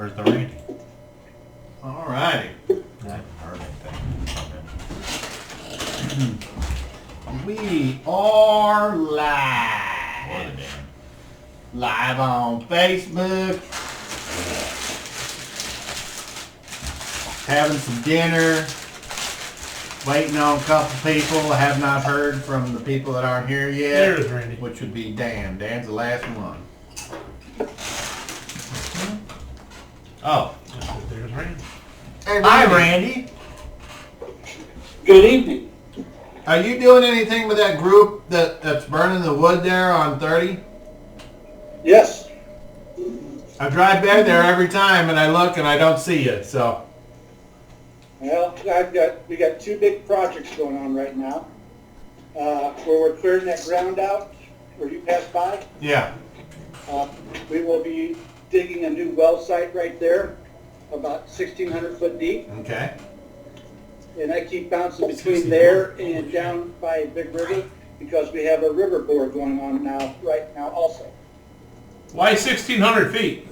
Where's the Randy? Alrighty. I haven't heard anything. We are What live. a damn. Live on Facebook. Having some dinner. Waiting on a couple people. I have not heard from the people that aren't here yet. There's Randy. Which would be Dan. Dan's the last one. Oh. There's Randy. Hey, Hi, Randy. Good evening. Are you doing anything with that group that's burning the wood there on 30? Yes. I drive back there every time and I look and I don't see you, so. Well, we got two big projects going on right now. Where we're clearing that ground out, where you passed by. Yeah. We will be digging a new well site right there, about 1,600 foot deep. Okay. And I keep bouncing between there and down by Big River because we have a river bore going on right now also. Why 1,600 feet?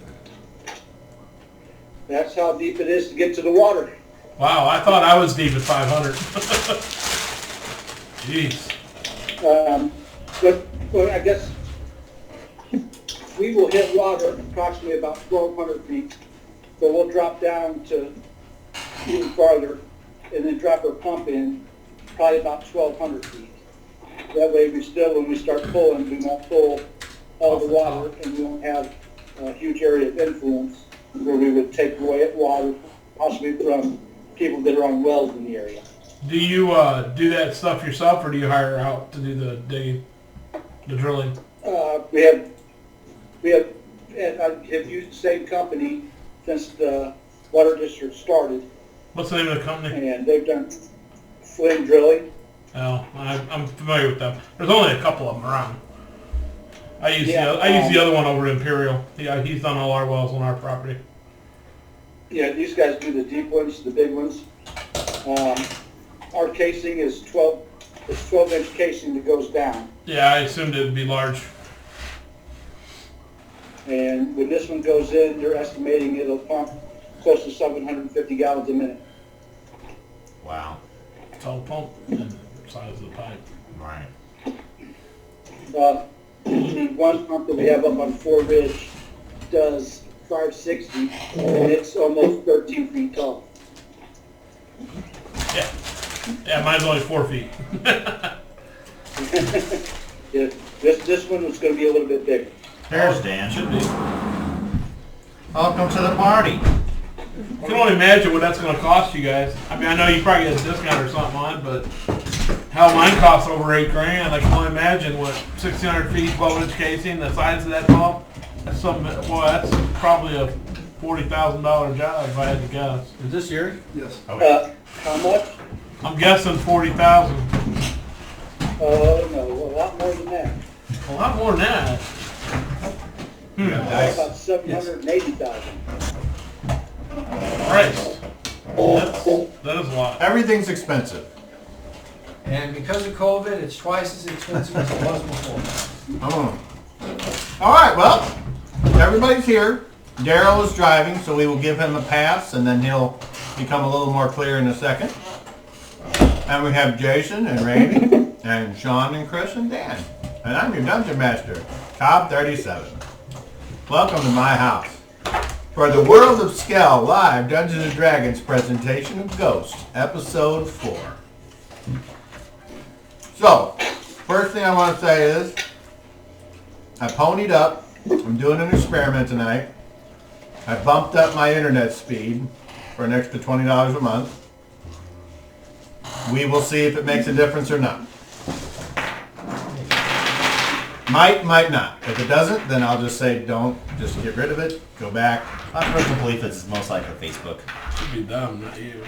That's how deep it is to get to the water. Wow, I thought I was deep at 500. Jeez. But I guess we will hit water approximately about 1,200 feet, but we'll drop down to even farther and then drop our pump in probably about 1,200 feet. That way we still, when we start pulling, we won't pull all the water and we won't have a huge area of influence where we would take away water possibly from people that are on wells in the area. Do you do that stuff yourself, or do you hire out to do the digging, the drilling? We have and I have used the same company since the water district started, What's the name of the company? and they've done Flynn Drilling. Oh, I'm familiar with them. There's only a couple of them around. I use Yeah, the other one over at Imperial. Yeah, he's done all our wells on our property. Yeah, these guys do the deep ones, the big ones. Our casing is 12-inch casing that goes down, Yeah, I assumed it'd be large. and when this one goes in, they're estimating it'll pump close to 750 gallons a minute. Wow. It's all pump and the size of the pipe. Right. The one pump that we have up on 4 Ridge does 560, and it's almost 13 feet tall. Yeah, mine's only 4 feet. Yeah, this one was going to be a little bit bigger. There's Dan. Should be. Welcome to the party. I can only imagine what that's going to cost you guys. I mean, I know you probably get a discount or something on it, but hell, mine costs over $8,000. I can only imagine what 1,600 feet, 12-inch casing, the size of that pump. That's something. Boy, that's probably a $40,000 job if I had to guess. Is this yours? Yes. Okay. How much? I'm guessing 40,000. Oh, no, a lot more than that. A lot more than that. Nice. About 780,000. Christ. That is a lot. Everything's expensive. And because of COVID, it's twice as expensive as it was before. All right, well, everybody's here. Daryl is driving, so we will give him a pass, and then he'll become a little more clear in a second. And we have Jason and Randy and Sean and Chris and Dan. And I'm your Dungeon Master, Cobb 37. Welcome to my house for the World of Skell live Dungeons & Dragons presentation of Ghosts, Episode 4. So, first thing I want to say is, I ponied up. I'm doing an experiment tonight. I bumped up my internet speed for an extra $20 a month. We will see if it makes a difference or not. Might not. If it doesn't, then I'll just say don't. Just get rid of it. Go back. My personal belief is it's most likely Facebook. Should be them, not you.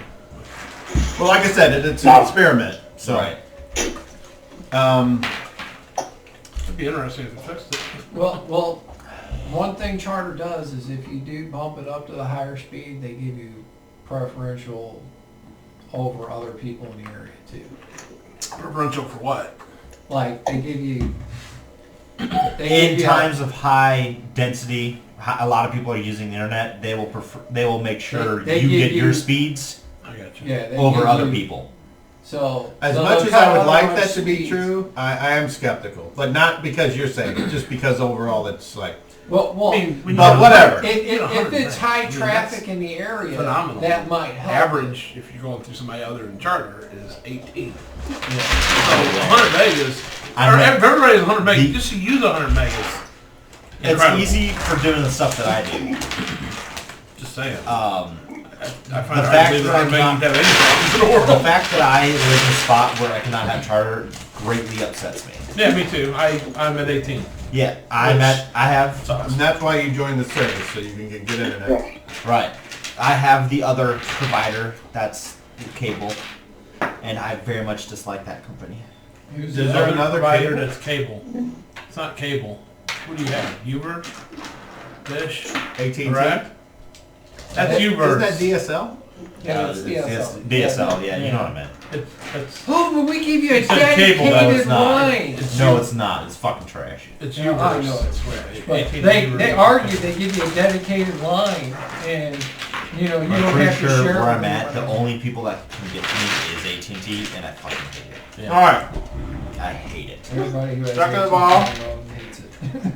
Well, like I said, it's an experiment. So, Right. It'd be interesting if it fixed it. Well, one thing Charter does is if you do bump it up to the higher speed, they give you preferential over other people in the area too. Preferential for what? Like they give you In times of high density a lot of people are using the internet, they will make sure They you give get your you- speeds I got you. Yeah. they over give other you- people. So As so much they'll as cut I would like other that to be speeds. true, I am skeptical. But not because you're saying it, just because overall it's like, Well, I mean, when you but have- whatever. You know, if it's 100 high meg, I mean, traffic that's in the area, phenomenal. that might help. Average, if you're going through somebody other than charter, is 18. Yeah. So 100 meg is, I or mean, if everybody is 100 meg, the- just to use 100 meg is It's incredible. easy for doing the stuff that I do. Just saying. The I find it hard to fact believe that that I'm 100 meg not- can have any problems in the The world. fact that I live in a spot where I cannot have charter greatly upsets me. Yeah, me too. I'm at 18. Yeah, I have, Sucks. and that's why you join the service, so you can get good internet. right. I have the other provider that's cable, and I very much dislike that company. Who's Is the there other- another provider cable? that's cable? It's not cable. What do you have? Uber? Dish? AT&T? Correct? That's Isn't Uverse. that DSL? Yeah, it's DSL. DSL, yeah, you know what I meant. It's Oh, but we give you a It said cable, No, dedicated it's not. line. No, it's not. It's fucking trash. It's Yeah, I Uverse. know it's Right. But AT&T they Uverse. argue they give you a dedicated line, and you know you I'm don't pretty have to sure share. where it I'm with at, the anyone. only people that can get to me is AT&T, and I fucking hate Yeah. Alright, it. I hate it. Everybody who has Second of AT&T all- hates it.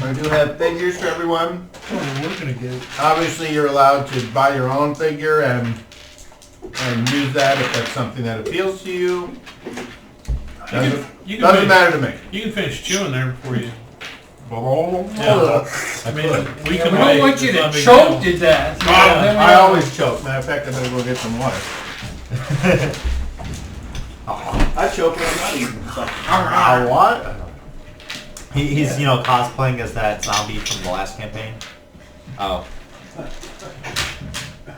I do have figures for everyone. Oh, we're gonna get. Obviously, you're allowed to buy your own figure and use that if that's something that appeals to you. Doesn't, You can doesn't finish, matter to me. You can finish chewing there before you. I I mean, we Yeah, can we wait. don't want you It's to not a big choke deal. to death. Yeah, Then we I don't- always choke. Matter of fact, I better go get some water. I choke when I'm not eating something. What? He's cosplaying as that zombie from the last campaign. Oh,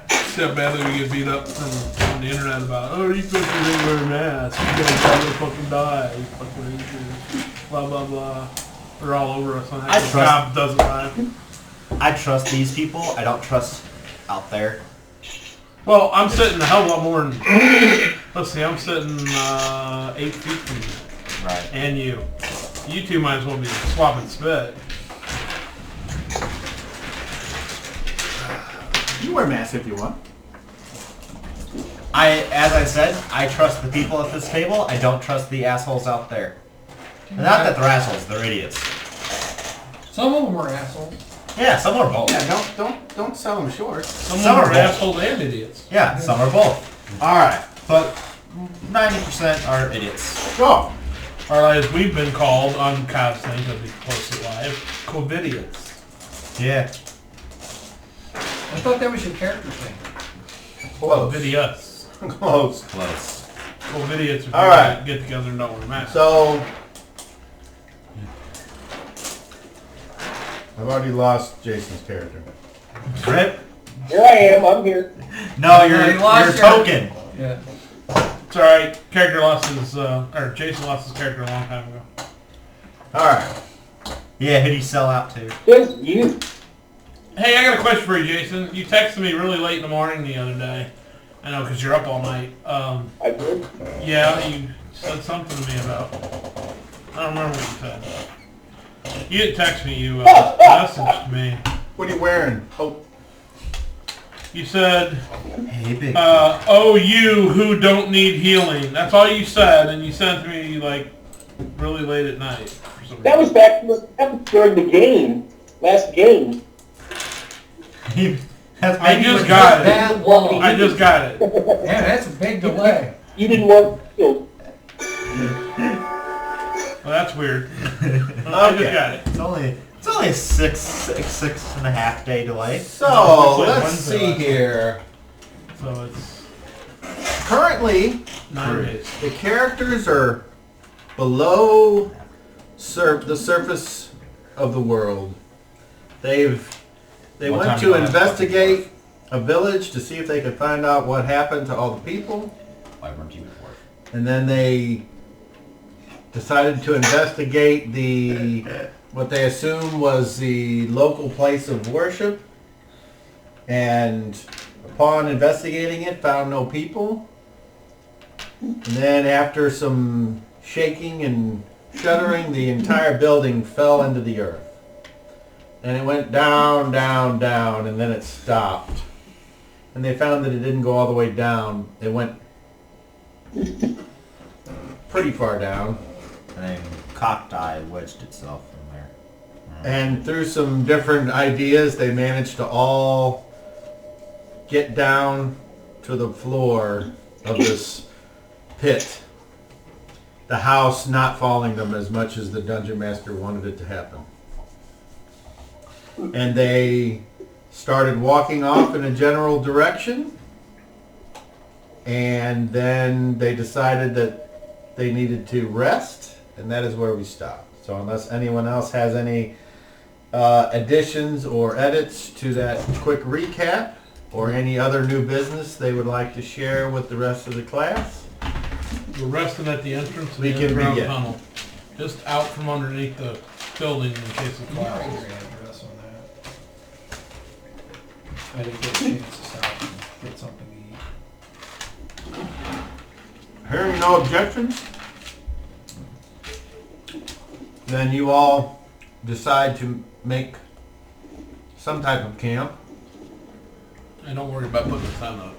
See how badly we get beat up on the internet about, oh, you fucking didn't wear a mask. You guys probably fucking die. You fucking idiots. Blah, blah, blah. They're all over us on that. I The trust- job doesn't rhyme. I trust these people. I don't trust out there. Well, I'm sitting a hell of a lot more than, let's see, I'm sitting 8 feet from you. Right. And you. You two might as well be swapping spit. You wear masks if you want. As I said, I trust the people at this table. I don't trust the assholes out there. And not that they're assholes, they're idiots. Some of them are assholes. Yeah, some are both. Yeah, don't sell them short. Some Some are are both. assholes and idiots. Yeah, some are both. All right, But 90% are idiots. go. Or as we've been called on Kyle's thing, because we post it live, covidiots. Yeah. I thought that was your character thing. Close. Covidiots. Close. Close. Covidiots are All right. get together and don't wear masks. So, I've already lost Jason's character. Rip? Here I am, I'm here. No, Yeah, you're you lost you're your- token. Yeah. It's alright. Character lost his, or Jason lost his character a long time ago. All right. Yeah, who do you sell out to? Just you. Hey, I got a question for you, Jason. You texted me really late in the morning the other day. I know, because you're up all night. I did. Yeah, you said something to me about... I don't remember what you said. You didn't text me, you messaged me. What are you wearing? Oh, You said, Hey, big. oh, you who don't need healing. That's all you said, and you sent to me, like, really late at night. For some That was reason. that was during the game, last game. That's I maybe just what- got it. That long. I just got it. Yeah, that's a big delay. You didn't want to. Well, that's weird. I just got it. It's only a six and a half day delay. so Looks like let's Wednesday see last week. here. So it's Currently, 9 days. the characters are below the surface of the world. They What went time to do I have to investigate a village to see if they could find out what happened to all the people, Why weren't you at work? and then they decided to investigate what they assumed was the local place of worship, and upon investigating it, found no people. And then after some shaking and shuddering, the entire building fell into the earth. and it went down, down, down, and then it stopped. And they found that it didn't go all the way down. It went pretty far down. And then Cocked Eye wedged itself in there. And through some different ideas, they managed to all get down to the floor of this pit. The house not following them as much as the Dungeon Master wanted it to happen. And they started walking off in a general direction. And then they decided that they needed to rest. And that is where we stopped. So unless anyone else has any additions or edits to that quick recap, or any other new business they would like to share with the rest of the class, We're resting at the entrance of We the can underground begin. tunnel. Just out from underneath the building in case of You write clouds. your address on that. I didn't get a chance to stop and get something to eat. hearing no objections, then you all decide to make some type of camp. And don't worry about putting the sun up.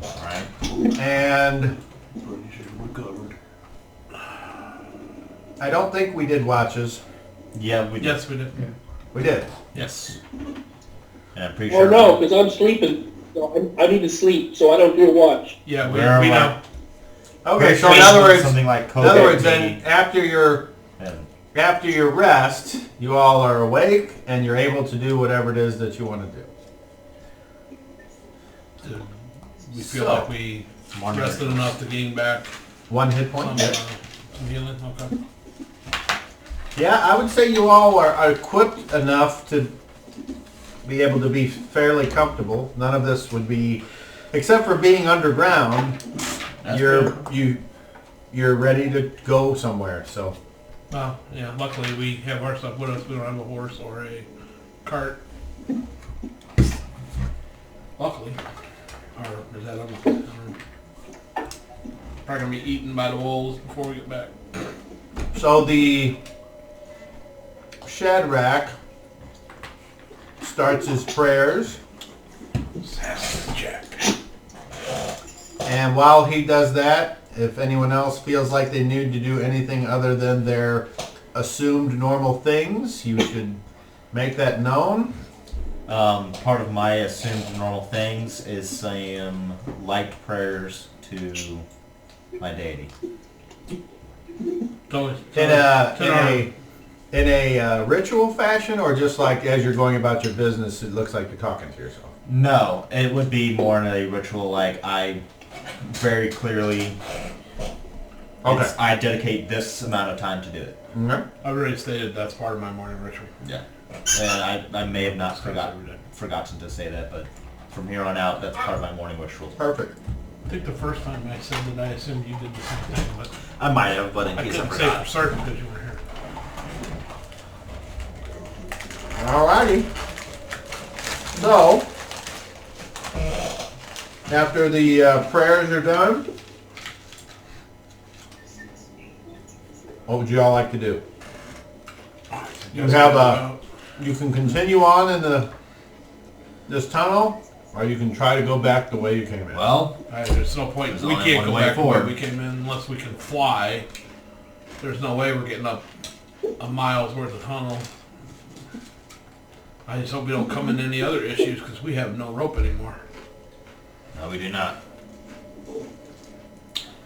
Alright. And Pretty sure we're covered. I don't think we did watches. Yeah, we did. Yes, we did. We did. Yes. And I'm pretty Well, sure. no, because I'm sleeping. So I need to sleep, so I don't do a watch. Yeah, we We're know. Okay, so Pretty in sure other words, something like in other words, COVID-19 then after your and rest, you all are awake and you're able to do whatever it is that you want to do. We feel So, like we morning rested enough to gain back One hit some, point. some healing. Okay. Yeah, I would say you all are equipped enough to be able to be fairly comfortable. None of this would be, except for being underground. That's You're ready to go somewhere. So Well, yeah, luckily we have our stuff with us. We don't have a horse or a cart. Luckily. Or is that on the... Probably gonna be eaten by the wolves before we get back. So the Shadrach starts his prayers, Jack. and while he does that, if anyone else feels like they need to do anything other than their assumed normal things, you should make that known. part of my assumed normal things is saying light prayers to my deity. Totally. In a ritual fashion, or just like as you're going about your business, it looks like you're talking to yourself. No, it would be more in a ritual, like I very clearly, Okay. I dedicate this amount of time to do it. Okay. I've already stated that's part of my morning ritual. Yeah. And I may have not Starts every day. forgotten to say that, but from here on out, that's part of my morning ritual. Perfect. I think the first time I said that I assumed you did the same thing, but I might have, but in I case I couldn't say for forgot. certain because you weren't here. Alrighty. So, after the prayers are done, what would you all like to do? You have you can continue on in this tunnel, or you can try to go back the way you came in. Well, There's no point. There's We only can't one go way back the way forward. we came in unless we can fly. There's no way we're getting up a mile's worth of tunnel. I just hope we don't come into any other issues because we have no rope anymore. no, we do not.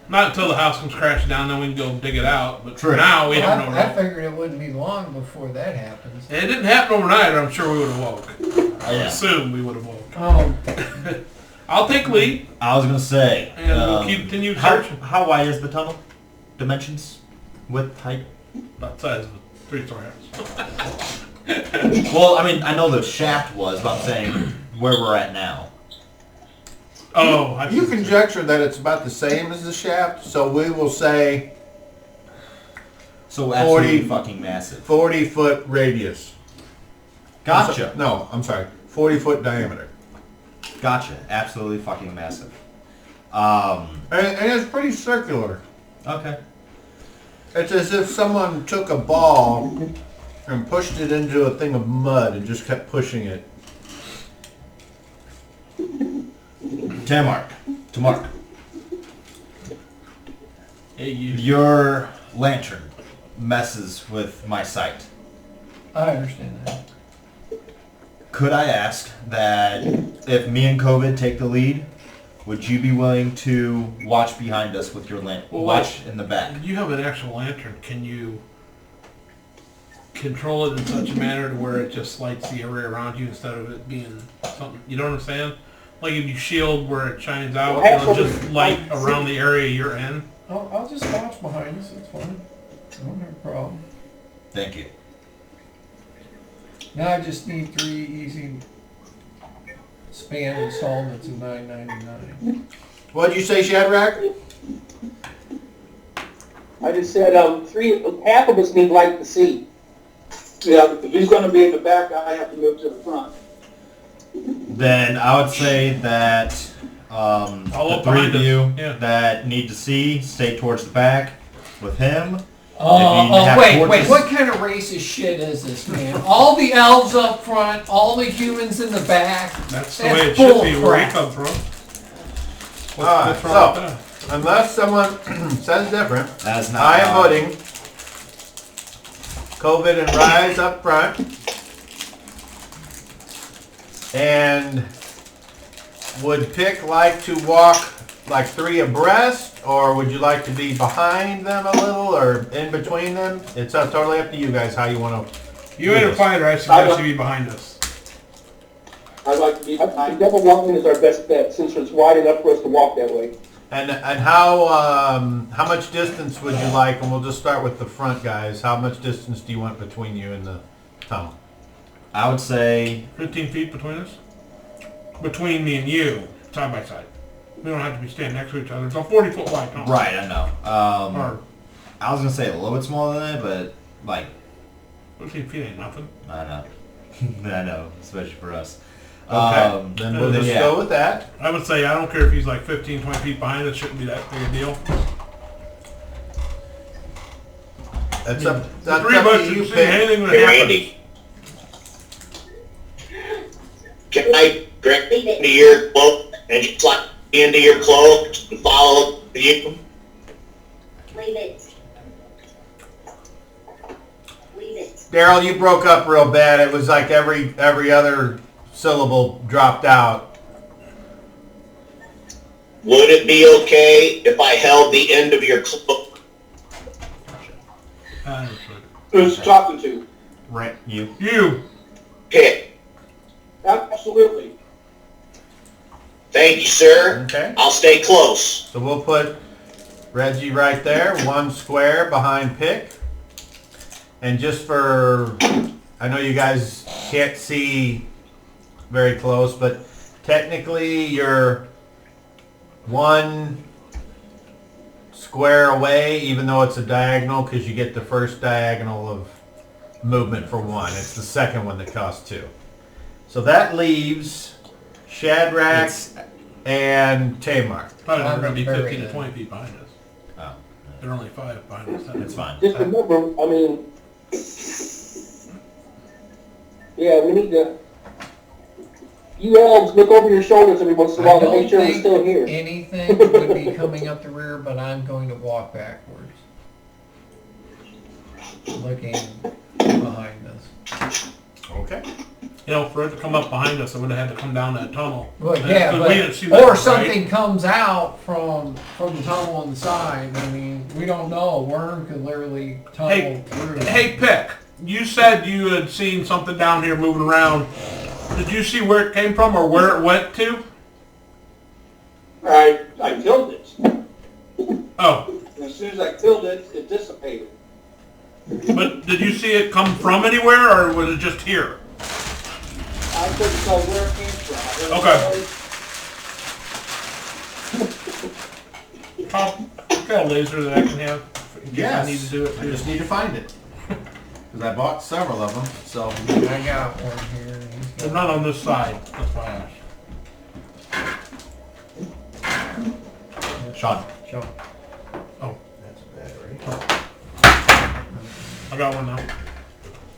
Not until the house comes crashing down, then we can go dig it out. But True. for now, we have no I rope. figured it wouldn't be long before that happens. And it didn't happen overnight, or I'm sure we would have woke. I Yeah. assume we would have woke. Oh, I'll take lead, I was gonna say. and we'll continue how, searching. how wide is the tunnel? Dimensions? Width? Height? About the size of a three-story house. Well, I mean, I know the shaft was, but I'm saying where we're at now. Oh, I You see. conjecture that it's about the same as the shaft, so we will say So absolutely 40 fucking massive. 40-foot radius. Gotcha. No, I'm sorry, 40-foot diameter. Gotcha. Absolutely fucking massive. And it's pretty circular. Okay. It's as if someone took a ball and pushed it into a thing of mud and just kept pushing it. To Mark. Hey, you. Your lantern messes with my sight. I understand that. Could I ask that if me and COVID take the lead, would you be willing to watch behind us with your lantern? Well, watch in the back. You have an actual lantern. Can you control it in such a manner to where it just lights the area around you instead of it being something? You know what I'm saying? Like if you shield where it shines out, it'll just light around the area you're in. I'll just watch behind us. It's fine. I don't have a problem. Thank you. Now I just need 3 easy span installments of $9.99. What'd you say, Shadrach? I just said, half of us need light to see. Yeah, if he's gonna be in the back, I have to move to the front. Then I would say that the 3 of you that need to see, stay towards the back with him. Wait, what kind of racist shit is this, man? All the elves up front, all the humans in the back. That's the way it should be where you come from. Alright, so, unless someone says different, That's not I am how- voting COVID and Rise up front. And would Pick like to walk like 3 abreast, or would you like to be behind them a little, or in between them? It's totally up to you guys how you want to. You ain't a fighter. I suggest you be behind us. I'd like to be behind. Double walking is our best bet since it's wide enough for us to walk that way. And how much distance would you like? And we'll just start with the front guys. How much distance do you want between you and the tunnel? I would say 15 feet between us. Between me and you, side by side. We don't have to be standing next to each other. It's a 40-foot wide tunnel. right. I know. Or I was gonna say a little bit smaller than that, but like 15 feet ain't nothing. I know. I know, especially for us. Okay, then we'll just yeah. go with that. I would say I don't care if he's like 15, 20 feet behind us. Shouldn't be that big a deal. That's up, The that's three of up us to should you, see Pick. anything that Hey, happens. Randy. Can I direct into your cloak and just slide into your cloak and follow you? Leave it. Leave it. Daryl, you broke up real bad. It was like every other syllable dropped out. Would it be okay if I held the end of your cloak? I understood. Who's talking to? Right, you. You. Pick. Absolutely. Thank you, sir. Okay. I'll stay close. So we'll put Reggie right there, 1 square behind Pick. And just for, I know you guys can't see very close, but technically you're 1 square away, even though it's a diagonal, because you get the first diagonal of movement for 1. It's the second one that costs 2. So that leaves Shadrach It's- and Tamar. Probably not going to be Very 15 to good. 20 feet behind us. Oh, They're only 5 behind us. it's fine. Just remember, I mean, yeah, we need to. You elves look over your shoulders every once in a while to make sure we're still here. Anything would be coming up the rear, but I'm going to walk backwards. Looking behind us. Okay. You know, for it to come up behind us, it would have had to come down that tunnel. Well, And- yeah, 'cause but, we didn't see that, or right? something comes out from the tunnel on the side. I mean, we don't know. A worm could literally tunnel Hey, through. hey, Pick. You said you had seen something down here moving around. Did you see where it came from or where it went to? I killed it. Oh, And as soon as I killed it, it dissipated. but did you see it come from anywhere or was it just here? I couldn't tell where it came from. Okay. Got a laser that I can have. in case I need to do it I too. just need to find it. Because I bought several of them, so. I got one here. They're not on this side. That's why I asked. Sean. Show. Oh, That's a battery. I got one now.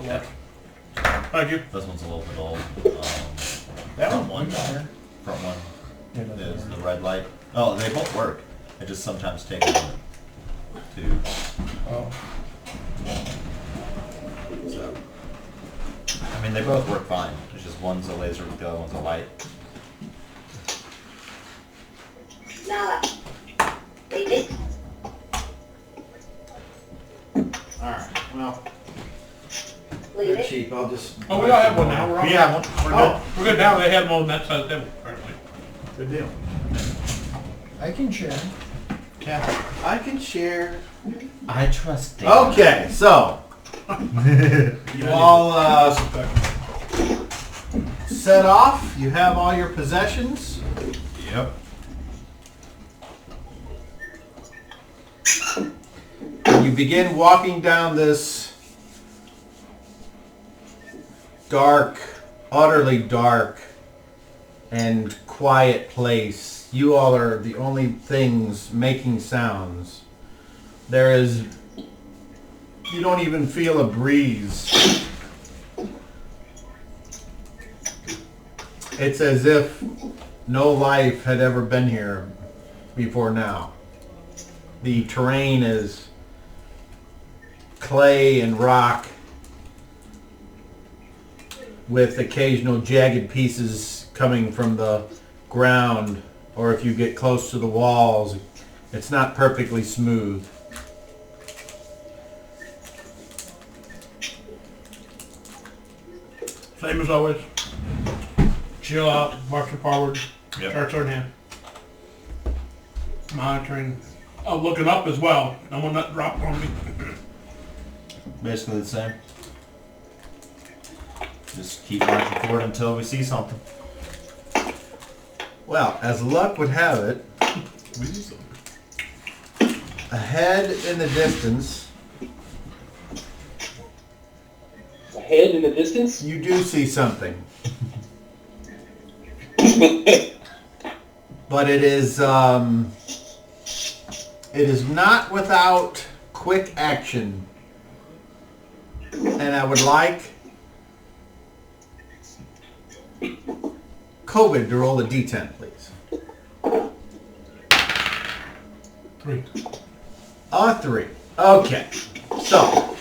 the left. Thank you. This one's a little bit old. That Front one. Front one is the red light. Oh, they both work. They just sometimes take a minute to. Oh. So, I mean, they both work fine. It's just one's a laser with the other one's a light. Nada. Leave it. Alright, well, Leave they're it. cheap. I'll just... Oh, we all have one now. We're all Yeah, we're good. We're good now. They had one on that side of the table, apparently. Good deal. I can share. Yeah, I can share. I trust Dave. Okay, so you all set off. You have all your possessions. Yep. You begin walking down this dark, utterly dark and quiet place. You all are the only things making sounds. There is... You don't even feel a breeze. It's as if no life had ever been here before now. The terrain is clay and rock with occasional jagged pieces coming from the ground, or if you get close to the walls, it's not perfectly smooth. Same as always. Chill out, marching forward, Yep. charts are in hand. Monitoring. Oh, looking up as well. No one that dropped on me. Basically the same. Just keep marching forward until we see something. Well, as luck would have it, We do something. ahead in the distance, Ahead in the distance? you do see something. But it is not without quick action. And I would like COVID to roll a D10, please. 3. A 3. Okay. So,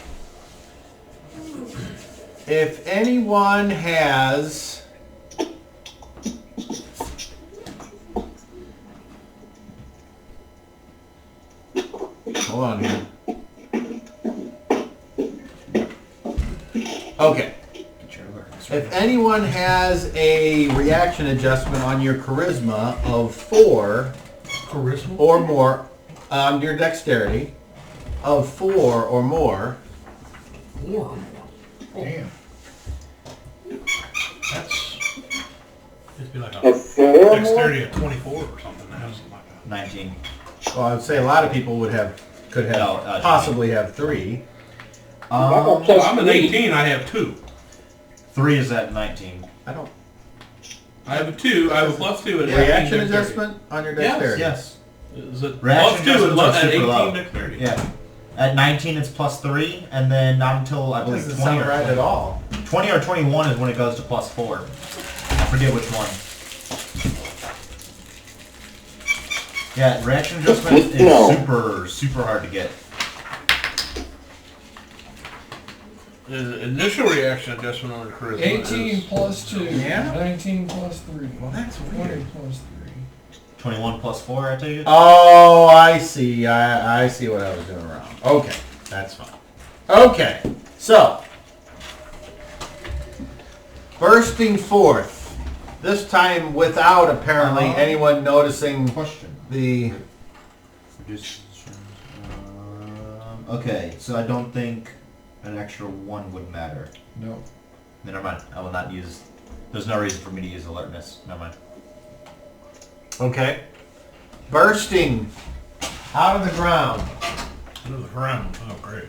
if anyone has... Hold on here. Okay. If anyone has a reaction adjustment on your charisma of 4 Charisma? or more, your dexterity of 4 or more, 4. Damn. That's... It'd be like A a 4 or more? dexterity of 24 or something. Something like that. 19. well, I would say a lot of people could have No, possibly have 3. Well, I'm at 18, I have 2. 3 is at 19. I don't. I have a 2, I have a plus 2 at 18 Reaction dexterity. adjustment on your dexterity. Yes. Is it Reaction plus 2 adjustments are at super 18 low. dexterity? Yeah. At 19 it's plus 3, and then not until I believe Doesn't 20 sound or right at all. 20 or 21 is when it goes to plus 4. I forget which one. Yeah, reaction adjustment is super hard to get. The initial reaction adjustment on the charisma 18 is... plus 2. Yeah? 19 plus 3. Well, that's 20 weird. plus 3. 21 plus 4, I take it? Oh, I see. I see what I was doing wrong. Okay, that's fine. Okay, so bursting forth. This time without apparently anyone noticing Question. the. Okay, so I don't think an extra 1 would matter. No. Never mind. I will not use... There's no reason for me to use alertness. Never mind. Okay. Bursting out of the ground. Into the ground. Oh, great.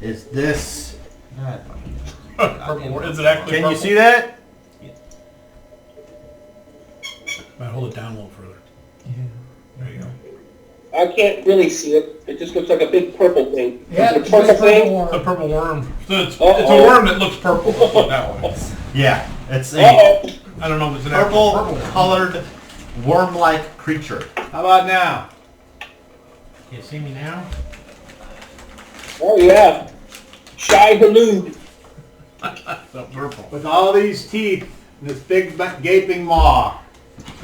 Is this? Purple. Is it actually Can purple? you see that? Might hold it down a little further. Yeah. There you go. I can't really see it. It just looks like a big purple thing. Yeah, Is it a it's purple just thing? worm. It's a purple worm. So it's a worm that looks purple. Let's put it that way. Yeah, it's a Uh-oh. I don't know if it's an purple actual purple. colored worm-like creature. How about now? You see me now? Oh, yeah. Shy Halud. So purple. With all these teeth and this big gaping maw.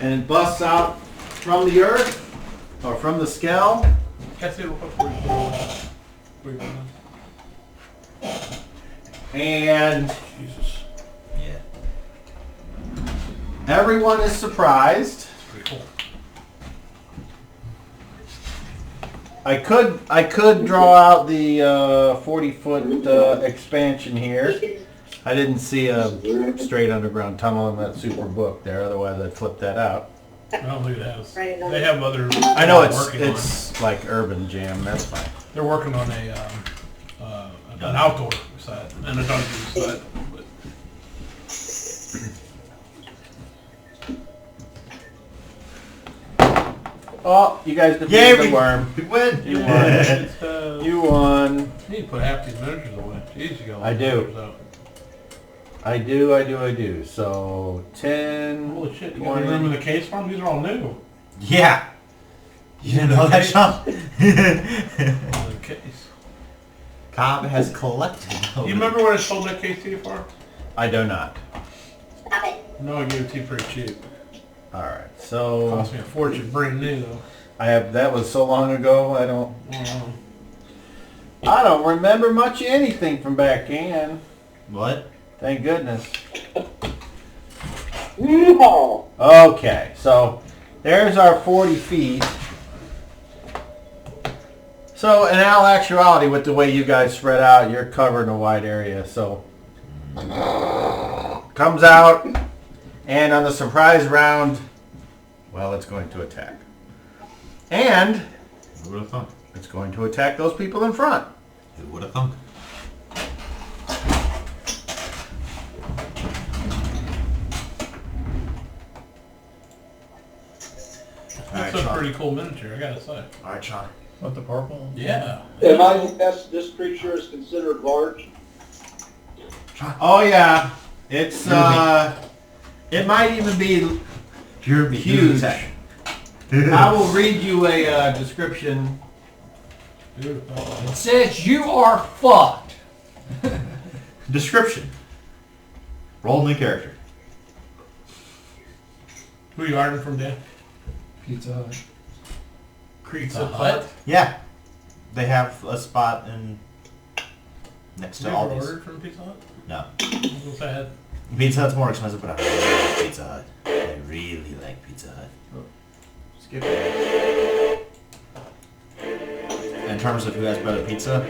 And it busts out from the earth, or from the skull. Can I see it real quick? And Jesus. Yeah. everyone is surprised. Pretty cool. I could draw out the 40-foot expansion here. I didn't see a straight underground tunnel in that super book there, otherwise I'd flip that out. I don't think it has. Right, They have other. I know working it's like urban jam, that's fine. They're working on an outdoor side and a dungeon side. But Oh, you guys defeated Yay, the worm. we win. You won. it's, You won. you need to put half these miniatures away. Jeez, you got a lot I of do. miniatures out. I do. So 10. Holy shit, you 20. got any room in the case for them? These are all new. Yeah. You didn't know that, Sean? In the case. Cobb has collected those. You remember what I sold that case to you for? I do not. Stop it. No, I gave it to you pretty cheap. Alright, so Cost me a fortune, brand new though. that was so long ago, I don't remember much of anything from back then. What? Thank goodness. Yeehaw. Okay, so there's our 40 feet. So in all actuality, with the way you guys spread out, you're covering a wide area. So comes out, and on the surprise round, well, it's going to attack. And Who would have thunk? it's going to attack those people in front. Who would have thunk? That's a pretty cool miniature, I gotta say. Alright, Sean. With the purple? Yeah. Am I guess this creature is considered large? Oh yeah, it's it might even be Pure huge. I will read you a description. Beautiful. It says you are fucked. Description. Roll new character. Who are you hiring from, Dan? Pizza Hut. Pizza Hut? Yeah. They have a spot in next You to ever Aldi's. ordered from Pizza Hut? No. What's that? Pizza Hut's more expensive, but I really like Pizza Hut. I really like Pizza Hut. Skip it. In terms of who has better pizza,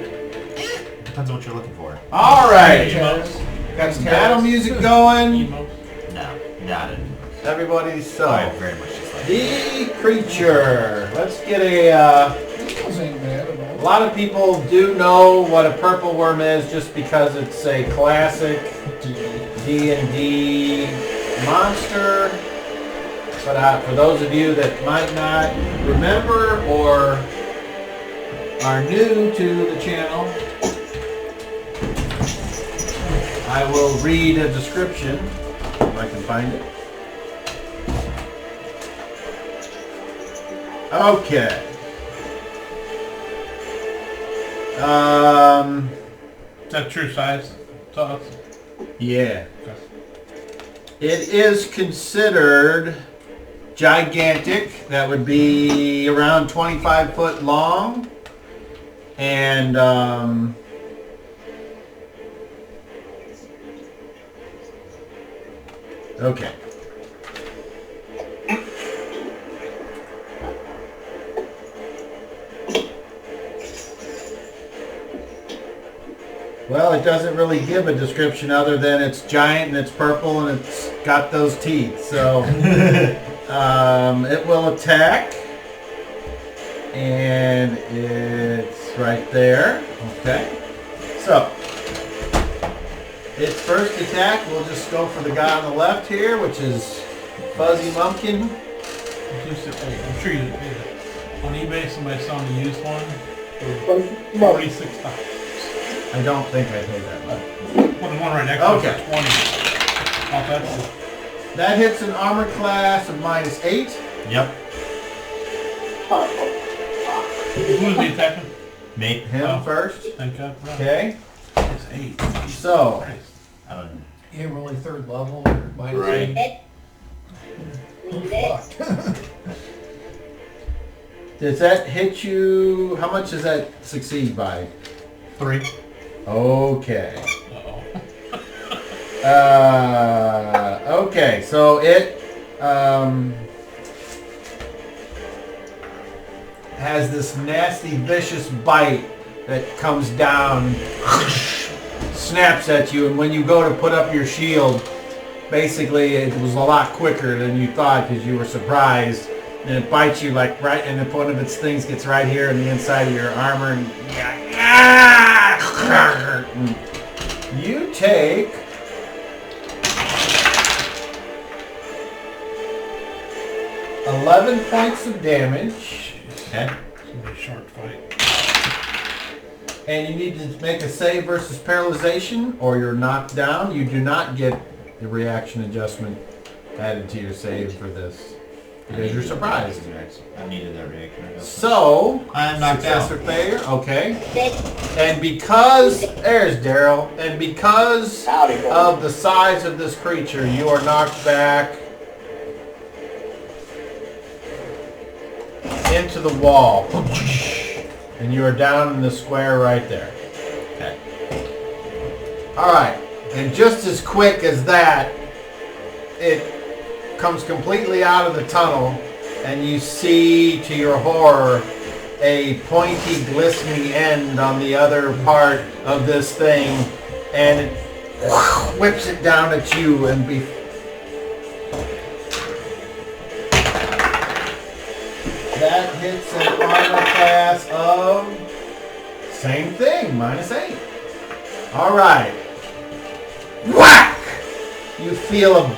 depends on what you're looking for. All right, Emos. got some battle music going. Emo. No, not it. Everybody's so. I very much dislike The creature. Let's get a. Those ain't bad at A all. lot of people do know what a purple worm is, just because it's a classic D&D monster. But for those of you that might not remember or are new to the channel, I will read a description, if I can find it. Okay. Is that true size to us? Yeah. It is considered gigantic. That would be around 25 foot long. And okay. Well, it doesn't really give a description other than it's giant and it's purple and it's got those teeth. So it will attack, and it's right there. Okay. So its first attack, we'll just go for the guy on the left here, which is Fuzzy Mumpkin. I'm sure you didn't pay that. On eBay, somebody's selling a used one for $46. I don't think I paid that much. Well, the one right next to Okay. it for 20. Oh, that's That hits an armor class of -8. Yep. who's the attacking? Me. Him Oh. first. Thank God. Okay. It's 8. So, I don't know. You're only third level, or minus Right. 8. Need it. does that hit you? How much does that succeed by? 3. Okay. Uh-oh. Okay, so it has this nasty, vicious bite that comes down, snaps at you, and when you go to put up your shield, basically it was a lot quicker than you thought because you were surprised, and it bites you like right, and if one of its things gets right here in the inside of your armor, and you take 11 points of damage, Okay. It's gonna be a short fight. and you need to make a save versus paralyzation, or you're knocked down. You do not get the reaction adjustment added to your save for this because you're surprised. I needed that reaction. So, I'm knocked success out. or failure, okay. And because, there's Daryl, and because Howdy, boy. of the size of this creature, you are knocked back into the wall. And you are down in the square right there. Okay. Alright, and just as quick as that, it comes completely out of the tunnel, and you see, to your horror, a pointy, glistening end on the other part of this thing, and it whips it down at you, and that hits an armor class of same thing, -8. Alright. Whack! You feel a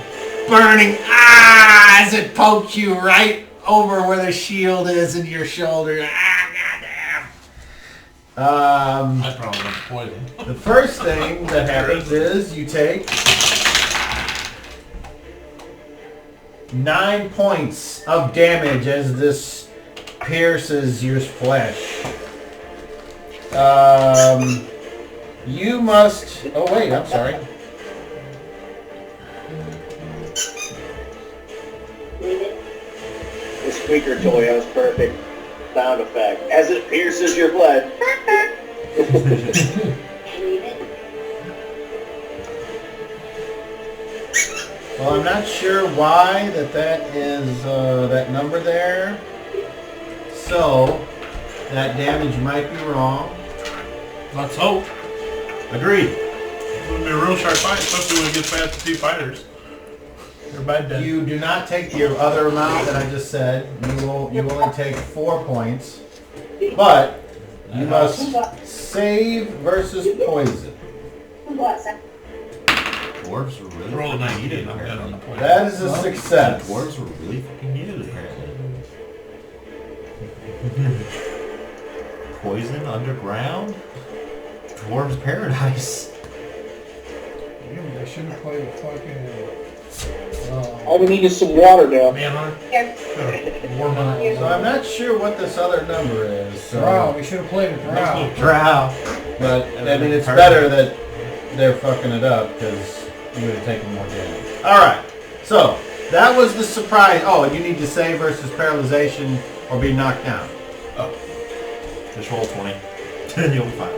burning as it pokes you right over where the shield is in your shoulder. Goddamn. I probably went poison. The first thing that happens is you take 9 points of damage as this pierces your flesh. You must... Oh wait, I'm sorry. The squeaker toy has perfect sound effect as it pierces your flesh. Well, I'm not sure why that is that number there. So, that damage might be wrong. Let's hope. Agreed. It's gonna be a real sharp fight, especially when it gets past the 2 fighters. Everybody dead. You do not take your other amount that I just said. You only take 4 points. But you must save versus poison. Dwarves were really Roll a fucking 19 heated on that on the apparently. point. That is a success. Dwarves were really fucking heated apparently. Poison underground? Dwarves paradise. I should have played a fucking... All we need is some water now. Manhunter? Here. Warm up. So I'm not sure what this other number is. So. Drow. We should have played a Drow. Drow. But, I mean, it's better that they're fucking it up, because you would have taken more damage. Alright, so, that was the surprise. Oh, and you need to save versus paralyzation or be knocked down. Oh. Just roll 20. Then you'll be fine.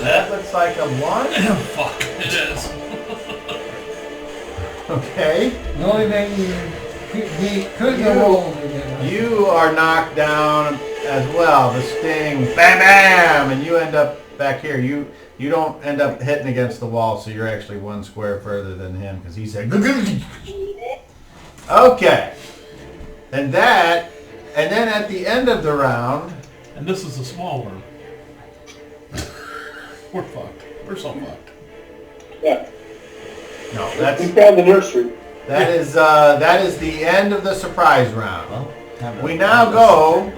That looks like a 1. Fuck, it is. Okay. The only thing he could go over again. You are knocked down as well. The sting, bam, bam, and you end up back here. You don't end up hitting against the wall, so you're actually 1 square further than him because he said. Okay, and then at the end of the round, And this is a small worm. We're fucked. We're so fucked. Yeah. no, We that's found the nursery. That is the end of the surprise round. Well, We now go.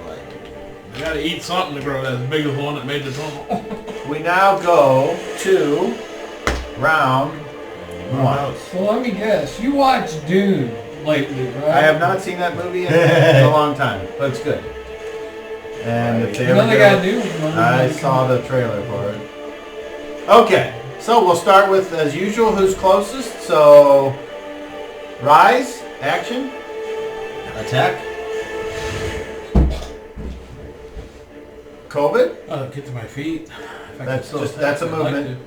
You gotta eat something to grow as big as the one that made the tunnel. We now go to round 1. So let me guess. You watched Dune lately, right? I have not seen that movie in a long time, but it's good. And if they ever Another guy do. I saw the trailer for it. Okay, so we'll start with, as usual, who's closest. So, Rise, action. Attack. COVID. Get to my feet. If I That's can still just- attack, that's a I'd like movement.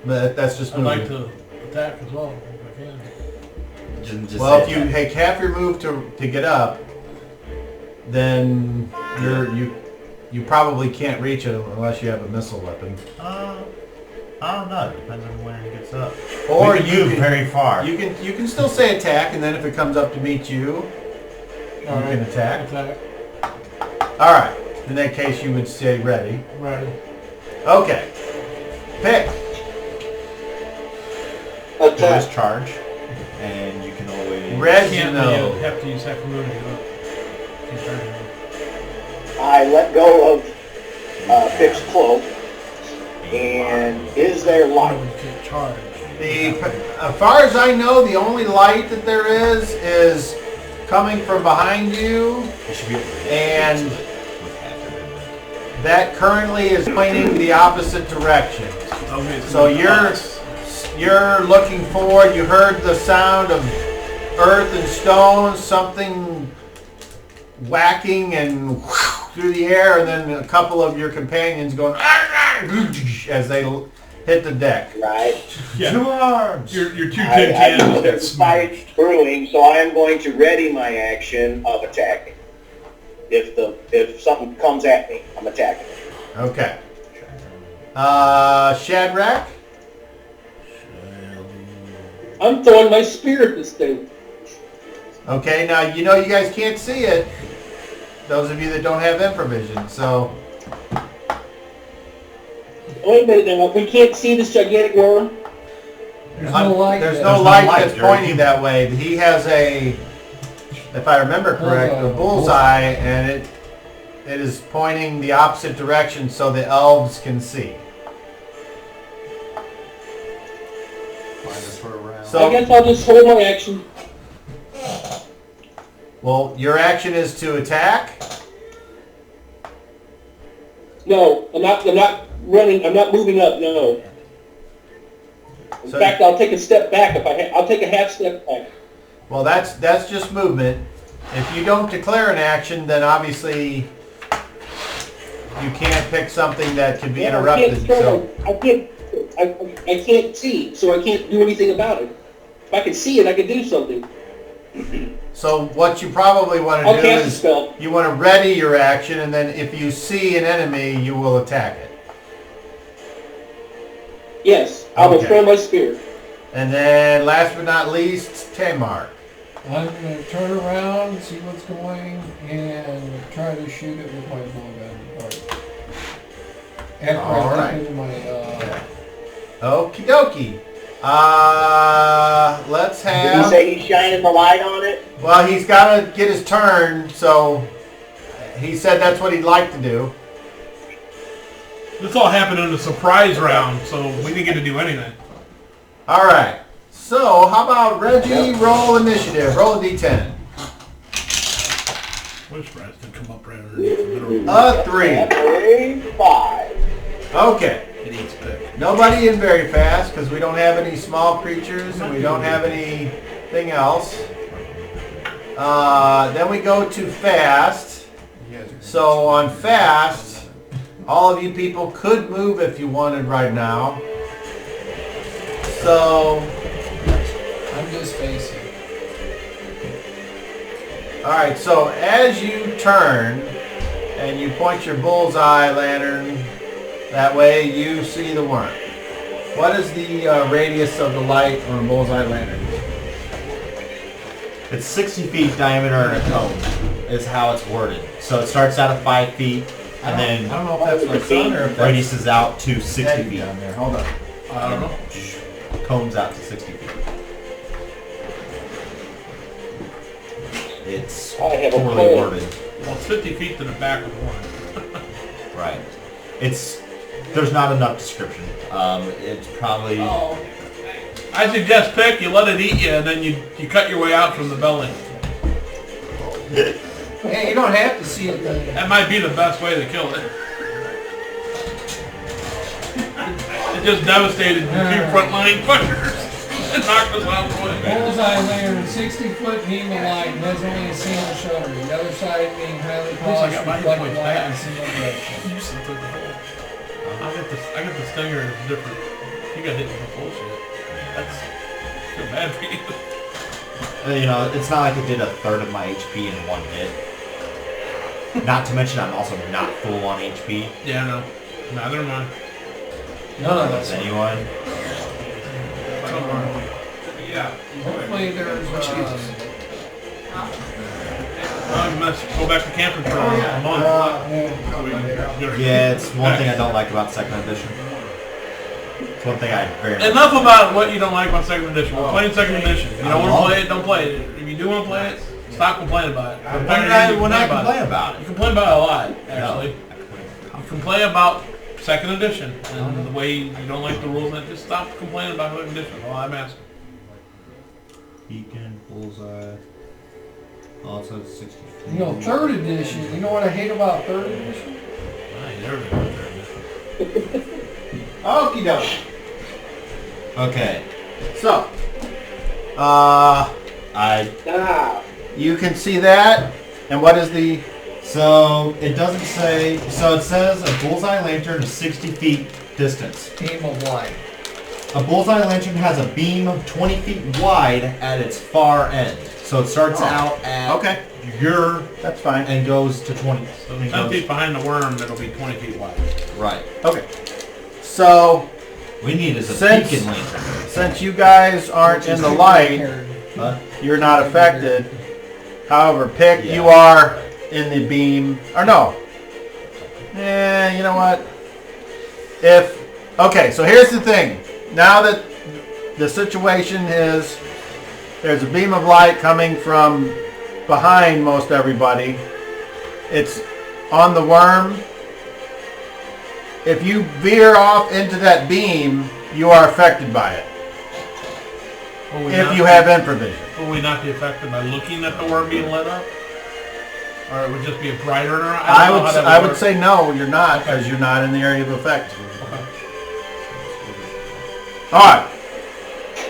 But that's just to. I'd like moving. to attack as well, if I can. Just Well, say if you attack. take half your move to get up, then you probably can't reach it unless you have a missile weapon. I don't know. Depends on when it gets up. Or We can you move can, very far. you can still say attack, and then if it comes up to meet you, you can attack. Attack. All right. In that case, you would say ready. Right. Okay. Pick. Always charge, and you can always. You Reginald. have to use second move to get up. Keep charging him. I let go of Pick's cloak, and is there You light? can't charge. As far as I know, the only light that there is coming from behind you, You should be able to and with half your movement. that currently is pointing the opposite direction. Okay, So you're looking forward. You heard the sound of earth and stone, something whacking and through the air, and then a couple of your companions going as they hit the deck. Right. Yeah. 2 arms. Your two tin I cans know get there's fire smashed. brewing, so I am going to ready my action of attacking. If something comes at me, I'm attacking. Okay. Shadrach. I'm throwing my spear at this thing. Okay, now you know you guys can't see it. Those of you that don't have infravision, so Wait a minute now, we can't see this gigantic worm? There's no light. there's there. no There's no light light, that's Jerry. pointing that way. He has a, if I remember correct, a bullseye, and it is pointing the opposite direction so the elves can see. I So, guess I'll just hold my action. well, your action is to attack. No, I'm not running, I'm not moving up, no. In So- fact, I'll take a step back I'll take a half step back. Well, that's just movement. If you don't declare an action, then obviously you can't pick something that could be Yeah, interrupted. So, I can't see, so I can't do anything about it. If I could see it, I could do something. so what you probably want I'll to do cast a is spell. you want to ready your action, and then if you see an enemy, you will attack it. Yes, I will Okay. throw my spear. And then, last but not least, Tamar. I'm going to turn around, see what's going, and try to shoot it with my blowgun. After All I right. dip into my, Okie dokie. Let's Did he have. say he's shining the light on it? Well, he's got to get his turn, so he said that's what he'd like to do. This all happened in a surprise round, so we didn't get to do anything. All right. So, how about Reggie? Roll initiative. Roll a d10. Wish rats could come up right underneath the middle. A 3. A 5. Okay. It eats pick. Nobody in very fast because we don't have any small creatures and we don't have anything else. Then we go to fast. So on fast, all of you people could move if you wanted right now. So, I'm just facing. alright, so as you turn and you point your bullseye lantern that way, you see the worm. What is the radius of the light on a bullseye lantern? It's 60 feet diameter in a cone, is how it's worded. So it starts out at 5 feet, and I then don't know if that's my son or if that's radiuses out to 60 Teddy feet. down there. Hold on. I don't know. Cones out to 60 feet. it's I have a poorly plan. worded. Well, it's 50 feet to the back of one. Right. There's not enough description. It's probably... Oh, I suggest pick, you let it eat you, and then you cut your way out from the belly. hey, you don't have to see it then. That might be the best way to kill it. It just devastated the two frontline pushers. It knocked us out of the way. Bullseye lantern, 60-foot beam of light, has only a single shutter. The other side being highly I polished, got my reflect points light back. in single direction. I got the stinger and it's different. You got hit with the bullshit. That's too bad for you. You know, it's not like it did a third of my HP in one hit. Not to mention I'm also not full on HP. Yeah, no. Neither am I. None of us. Anyone? Yeah. Hopefully there's I'm gonna go back to camping for a month. Yeah, it's one thing I don't like about second edition. It's one thing I very much... Enough about what you don't like about second edition. We're playing second edition. If you don't want to play it, don't play it. If you do want to play it, stop complaining about it. When I complain about You it. complain about it a lot, actually. No. You complain about second edition and the way you don't like the rules, and just stop complaining about second edition. All I'm asking. Beacon, bullseye. Also 60 feet. You know, third edition. You know what I hate about third edition? I ain't never been third edition. Okie doke. Okay. So, you can see that. And what is the... So, it doesn't say... So, it says a bullseye lantern is 60 feet distance. Beam of light. A bullseye lantern has a beam 20 feet wide at its far end. So, it starts out at your... That's fine. And goes to 20. So 10 feet behind the worm, it'll be 20 feet wide. Right. Okay. So, We need is a beacon lantern. since you guys aren't in the light, you're not affected. However, Pick, you are in the beam. Or no. You know what? Okay, so here's the thing. Now that the situation is there's a beam of light coming from behind most everybody. It's on the worm. If you veer off into that beam, you are affected by it. If you have infravision. Will we not be affected by looking at the worm being lit up? Or it would just be a brighter? I would say no, you're not, because you're not in the area of effect. Okay. Alright.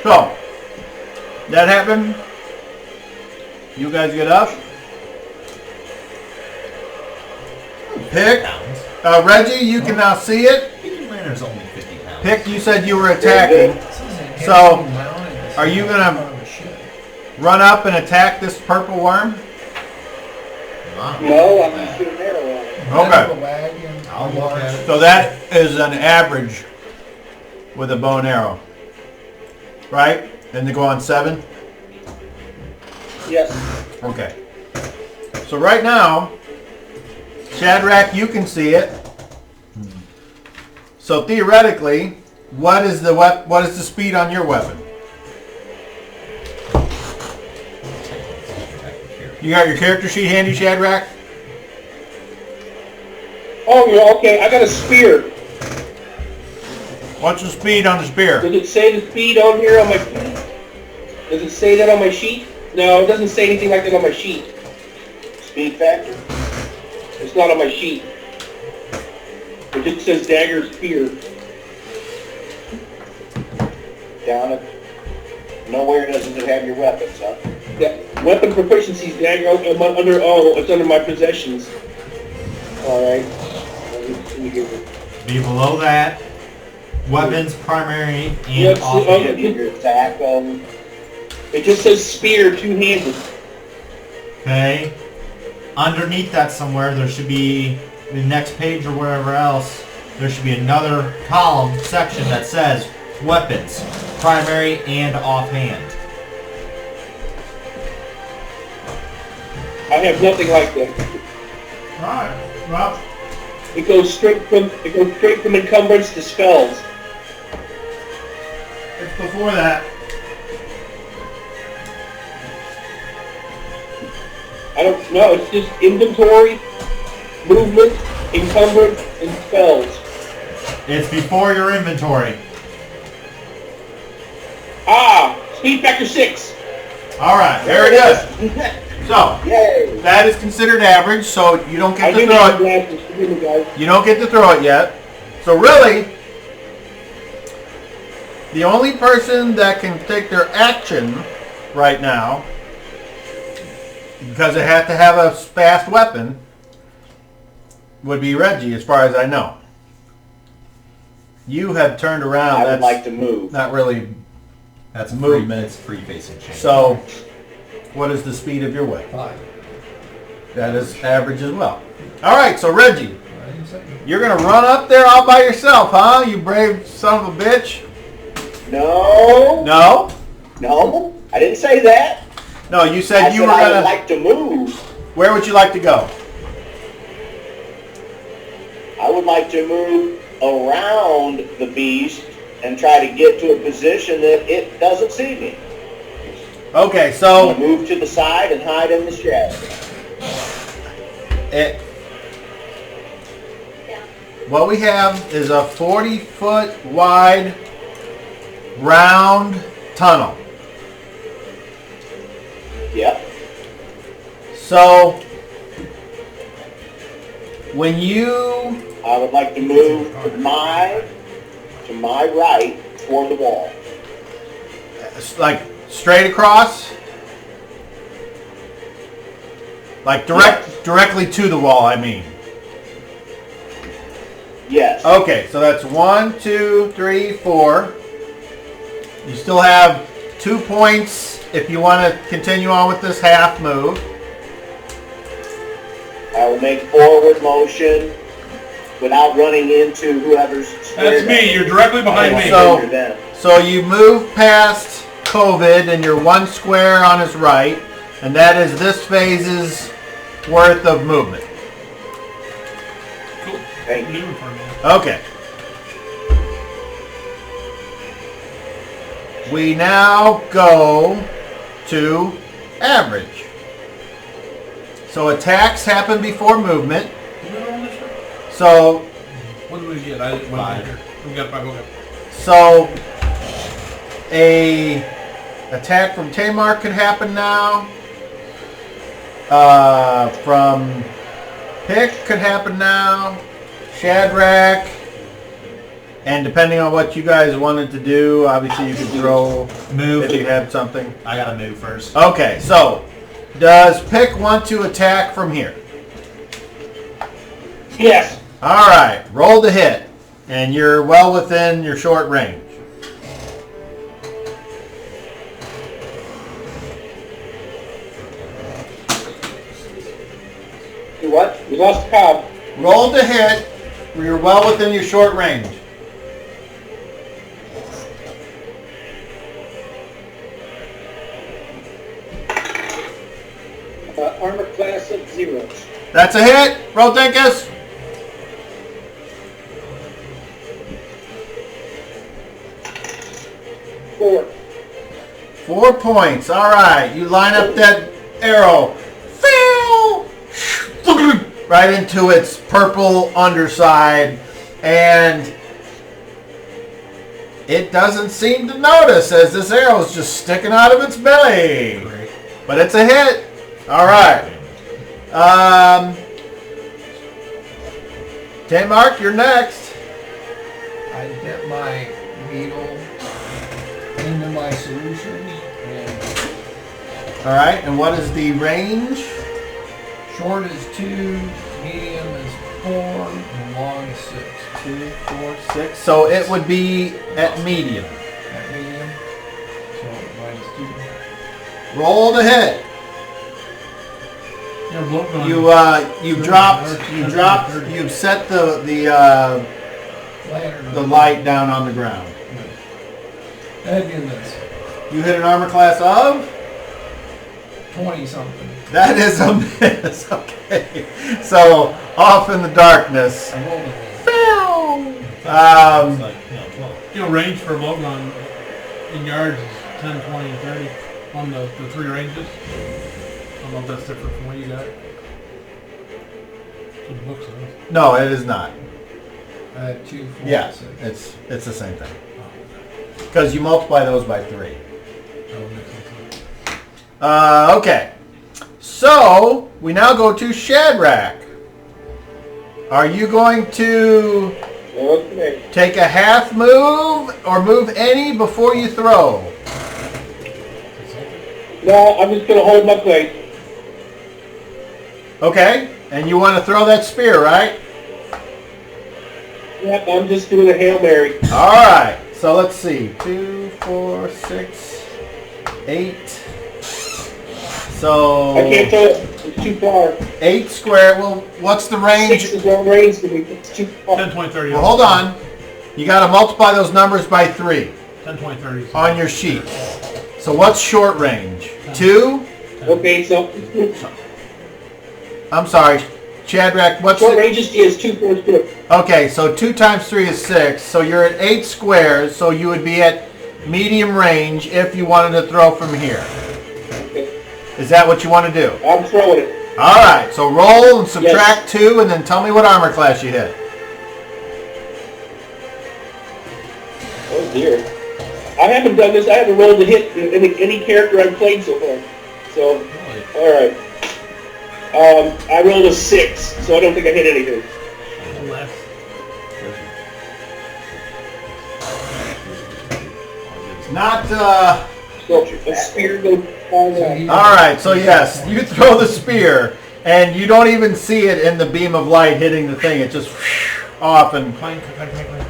So, that happened. You guys get up. Pick. Reggie, you can now see it. Beacon lantern's only 50 pounds. Pick, you said you were attacking. So, are you going to run up and attack this purple worm? No, I'm going to shoot an arrow at it. Okay. I'll look at it. So that is an average with a bow and arrow. Right? And they go on 7? Yes. Okay. So right now, Shadrach, you can see it. So theoretically, what is the speed on your weapon? You got your character sheet handy, Shadrach? Oh, yeah, okay. I got a spear. What's the speed on the spear? Does it say the speed on here on my sheet? Does it say that on my sheet? No, it doesn't say anything like that on my sheet. Speed factor? It's not on my sheet. It just says dagger spear. Down it. Nowhere doesn't it have your weapons, huh? Yeah. Weapon proficiency's dagger under it's under my possessions. Alright. Be below that. Weapons, primary, and offhand. Your attack. It just says spear, two-handed. Okay. Underneath that somewhere, there should be the next page or wherever else. There should be another column section that says weapons, primary, and offhand. I have nothing like that. Alright. Well, It goes straight from encumbrance to spells. it's before that. I don't know. It's just inventory, movement, encumbrance, and spells. It's before your inventory. Ah, speed factor 6. All right, there it is. So Yay! that is considered average, so you don't I get to didn't throw have it. glasses. Forgive me, guys. You don't get to throw it yet. So really, the only person that can take their action right now, because they have to have a fast weapon, would be Reggie, as far as I know. You have turned around. I would That's like to move. not really. That's Move. 3 minutes free facing change. So, what is the speed of your way? 5. That is average as well. All right, so Reggie, I didn't say it. you're gonna run up there all by yourself, huh? You brave son of a bitch. No, No, no, I didn't say that. no. You I said you said were I gonna. would like to move. Where would you like to go? I would like to move around the beast and try to get to a position that it doesn't see me. Okay, I'll so move to the side and hide in the shadow. what we have is a 40-foot wide round tunnel. Yep. So when you I would like to move to my right toward the wall. like straight across, like directly to the wall, I mean. Yes. Okay, so that's 1, 2, 3, 4. You still have 2 points if you want to continue on with this half move. I will make forward motion without running into whoever's. That's me. You're directly behind me. So you move past COVID and you're 1 square on his right, and that is this phase's worth of movement. Cool. Thank you. Moving for me. Okay. We now go to average. So attacks happen before movement. Did we roll this one? So What did we get? I didn't. 5. We got 5. Okay. So a attack from Tamar could happen now. From Pick could happen now. Shadrach. And depending on what you guys wanted to do, obviously you could throw Move. if you had something. I gotta move first. Okay, so does Pick want to attack from here? Yes. All right, roll to hit. And you're well within your short range. You what? We lost the cow. Roll to hit. You're well within your short range. Armor class of 0. That's a hit. Roll Dinkus. Four. 4 points. All right, you line up that arrow. Right into its purple underside, and it doesn't seem to notice as this arrow is just sticking out of its belly. Great. But it's a hit. All right. Mark, you're next. I dip my needle into my solution, and All right, and what is the range? short is 2, medium is 4, and long is 6. 2, 4, 6. So it would be at medium. At medium, so minus 2. Roll the hit. Yeah, blow gun. You've set the Lantern. light down on the ground. That'd be this. You hit an armor class of? 20 something. That is a miss. Okay. So off in the darkness. I rolled it. It's like, 12. You know, range for a blow gun in yards is 10, 20, and 30 on the 3 ranges. don't know if that's different from what you got. That's what the book says. No, it is not. I had 2, 4, Yeah, 6. it's the same thing. Because you multiply those by 3. That would make sense. Okay. So, we now go to Shadrach. Are you going to Okay. take a half move or move any before you throw? No, I'm just gonna hold my place. Okay. And you want to throw that spear, right? Yep, I'm just doing a Hail Mary. All right. So let's see. 2, 4, 6, 8. So I can't throw it. It's too far. 8 square. Well, what's the 6 range? is no range to me. It's too far. 10, 20, 30. Well, hold on. You got to multiply those numbers by 3 10, 20, 30. on your sheet. So what's short range? 2? Okay, so I'm sorry. Shadrach, what's short the... range is 2, 4, 6. Okay, so 2 times 3 is 6. So you're at 8 squares, so you would be at medium range if you wanted to throw from here. Okay. Is that what you want to do? I'm throwing it. All right, so roll and subtract 2, and then tell me what armor class you hit. Oh dear. I haven't done this. I haven't rolled a hit in any character I've played so far. So, all right. I rolled a 6, so I don't think I hit anything. Less. Not, So a spear goes flying out. all right, so yes, you throw the spear, and you don't even see it in the beam of light hitting the thing. It just off and... Clank, clank, clank, clank.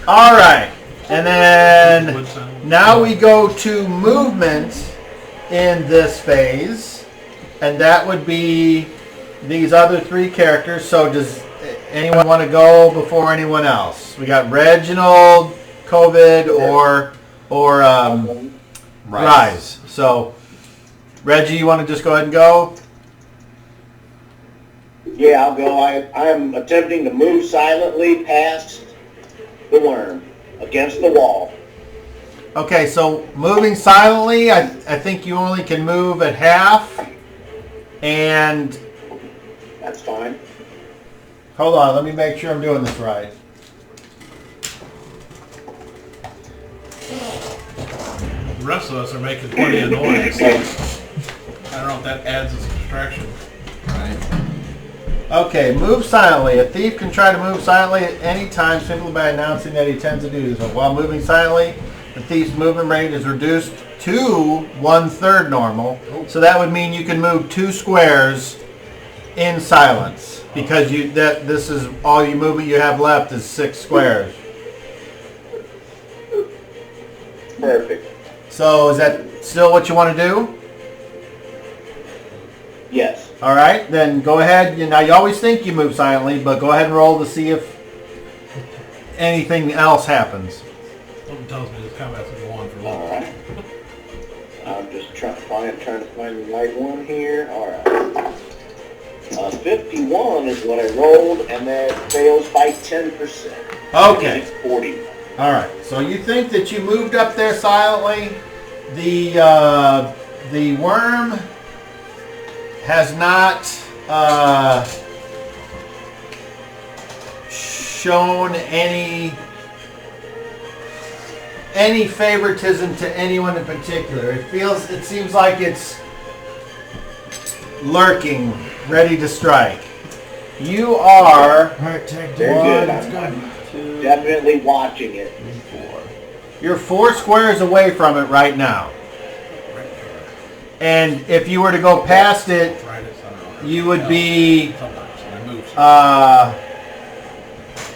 All right, and then now we go to movement in this phase, and that would be these other 3 characters. So does anyone want to go before anyone else? We got Reginald, COVID, or Rise. So Reggie, you want to just go ahead and go? Yeah, I'll go. I am attempting to move silently past the worm against the wall. Okay, so moving silently, I think you only can move at half. And That's fine. hold on, let me make sure I'm doing this right. The rest of us are making plenty of noise. I don't know if that adds a distraction. Okay, move silently. A thief can try to move silently at any time simply by announcing that he intends to do so. While moving silently, the thief's movement rate is reduced to 1/3 normal. So that would mean you can move 2 squares in silence because this is all your movement you have left is 6 squares. Perfect. So is that still what you want to do? Yes. All right, then go ahead. Now you always think you move silently, but go ahead and roll to see if anything else happens. Something tells me this combat's going to go on for a long All time. right. I'm just trying to find the right one here. All right. 51 is what I rolled, and that fails by 10%. Okay. It's 40. All right. So you think that you moved up there silently? The worm has not shown any favoritism to anyone in particular. It seems like it's lurking, ready to strike. You are They're good. I'm definitely watching it. You're 4 squares away from it right now. And if you were to go past it, you would be,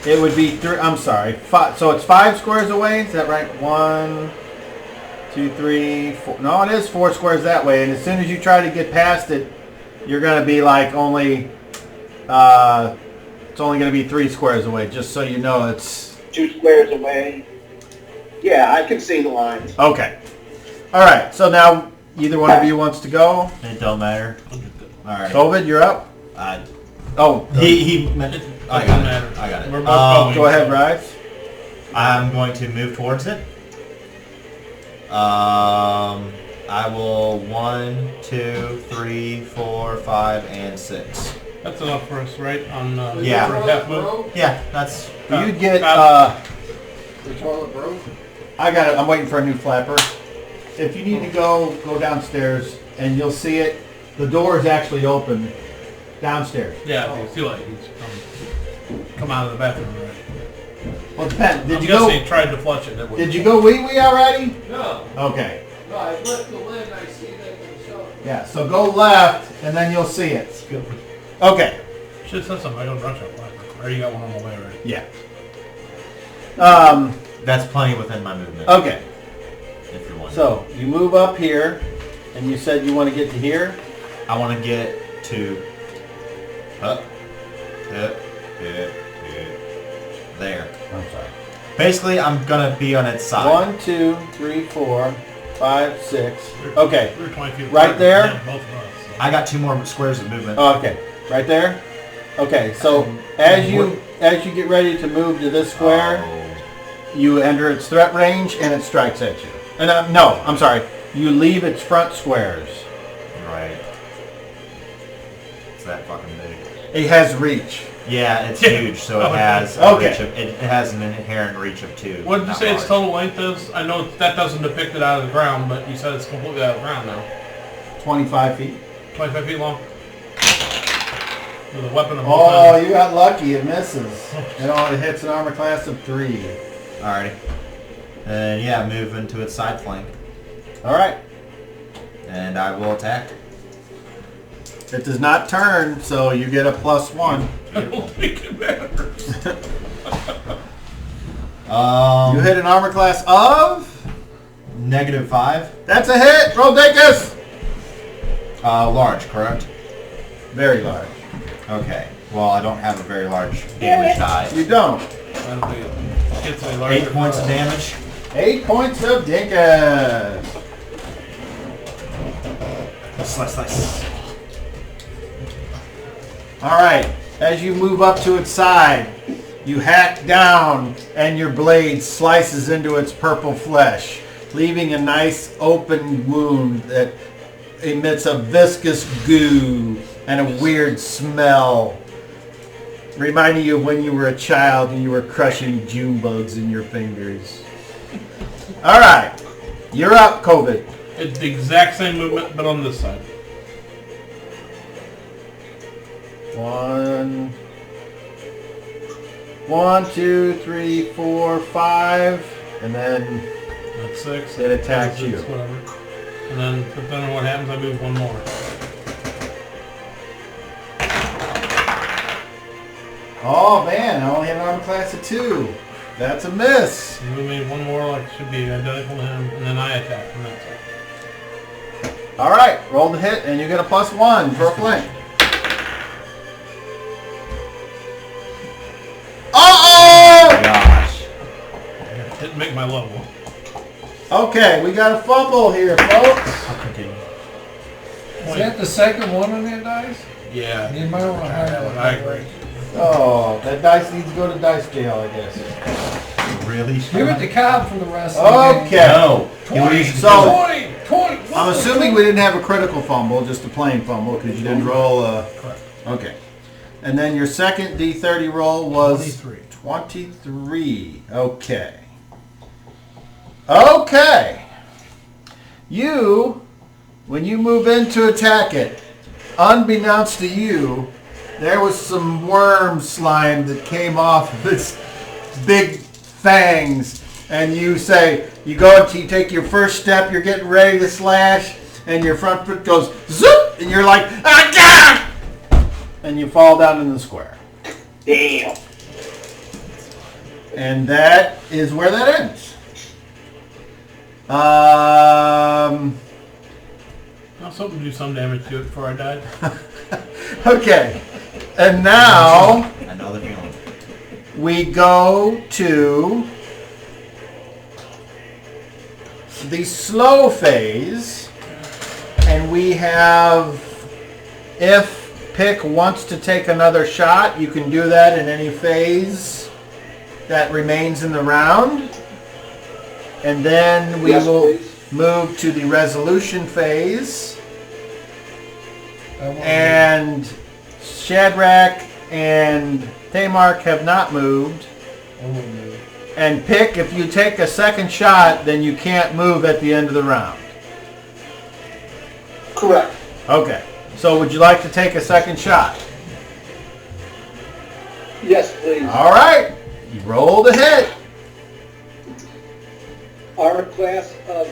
it would be 3, I'm sorry, 5, so it's 5 squares away, is that right? 1, 2, 3, 4, no it is 4 squares that way, and as soon as you try to get past it, you're going to be like only, it's only going to be 3 squares away, just so you know it's... 2 squares away. Yeah, I can see the lines. Okay. Alright, so now either one of you wants to go. It don't matter. Alright. COVID, you're up. Oh, He I got it. I got it. We're both going. go ahead, Rise. I'm going to move towards it. I will 1, 2, 3, 4, 5, and 6. That's enough for us, right? On Yeah. for half move. Yeah, that's. You'd get, The toilet broke. I got it. I'm waiting for a new flapper. If you need to go downstairs and you'll see it. The door is actually open downstairs. Yeah, you feel like he's come out of the bathroom already. Well, it depends. I'm guessing he tried to flush it. Did you go wee-wee already? No. Okay. No, I lift the lid and I see that myself. Yeah, so go left and then you'll see it. Okay. Should have said something. I don't rush up. Or you got one on the way already. Yeah. That's plenty within my movement. Okay. If you're wondering. So you move up here and you said you want to get to here? I want to get to there. I'm sorry. Basically, I'm gonna be on its side. 1, 2, 3, 4, 5, 6. Okay. We're 20 feet Right apart. there? Yeah, both of us. So. I got 2 more squares of movement. Okay. Right there? Okay, so as you get ready to move to this square, you enter its threat range and it strikes at you. And no, I'm sorry. You leave its front squares. Right. It's that fucking big. It has reach. Yeah, it's huge, so it has a reach of, it has an inherent reach of 2. What did you not say its large. total length is? I know that doesn't depict it out of the ground, but you said it's completely out of the ground now. 25 feet. 25 feet long. With a weapon of Oh, you got lucky. It misses. It only hits an armor class of 3. Alrighty. And yeah, move into its side flank. Alright. And I will attack. It does not turn, so you get a +1. I don't think it matters. You hit an armor class of? -5. That's a hit! Roll Dacus! Large, correct? Very large. Okay. Well, I don't have a very large damage die. You don't. I don't think it gets any larger. 8 points of damage. 8 points of Dinkus. Slice, slice. Alright, as you move up to its side, you hack down and your blade slices into its purple flesh, leaving a nice open wound that emits a viscous goo and a weird smell, reminding you of when you were a child and you were crushing June bugs in your fingers. Alright, you're up, COVID. It's the exact same movement, but on this side. 1, 2, 3, 4, 5, and then That's 6. It attacks That's you. Whatever. And then, depending on what happens, I move 1 more. oh man, I only have an armor class of 2. That's a miss. You move me 1 more, like it should be identical to him, and then I attack from that side. All right, roll the hit, and you get a +1 for a flank. Uh-oh! Gosh. Didn't make my level. Okay, we got a fumble here, folks. I'll continue. Is that the second one on that dice? Yeah. You might want to hire one. I agree. Oh, that dice needs to go to dice jail, I guess. Really? Give it to Cobb for the rest of the game. Okay. No. 20, So- 20. I'm assuming we didn't have a critical fumble, just a plain fumble, because you didn't roll a... Correct. Okay. And then your second D30 roll was... 23. 23. Okay. Okay. You, when you move in to attack it, unbeknownst to you, there was some worm slime that came off of its big fangs. And you say, you go and you take your first step, you're getting ready to slash, and your front foot goes zoop, and you're like, ah, God! And you fall down in the square. Damn. And that is where that ends. I was hoping to do some damage to it before I died. Okay. And now I know the feeling. we go to the slow phase. And we have, if Pick wants to take another shot, you can do that in any phase that remains in the round. And then we Yes, will please. move to the resolution phase. I want to And Shadrach and Tamark have not moved. move. And Pick, if you take a second shot, then you can't move at the end of the round. Correct. Okay. So would you like to take a second shot? Yes, please. All right. You roll the hit. Armor class of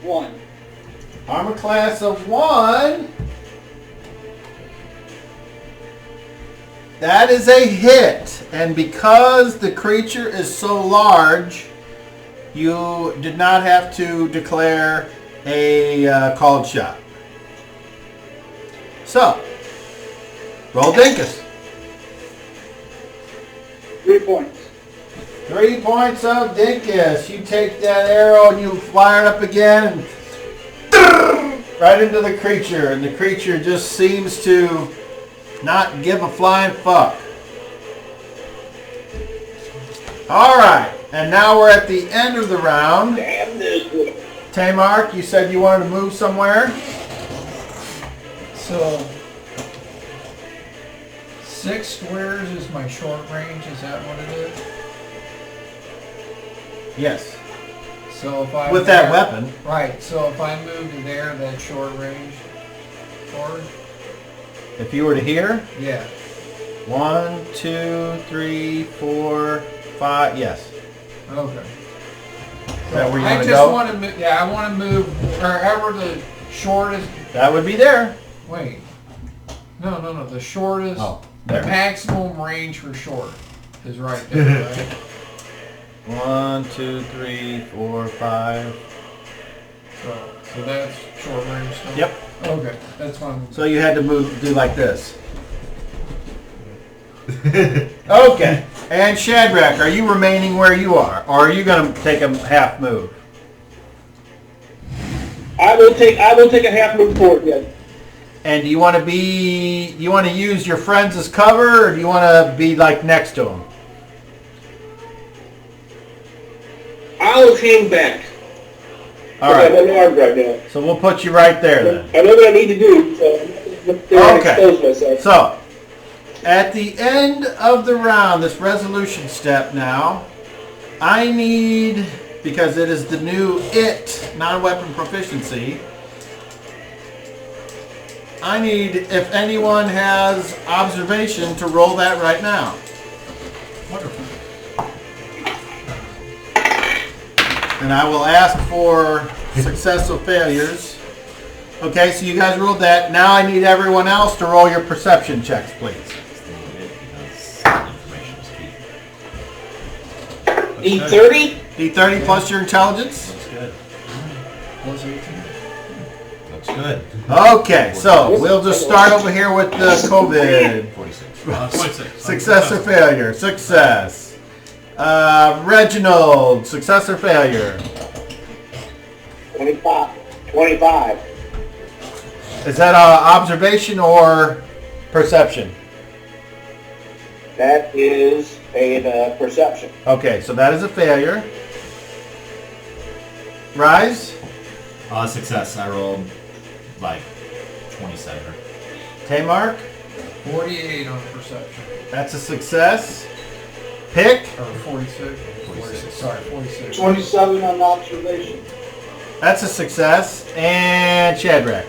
1. Armor class of 1. That is a hit. And because the creature is so large, you did not have to declare a called shot. So, roll Dinkus. 3 points. 3 points of Dinkus. You take that arrow and you fire it up again and right into the creature. And the creature just seems to not give a flying fuck. Alright, and now we're at the end of the round. Damn this. Tamark, you said you wanted to move somewhere? So, 6 squares is my short range, is that what it is? Yes. So if I... With that weapon. Right, so if I move to there, that's short range forward? If you were to here, Yeah. 1, 2, 3, 4, 5, yes. Okay. Is that where you I want to just go? want to move, yeah, I want to move wherever the shortest, That would be there. wait. No, the shortest, Oh, the there. maximum range for short is right there, right? 1, 2, 3, 4, 5. So that's short range stuff? Yep. Okay, that's fine. So you had to do like this. Okay. And Shadrach, are you remaining where you are? Or are you going to take a half move? I will take a half move forward, yes. And do you want to use your friends as cover, or do you want to be like next to them? I'll hang back. All I'm right. unarmed right now. So we'll put you right there then. I know what I need to do, so I'm not going to expose myself. So, at the end of the round, this resolution step now, I need, because it is the new non-weapon proficiency, I need, if anyone has observation, to roll that right now. Wonderful. And I will ask for success or failures. Okay, so you guys rolled that. Now I need everyone else to roll your perception checks, please. D30? D30 plus your intelligence. Looks good. Plus 18. Looks good. Okay, so we'll just start over here with the COVID. 46. 26. Success or failure? Success. Reginald, success or failure? 25. Is that observation or perception? That is a perception. Okay, so that is a failure. Rise? Success. I rolled like 27. Tamark? 48 on perception. That's a success. Pick? Or 46. 46. Sorry, 46. 27 on observation. That's a success. And Shadrach?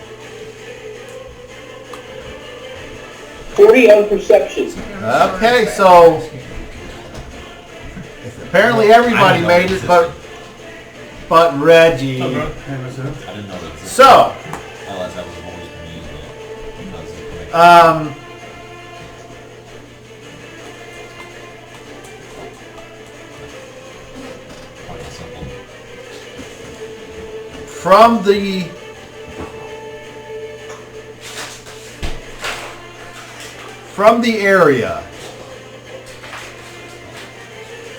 40 on perception. Okay, so apparently everybody made it, but Reggie. I didn't know that. So, I realized that was always going to use it. from the area,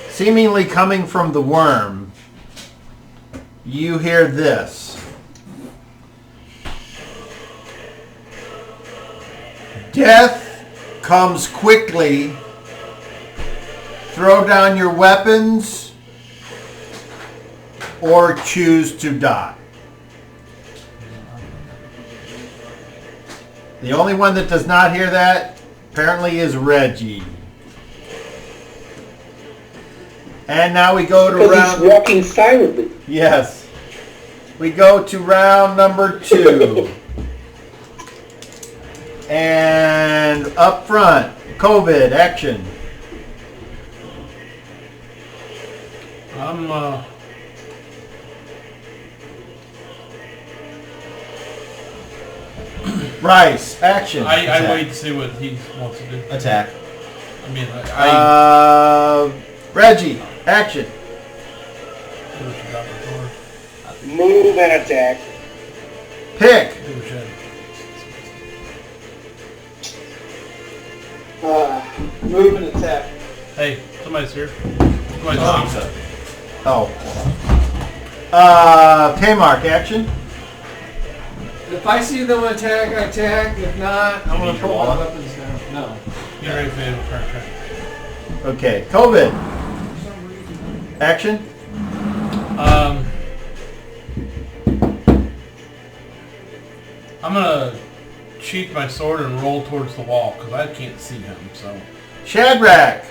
seemingly coming from the worm, you hear this. Death comes quickly. Throw down your weapons or choose to die. The only one that does not hear that apparently is Reggie. And now we go to Because round. he's walking silently. Yes. We go to round number 2. And up front, COVID, action. Rice, action. I wait to see what he wants to do. Attack. I mean, Reggie, action. Move and attack. Pick. Move and attack. Hey, somebody's here. Somebody's Oh. Kmark, action. If I see them attack, I attack. If not, I'm going need to pull your my wallet? weapons down. No. Get ready for the crack. Okay, COVID, action. I'm gonna sheath my sword and roll towards the wall because I can't see him. So Shadrach.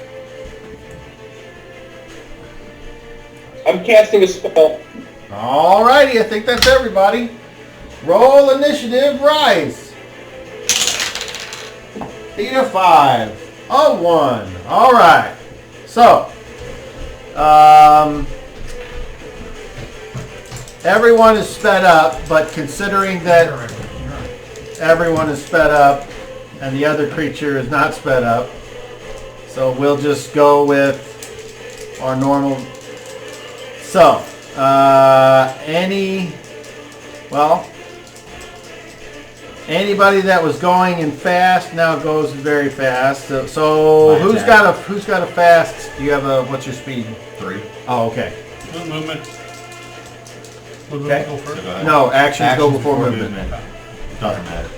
I'm casting a spell. Alrighty, I think that's everybody. Roll initiative, Rice. 5. 1. Alright. So, everyone is sped up, but considering that everyone is sped up and the other creature is not sped up, so we'll just go with our normal. So, anybody that was going in fast now goes very fast. So My who's attack. got a fast? You have a, what's your speed? 3. Oh, okay. movement. Would Okay. movement go first? Go ahead. No, actions go Actions before movement. Doesn't matter.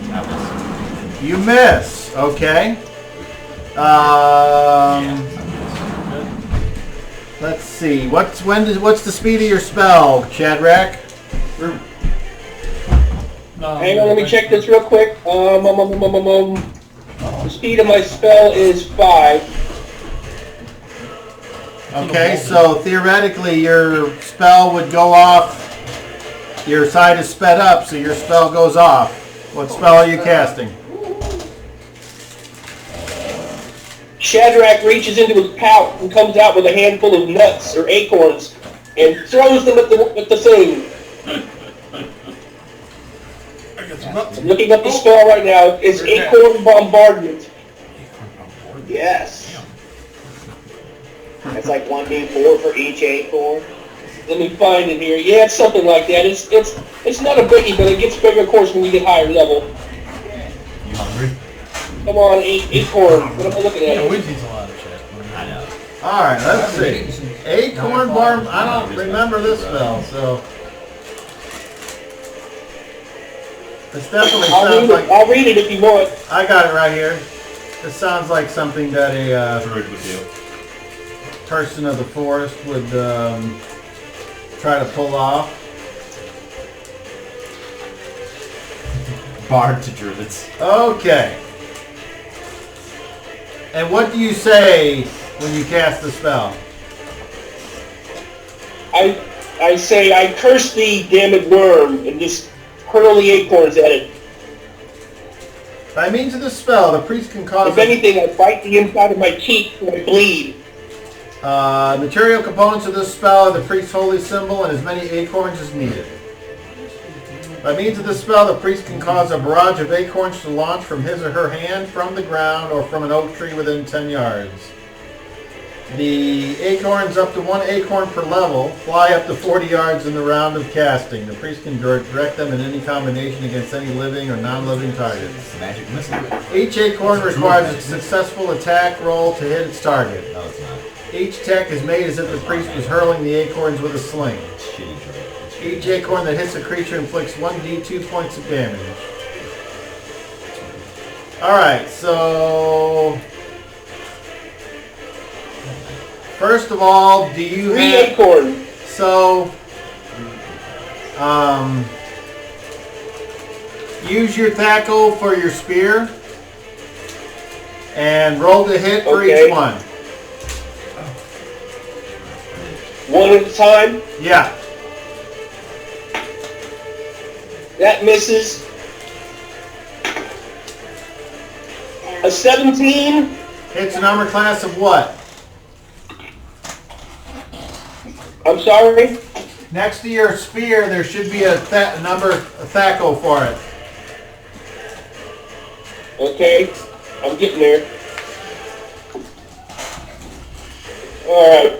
That was. You miss. Okay. Let's see. What's the speed of your spell, Shadrach? No, Hang on, let me check this real quick. The speed of my spell is 5. Okay, so theoretically your spell would go off. Your side is sped up, so your spell goes off. What spell are you casting? Shadrach reaches into his pouch and comes out with a handful of nuts or acorns and throws them at the thing. I'm looking up the spell right now. It's Acorn Bombardment. Yes. That's like 1d4 for each acorn. Let me find it here. Yeah, it's something like that. It's not a biggie, but it gets bigger, of course, when you get higher level. You hungry? Come on, acorn. What am I looking Yeah, at? we've seen a lot of shit. I know. All right, let's see. Acorn Barm. I don't remember this spell, so this definitely sounds like. I'll read it if you want. I got it right here. This sounds like something that a Druid would do. person of the forest would try to pull off. Bard to druids. Okay. And what do you say when you cast the spell? I say, I curse thee, damned worm, and just hurl the acorns at it. By means of the spell, the priest can cause If anything, I bite the inside of my cheek and I bleed. material components of this spell are the priest's holy symbol and as many acorns as needed. By means of this spell, the priest can cause a barrage of acorns to launch from his or her hand, from the ground, or from an oak tree within 10 yards. The acorns, up to 1 acorn per level, fly up to 40 yards in the round of casting. The priest can direct them in any combination against any living or non-living targets. Magic missile. Each acorn requires a successful attack roll to hit its target. No, it's not. Each attack is made as if the priest was hurling the acorns with a sling. It's shitty druid. Each acorn that hits a creature inflicts 1d2 points of damage. Alright, so first of all, do you 3 have... acorns. So, use your Thaco for your spear. And roll to hit for Okay. each one. One at a time. Yeah. That misses. A 17. Hits an armor class of what? I'm sorry. Next to your spear, there should be a Thaco for it. Okay. I'm getting there. Alright.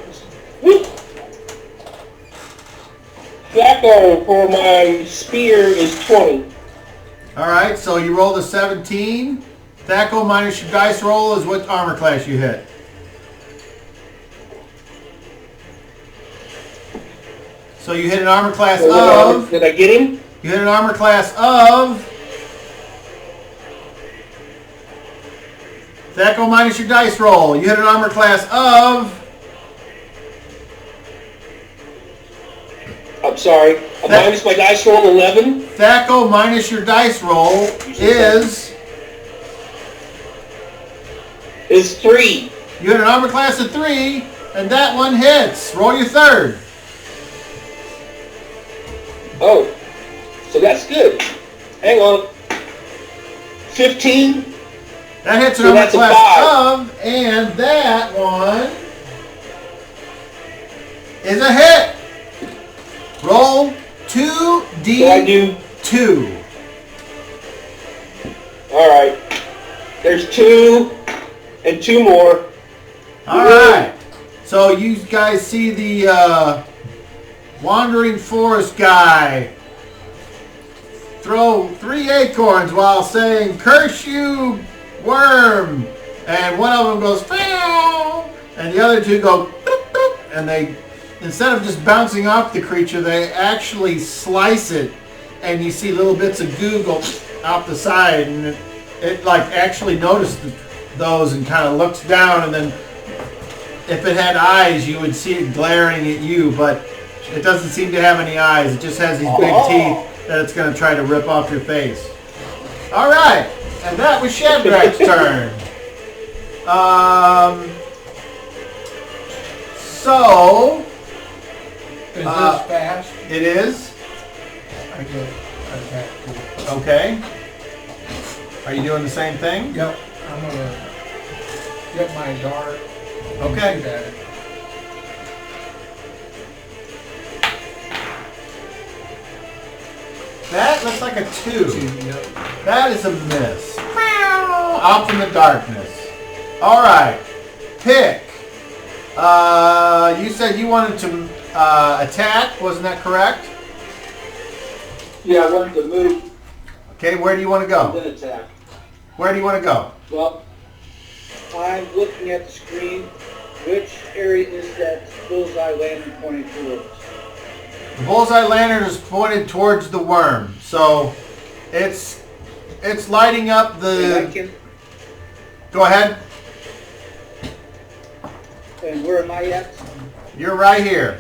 Thaco for my spear is 20. Alright, so you rolled a 17. Thaco minus your dice roll is what armor class you hit. So you hit an armor class of... Did I get him? You hit an armor class of... Thaco minus your dice roll. You hit an armor class of... I'm sorry. Minus my dice roll 11. Thaco minus your dice roll is... Is 3. You hit an armor class of 3, and that one hits. Roll your third. Oh. So that's good. Hang on. 15. That hits an So armor that's a class 5. of, and that one is a hit. Roll 2d2. So I do. Alright. There's 2 and 2 more. Alright. So you guys see the wandering forest guy throw 3 acorns while saying, "Curse you, worm!" And one of them goes, "Meow," and the other two go, "Boop, boop," and they, instead of just bouncing off the creature, they actually slice it, and you see little bits of goo go out the side, and it like actually noticed those and kind of looks down, and then if it had eyes, you would see it glaring at you, but it doesn't seem to have any eyes. It just has these big teeth that it's going to try to rip off your face. All right, and that was Shadrach's turn. So Is this fast? it is. I get attack too. Okay. Are you doing the same thing? Yep. I'm gonna get my dart. and Okay. shoot at it. That looks like a 2. Yep. That is a miss. Off in the darkness. All right. Pick. You said you wanted to attack. Wasn't that correct? Yeah, I wanted to move Okay. Where do you want to and go? then attack. Where do you want to go? Well, I'm looking at the screen. Which area is that bullseye lantern pointing towards? The bullseye lantern is pointed towards the worm, so it's lighting up And the. I can, Go ahead. and where am I at? You're right here.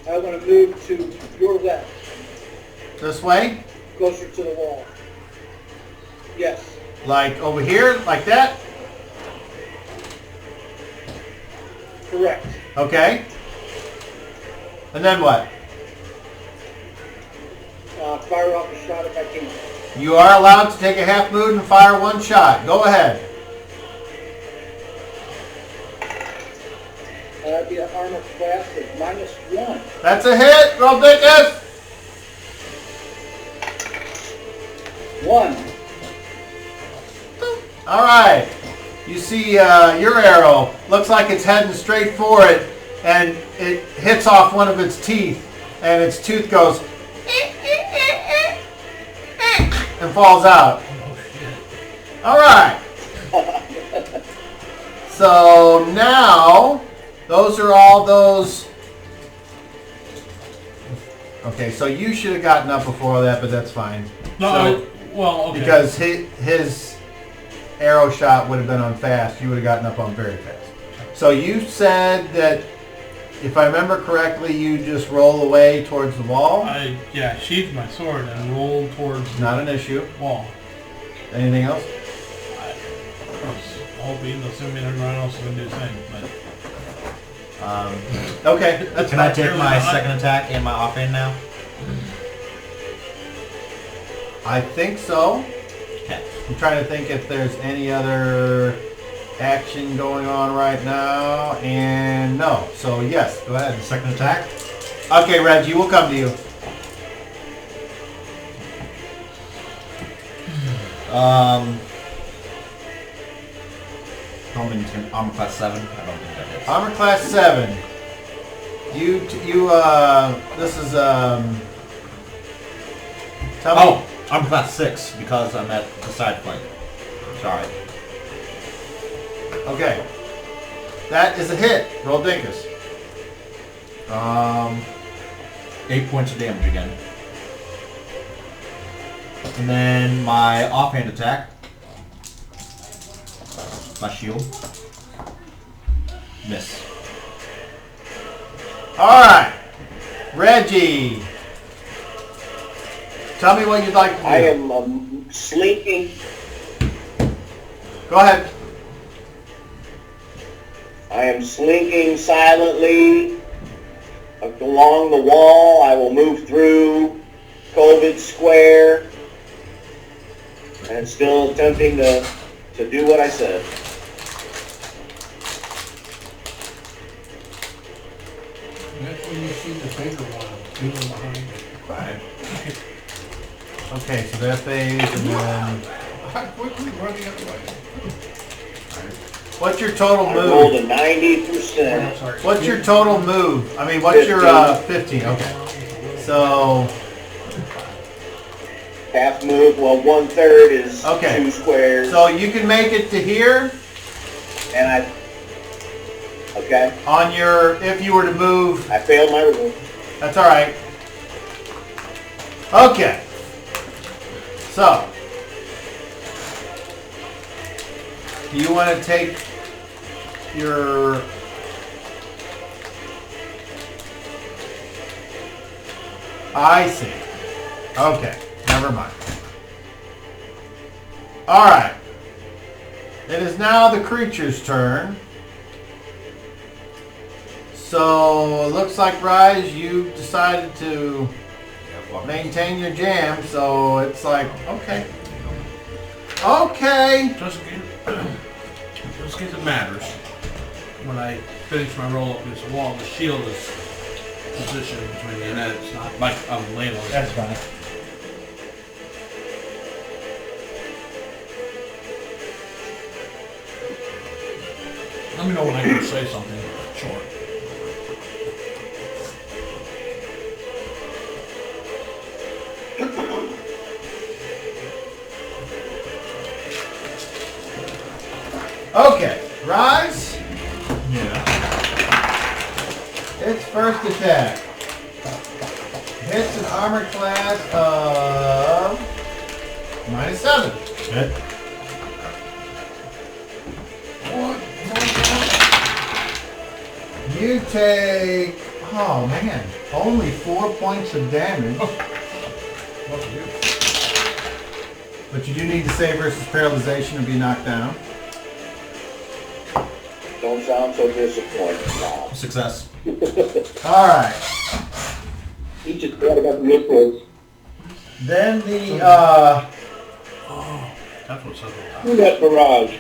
I want to move to your left, This way, closer to the wall. Yes. like over here, like that. Correct. Okay. And then what? Fire off a shot if I can. You are allowed to take a half moon and fire 1 shot. Go ahead. That'd be an armor class of -1. That's a hit, Rodriguez. 1. All right. You see your arrow. Looks like it's heading straight for it, and it hits off one of its teeth, and its tooth goes and falls out. All right. So now, those are all those. Okay, so you should have gotten up before that, but that's fine. No, well, okay. Because his arrow shot would have been on fast. You would have gotten up on very fast. So you said that if I remember correctly, you just roll away towards the wall. Yeah, sheathed my sword and rolled towards the Not an issue. wall. Anything else? I was hoping, assuming everyone else is going to do the same. But Okay, that's Can I fine. take my second attack and my offhand now? I think so. Okay. I'm trying to think if there's any other action going on right now, and no. So yes, go ahead. Second attack. Okay, Reggie, we'll come to you. Armor class 7. I don't think that is. Armor class 7. This is tell me. Oh, armor class 6 because I'm at the side flank. Sorry. Okay. That is a hit. Roll Dinkus. 8 points of damage again. And then my offhand attack. My shield. Miss. Alright. Reggie. Tell me what you'd like to do. I am slinking. Go ahead. I am slinking silently along the wall. I will move through COVID Square and still attempting to do what I said. That's when you see the bigger one, moving behind you. Right. Okay, so that phase, and then I quickly run the other way. what's your total I rolled move? a 90%. Sorry. What's your total move? I mean, what's your 15? Okay. So Half move, well, 1/3 is Okay. 2 squares. so you can make it to here And okay, on your if you were to move. I failed my roll. That's all right. Okay. So, do you want to take your... I see. Okay, never mind. All right. It is now the creature's turn. So, it looks like, Rise, you decided to maintain your jam, so it's like, okay. Okay. just in case it matters, when I finish my roll up against the wall, the shield is positioned between me and that. It's not like I'm laying on it. That's fine. Let me know when I can say something short. Okay. Rise. Yeah. Its first attack. Hits an armor class of -7. Good. You take, oh man, only 4 points of damage. But you do need to save versus paralyzation or be knocked down. Don't sound so disappointed now. Success. Alright. He just thought about the influence. Then the, That's what's up. Who that barrage?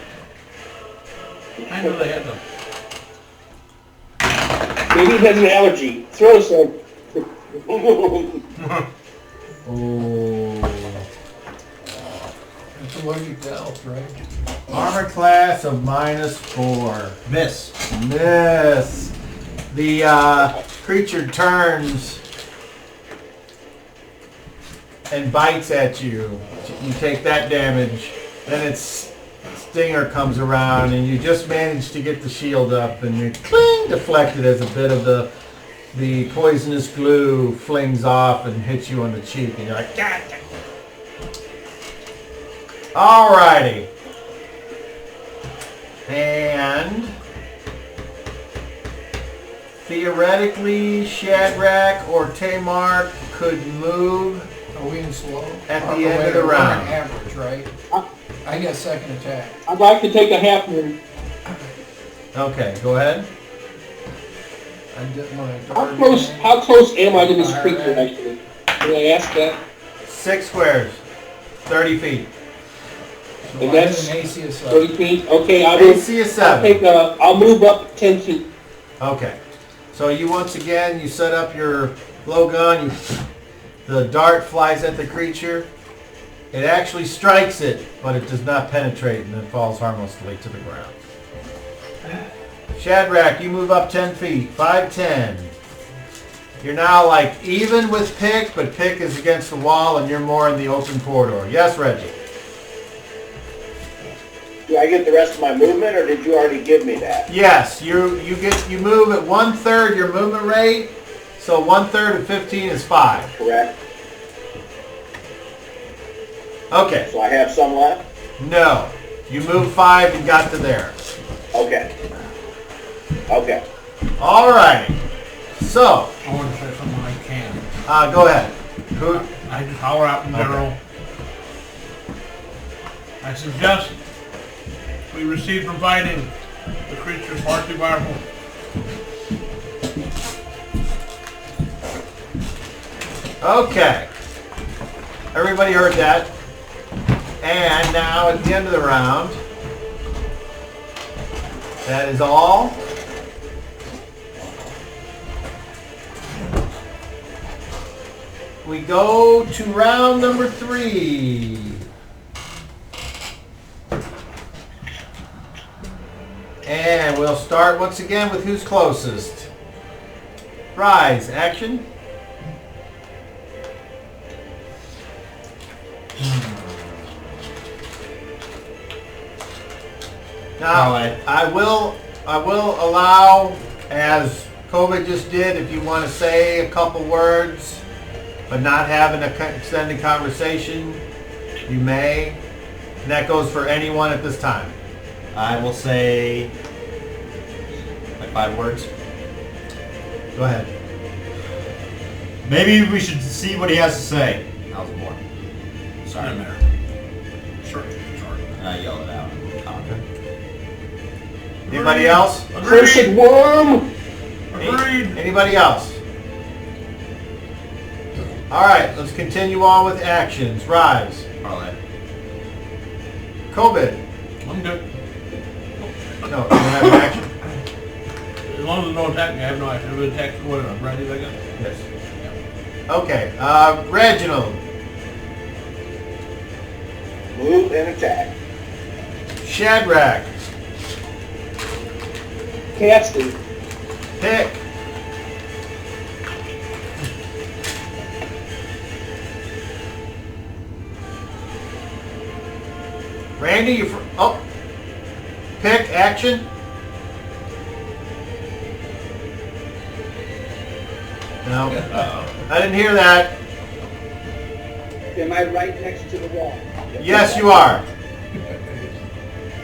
I know they had them. Maybe he has an allergy. Throw some. oh, It's allergic to elf, right? armor class of -4. Miss. Miss. The creature turns and bites at you. You take that damage. Then its stinger comes around and you just manage to get the shield up and you cling, deflected as a bit of the poisonous glue flings off and hits you on the cheek and you're like, God. Alrighty. And theoretically, Shadrach or Tamar could move Are we in slow? at Or the end of the we're in round. average, right? I get second attack. I'd like to take a half move. Okay, go ahead. I did my How close am I to this creature, actually? Can I ask that? 6 squares. 30 feet. So And I that's did an AC of 30 7. feet? Okay, AC is 7. I'll move up 10 feet. Okay. So you once again, you set up your blowgun. The dart flies at the creature. It actually strikes it, but it does not penetrate and then falls harmlessly to the ground. Shadrach, you move up 10 feet. 5, 10. You're now like even with Pick, but Pick is against the wall and you're more in the open corridor. Yes, Reggie? Do I get the rest of my movement, or did you already give me that? Yes, you move at 1/3 your movement rate, so 1/3 of 15 is 5. Correct. Okay, So I have some left? no. You moved 5 and got to there. Okay. Okay. All right. So, I want to say something I can. go ahead. Who? I just holler out in general. I suggest we recede from fighting. The creature is far too powerful. Okay. Everybody heard that. And now at the end of the round, that is all. We go to round number 3. And we'll start once again with who's closest. Rise, action. Now, I will allow, as COVID just did, if you want to say a couple words, but not have an extended conversation, you may. And that goes for anyone at this time. I will say like 5 words. Go ahead. Maybe we should see what he has to say. I was born. Sorry. In there. Sure. I yelled it out. Anybody else? Cursed worm! Agreed. Anybody else? All right, let's continue on with actions. Rise. Parlay. COVID. I'm good. No, you don't have an action. As long as there's no attack, I have no action. If it attacks, what am I? Ready, I guess? Yes. Okay, Reginald. Move and attack. Shadrach. Casting. Pick. Randy, Pick, action. No. I didn't hear that. Am I right next to the wall? Yes, you are.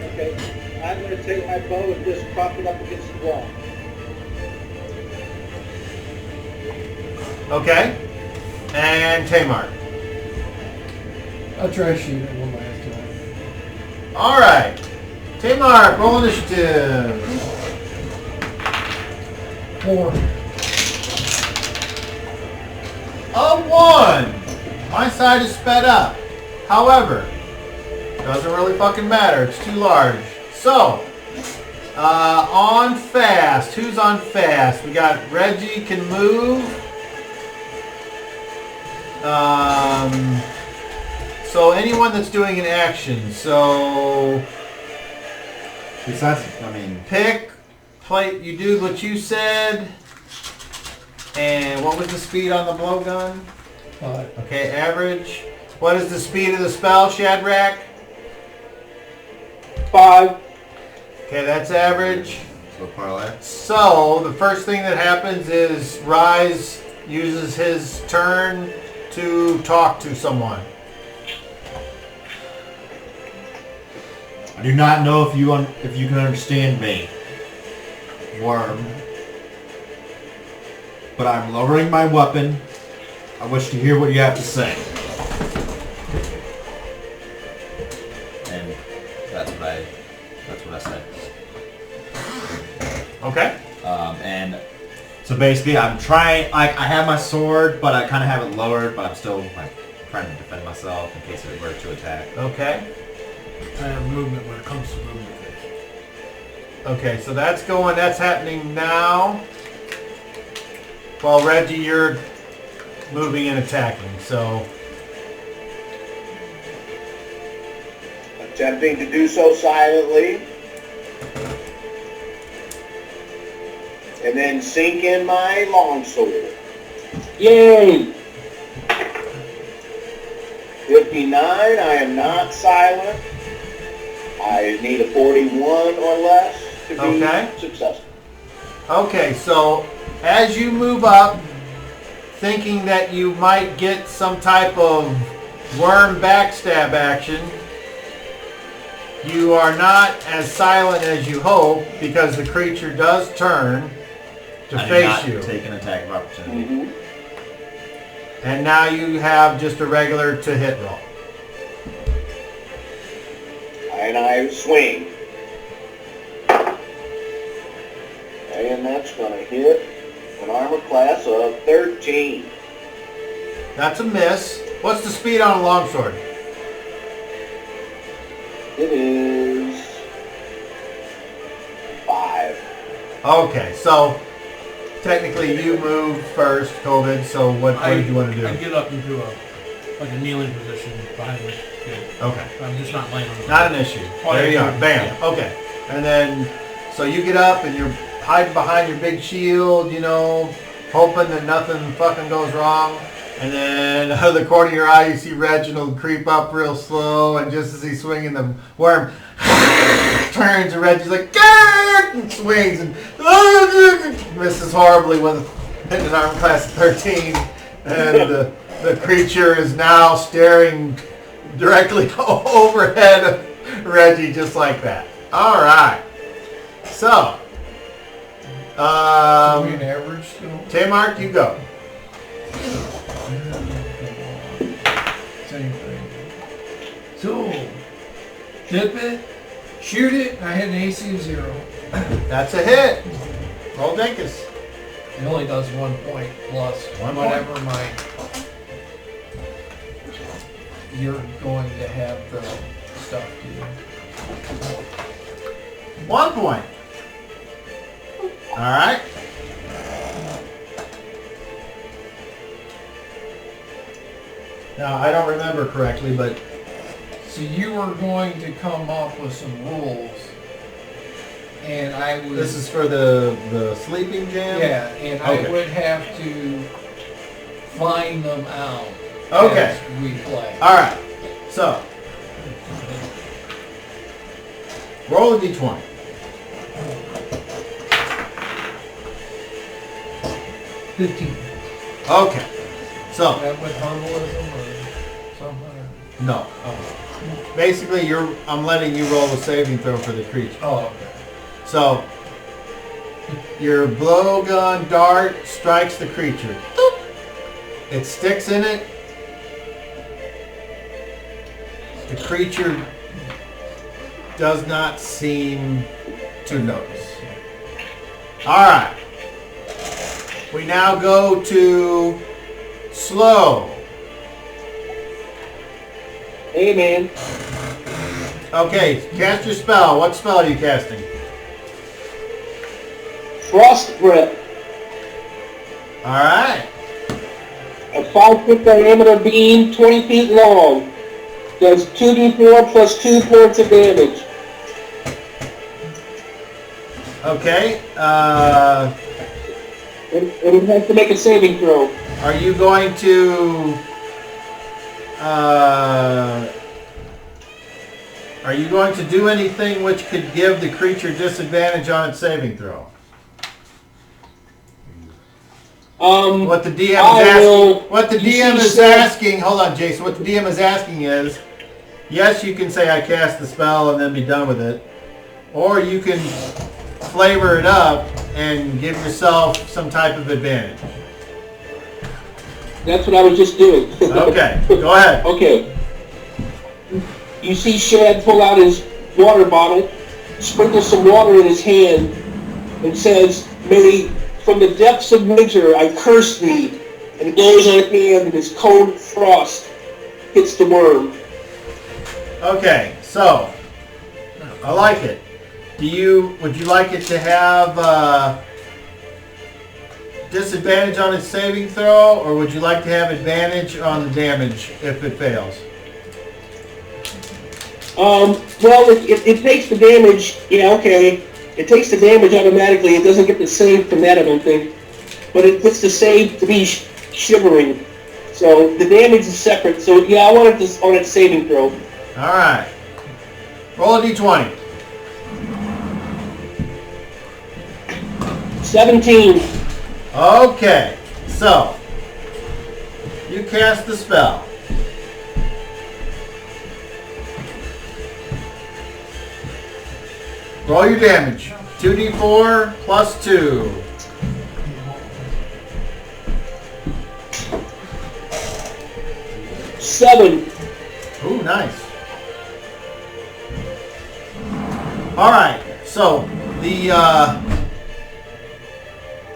Okay. I'm going to take my bow and just prop it up against the wall. Okay. And Tamar. I'll try to shoot it one last time. All right. Tamar, roll initiative. 4. A 1. My side is sped up. However, doesn't really fucking matter. It's too large. So, on fast. Who's on fast? We got Reggie can move. So anyone that's doing an action. So, Besides, I mean, pick, play. You do what you said. And what was the speed on the blowgun? 5. Okay, average. What is the speed of the spell, Shadrach? 5. Okay, that's average. so parlay. So, the first thing that happens is Rise uses his turn to talk to someone. I do not know if you can understand me, worm. but I'm lowering my weapon. I wish to hear what you have to say. And that's what I said. Okay. And so basically I'm trying, I have my sword, but I kind of have it lowered, but I'm still like trying to defend myself in case it were to attack. Okay. I have movement when it comes to movement. Okay, so that's happening now. Well, Reggie, you're moving and attacking, so... Attempting to do so silently. And then sink in my longsword. Yay! 59, I am not silent. I need a 41 or less to be Okay. successful. Okay, so as you move up, thinking that you might get some type of worm backstab action, you are not as silent as you hope because the creature does turn to I face did you. not take an attack of opportunity. And now you have just a regular to hit roll. And I swing. And that's going to hit an armor class of 13. That's a miss. What's the speed on a longsword? It is 5. Okay, so technically you moved first, COVID, so what did you want to do? I get up into a kneeling position behind me. Yeah. Okay. I'm just not laying on the Not an issue. There you are. Bam. Yeah. Okay. And then, so you get up and you're hiding behind your big shield, you know, hoping that nothing fucking goes wrong. And then out of the corner of your eye, you see Reginald creep up real slow, and just as he's swinging the worm, turns and Reggie's like, "Gah!" and swings and misses horribly with hitting an armor class of 13. And the creature is now staring directly overhead of Reggie just like that. All right. So, Are we an average still? Tamark, you go. Same thing. So, dip it, shoot it, I had an AC of 0. That's a hit. Roll Dinkus. It only does 1 point plus 1 point. whatever you're going to have the stuff do. 1 point. All right. Now, I don't remember correctly, but So you were going to come up with some rules, and I would... this is for the sleeping jam? Yeah, and Okay. I would have to find them out Okay. as we play. All right. So, roll a d20. Okay. So, That with herbalism or something? no. Basically, I'm letting you roll a saving throw for the creature. Oh, okay. So, your blowgun dart strikes the creature. It sticks in it. The creature does not seem to notice. Alright. We now go to slow. Hey, man. Okay, cast your spell. What spell are you casting? Frost Breath. Alright. A 5-foot diameter beam, 20 feet long. Does 2d4 plus 2 points of damage. Okay. And it has to make a saving throw. Are you going to do anything which could give the creature disadvantage on its saving throw? What the DM is asking. What the DM is asking. Hold on, Jason. What the DM is asking is, yes, you can say I cast the spell and then be done with it, or you can flavor it up and give yourself some type of advantage. That's what I was just doing. Okay, go ahead. Okay. You see Shad pull out his water bottle, sprinkle some water in his hand, and says, "May from the depths of winter I curse thee," and blows on his hand, and his cold frost hits the worm. Okay, so I like it. Would you like it to have disadvantage on its saving throw, or would you like to have advantage on the damage if it fails? Well, it takes the damage. Yeah, okay. It takes the damage automatically. It doesn't get the save from that, I don't think. But it gets the save to be shivering. So the damage is separate. So yeah, I want it on its saving throw. All right. Roll a d20. 17. Okay, so you cast the spell. Roll your damage. 2d4 plus 2. Seven. Ooh, nice. All right, so the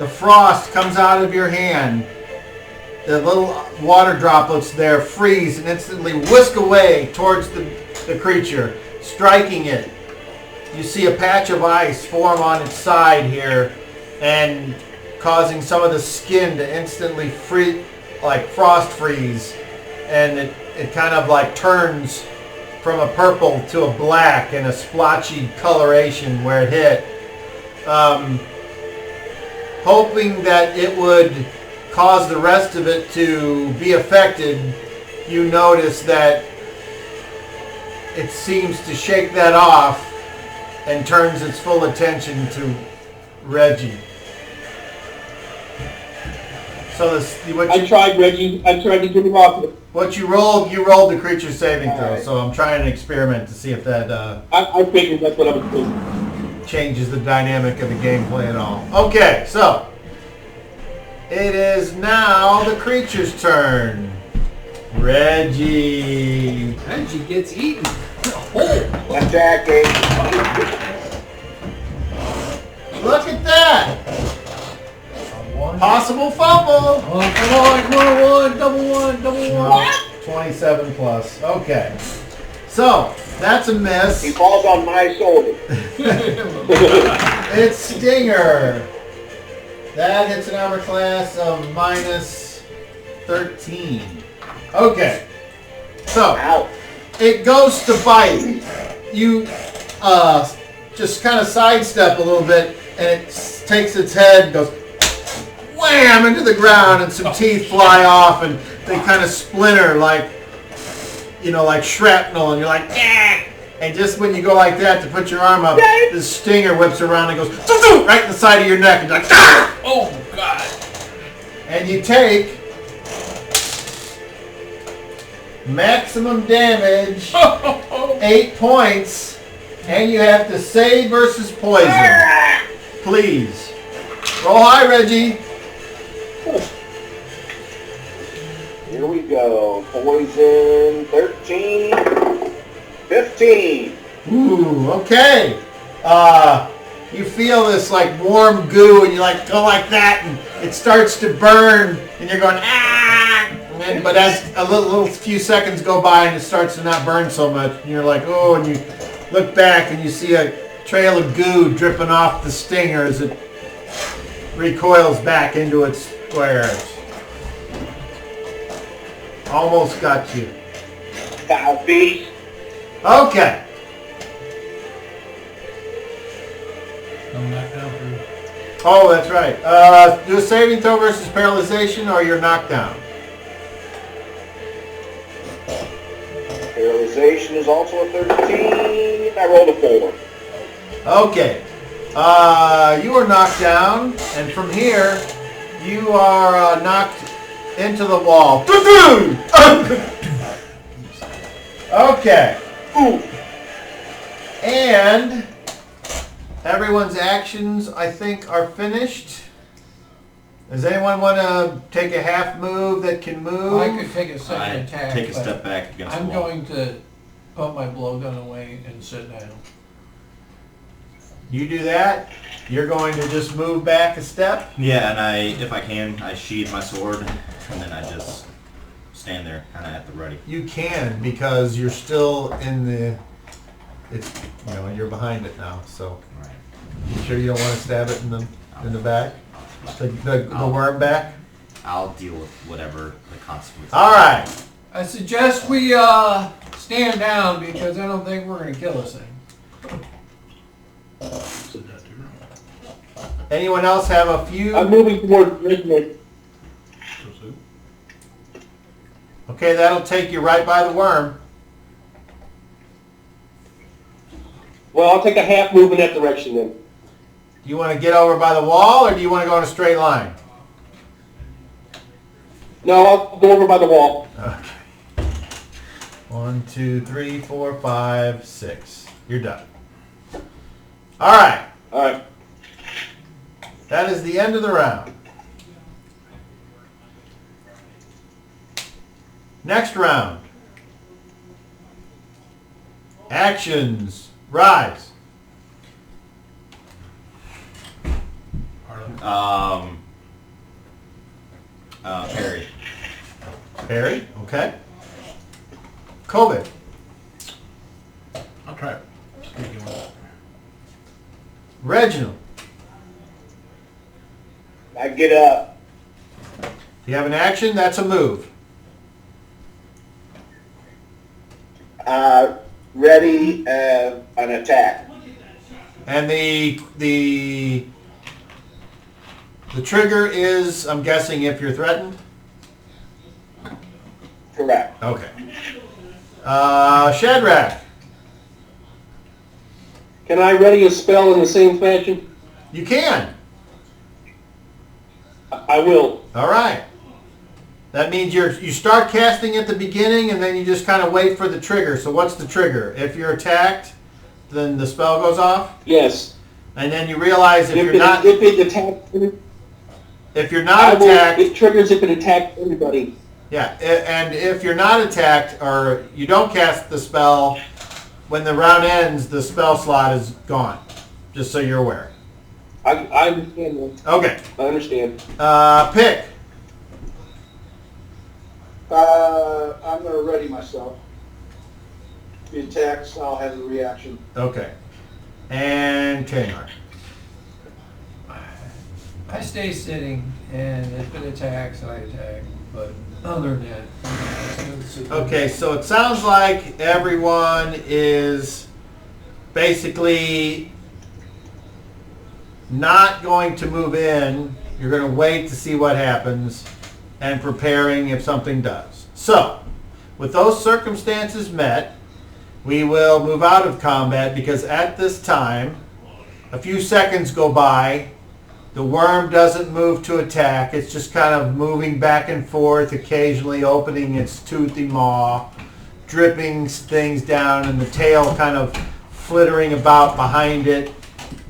frost comes out of your hand. The little water droplets there freeze and instantly whisk away towards the creature, striking it. You see a patch of ice form on its side here and causing some of the skin to instantly freeze, like frost freeze, and it kind of like turns from a purple to a black and a splotchy coloration where it hit. Hoping that it would cause the rest of it to be affected, you notice that it seems to shake that off and turns its full attention to Reggie. So I tried, Reggie. I tried to get him off of it. What you rolled the creature saving throw. Right. So I'm trying an experiment to see if that I figured that's what I was doing. Changes the dynamic of the gameplay at all. Okay, so it is now the creature's turn. Reggie. Reggie gets eaten. Attacking. Look at that. Possible fumble. Oh, come on, double one. 27 plus. Okay. So, that's a miss. He falls on my shoulder. It's Stinger. That hits an armor class of minus 13. Okay. So, Ow. it goes to bite. You just kind of sidestep a little bit, and it takes its head and goes wham into the ground, and some teeth fly off, and they kind of splinter like, like shrapnel, and you're like, ah! And just when you go like that to put your arm up, the stinger whips around and goes right in the side of your neck, and you're like, ah! Oh, God. And you take maximum damage, 8 points, and you have to save versus poison. Please. Roll high, Reggie. Here we go. Poison 13, 15. Ooh, okay. You feel this like warm goo, and you like go like that, and it starts to burn, and you're going ah. But as a little few seconds go by, and it starts to not burn so much, and you're like oh, and you look back, and you see a trail of goo dripping off the stinger as it recoils back into its squares. Almost got you. Foul beast. Okay. I'm knocked down through. Oh, that's right. Do a saving throw versus paralyzation, or you're knocked down. Paralyzation is also a 13. I rolled a 4. Okay. You are knocked down, and from here, you are knocked into the wall. Okay. And everyone's actions, I think, are finished. Does anyone want to take a half move that can move? I could take a second I attack. take a but step back against I'm the wall. going to put my blowgun away and sit down. You do that. You're going to just move back a step. Yeah, and if I can, I sheathe my sword, and then I just stand there, kind of at the ready. You can because you're still in the. It's you're behind it now. So Right. you sure you don't want to stab it in the back, the worm back. I'll deal with whatever the consequences. All right. I suggest we stand down because I don't think we're going to kill this thing. Anyone else have a few? I'm moving towards Richmond. Okay, that'll take you right by the worm. Well, I'll take a half move in that direction then. Do you want to get over by the wall, or do you want to go in a straight line? No, I'll go over by the wall. Okay. 1, 2, 3, 4, 5, 6. You're done. All right. All right. That is the end of the round. Next round. Actions. Rise. Parry. Parry. Okay. COVID. I'll try it. Sneaky one. Reginald. I get up. You have an action. That's a move. Ready an attack. And the trigger is, I'm guessing, if you're threatened. Correct. Okay. Shadrach. Can I ready a spell in the same fashion? You can. I will. All right. That means you start casting at the beginning and then you just kind of wait for the trigger. So what's the trigger? If you're attacked, then the spell goes off. Yes. And then you realize if If you're not it attacks, attacked, it triggers if it attacks everybody. yeah, and if you're not attacked or you don't cast the spell, when the round ends, the spell slot is gone. Just so you're aware. I understand that. Okay. I understand. Pick. I'm going to ready myself. Be attacked, so I'll have a reaction. Okay. And Tamar. I stay sitting, and if it attacks, I attack. But other than that, I'm just gonna sit there. Okay, so it sounds like everyone is basically not going to move in. You're going to wait to see what happens and preparing if something does. So, with those circumstances met, we will move out of combat because at this time, a few seconds go by. The worm doesn't move to attack. It's just kind of moving back and forth, occasionally opening its toothy maw, dripping things down, and the tail kind of flittering about behind it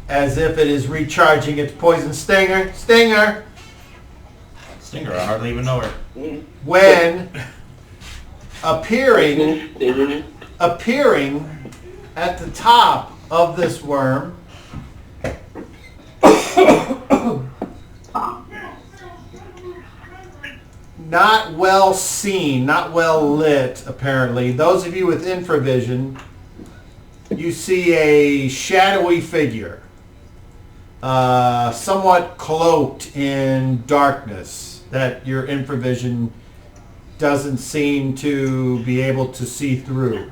as if it is recharging its poison stinger. Stinger! Stinger, I hardly even know her. When appearing at the top of this worm not well seen, not well lit apparently. Those of you with infravision, you see a shadowy figure, somewhat cloaked in darkness that your infravision doesn't seem to be able to see through.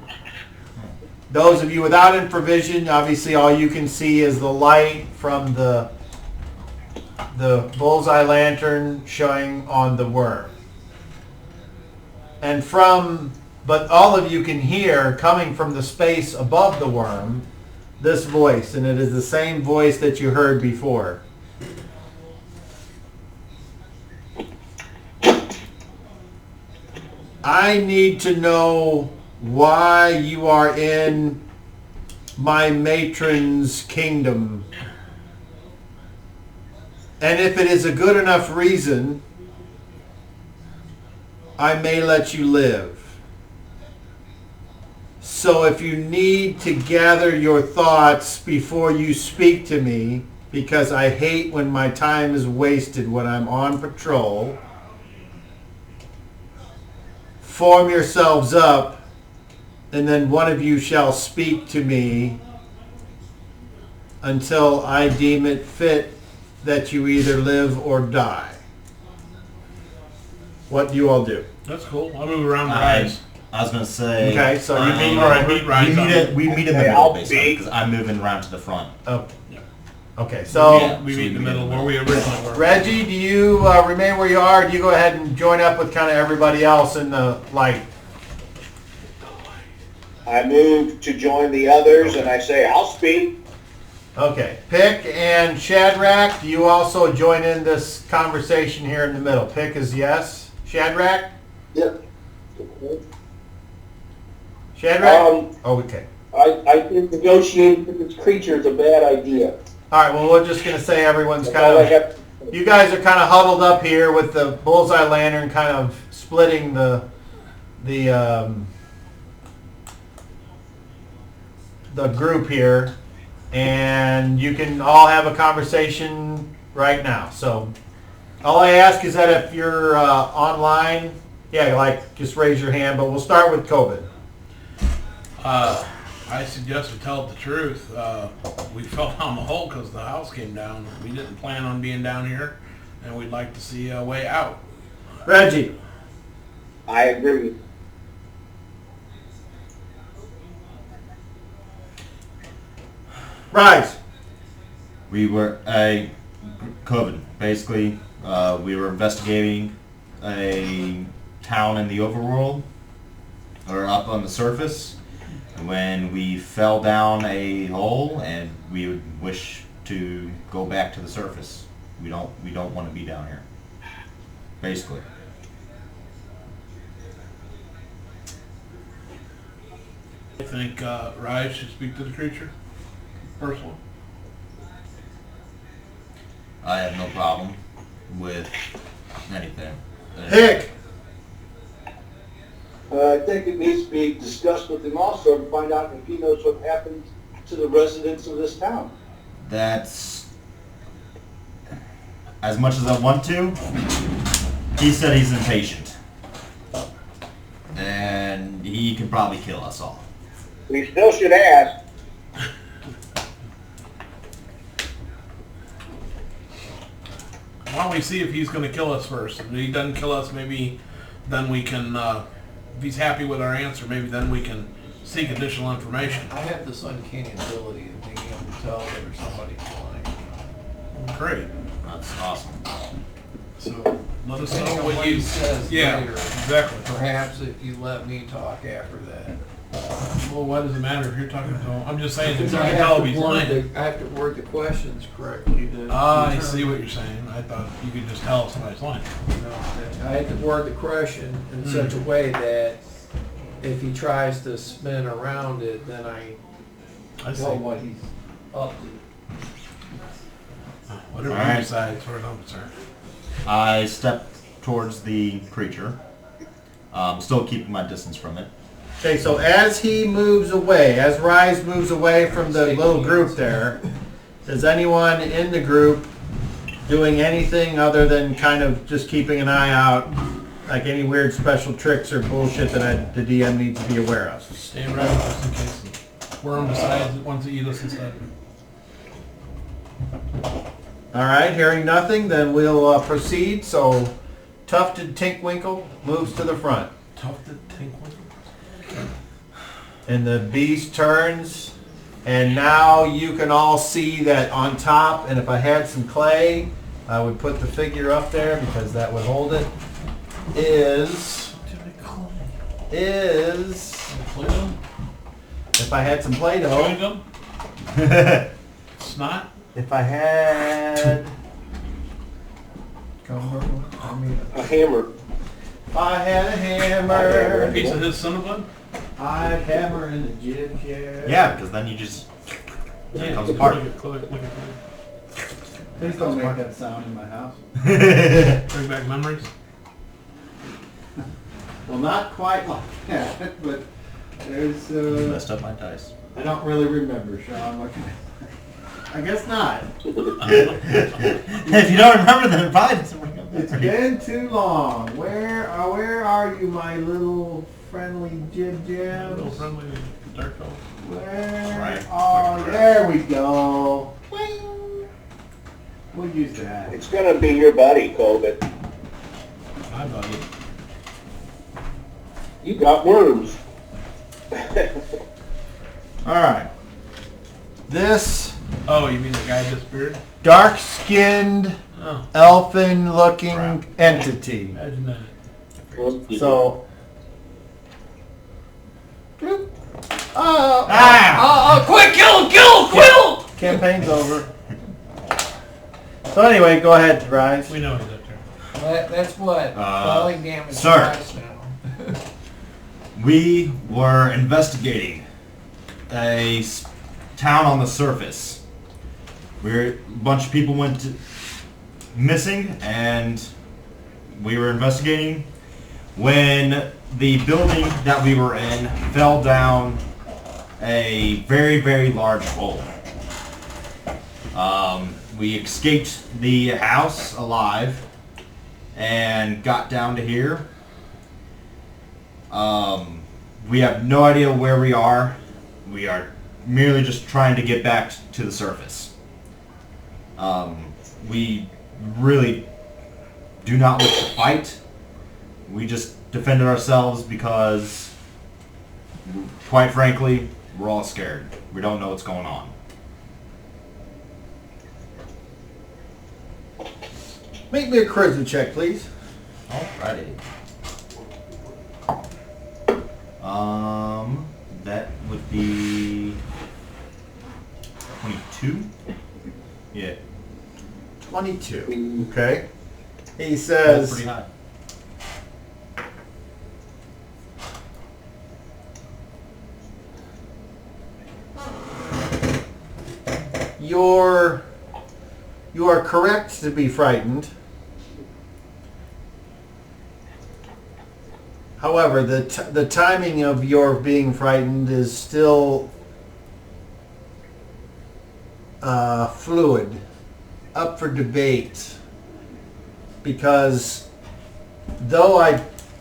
Those of you without infravision, obviously all you can see is the light from the bullseye lantern showing on the worm. But all of you can hear, coming from the space above the worm, this voice, and it is the same voice that you heard before. I need to know why you are in my matron's kingdom. And if it is a good enough reason, I may let you live. So if you need to gather your thoughts before you speak to me, because I hate when my time is wasted when I'm on patrol, form yourselves up, and then one of you shall speak to me until I deem it fit that you either live or die. What do you all do? That's cool. I'll move around the eyes. I was gonna say. Okay, so you meet Alright, meet Rise on- we meet in the middle basically because I'm moving around to the front. Oh. Okay, so we meet in the middle where we originally were. Reggie, do you remain where you are? Or do you go ahead and join up with kind of everybody else in the light? I move to join the others, and I say, I'll speak. Okay, Pick and Shadrach, do you also join in this conversation here in the middle? Pick is yes. Shadrach? Yep. Shadrach? Oh, okay. I think negotiating with this creature is a bad idea. All right, well, we're just going to say everyone's That's all I kind of... have. You guys are kind of huddled up here with the bullseye lantern kind of splitting the group here, and you can all have a conversation right now. So all I ask is that if you're online, yeah, like just raise your hand, but we'll start with COVID. I suggest to tell the truth. We fell down the hole because the house came down. We didn't plan on being down here, and we'd like to see a way out. Reggie. I agree. Rise. We were COVID. Basically, we were investigating a town in the overworld, or up on the surface, when we fell down a hole, and we would wish to go back to the surface. We don't want to be down here. Basically. I think Rise should speak to the creature. Personally. I have no problem with anything. Pick. I think it needs to be discussed with him also to find out if he knows what happened to the residents of this town. That's as much as I want to. He said he's impatient, and he can probably kill us all. We still should ask. Why don't we see if he's going to kill us first? If he doesn't kill us, maybe then we can, if he's happy with our answer, maybe then we can seek additional information. I have this uncanny ability of being able to tell whether somebody's lying. Great. That's awesome. So Let us depending know on what what you... he says Yeah, later, exactly. perhaps if you let me talk after that. Well, why does it matter if you're talking to him? I'm just saying, if Because you I can tell have, if he's to word lying. I have to word the questions correctly to I determine. see what you're saying. I thought you could just tell if somebody's lying. No, I have to word the question in such a way that if he tries to spin around it, then I I see. know what he's up to. Whatever All you right. decide, as far as I'm concerned. I step towards the creature, still keeping my distance from it. Okay, so as he moves away, as Rise moves away from the little group there, is anyone in the group doing anything other than kind of just keeping an eye out, like any weird special tricks or bullshit that the DM needs to be aware of? Stay around just in case the worm decides it wants to eat us instead. All right, hearing nothing, then we'll proceed. So, Tufted Tinkwinkle moves to the front. Tufted Tinkwinkle? And the beast turns, and now you can all see that on top, and if I had some clay, I would put the figure up there because that would hold it, is, Play-Doh? if I had some Chewing Play-Doh, gum? Snot? if I had, A hammer. if I had a A hammer, piece of his Cinnabon? I'd hammer in the jib chair. Yeah, because then you just Yeah, comes apart. Look at Please don't make that sound in my house. Bring back memories. Well, not quite like that, but there's, Messed up my dice. I don't really remember, Sean. What can I guess not. If you don't remember, then it probably doesn't ring up. It's been too long. Where are you, my little friendly jib Little jabs? friendly dark elf. Where Right. are, there we go. Wing. We'll use that. It's gonna be your buddy, Colbert. Hi, buddy. You got worms. Alright. This Oh, you mean the guy disappeared? dark-skinned, Oh, elfin-looking Crap. entity. imagine that. So... Bloop. Ah! Quick, kill! Campaign's over. So anyway, go ahead, Rise. We know he's up there. That's what falling damage sir. does now. We were investigating a town on the surface. A bunch of people went missing, and we were investigating when the building that we were in fell down a very, very large hole. We escaped the house alive and got down to here. We have no idea where we are. We are merely just trying to get back to the surface. We really do not wish to fight. We just defended ourselves because, quite frankly, we're all scared. We don't know what's going on. Make me a charisma check, please. Alrighty. That would be 22. Yeah, 22. Okay. He that's says, pretty high. you are correct to be frightened. However, the timing of your being frightened is still fluid, up for debate. Because though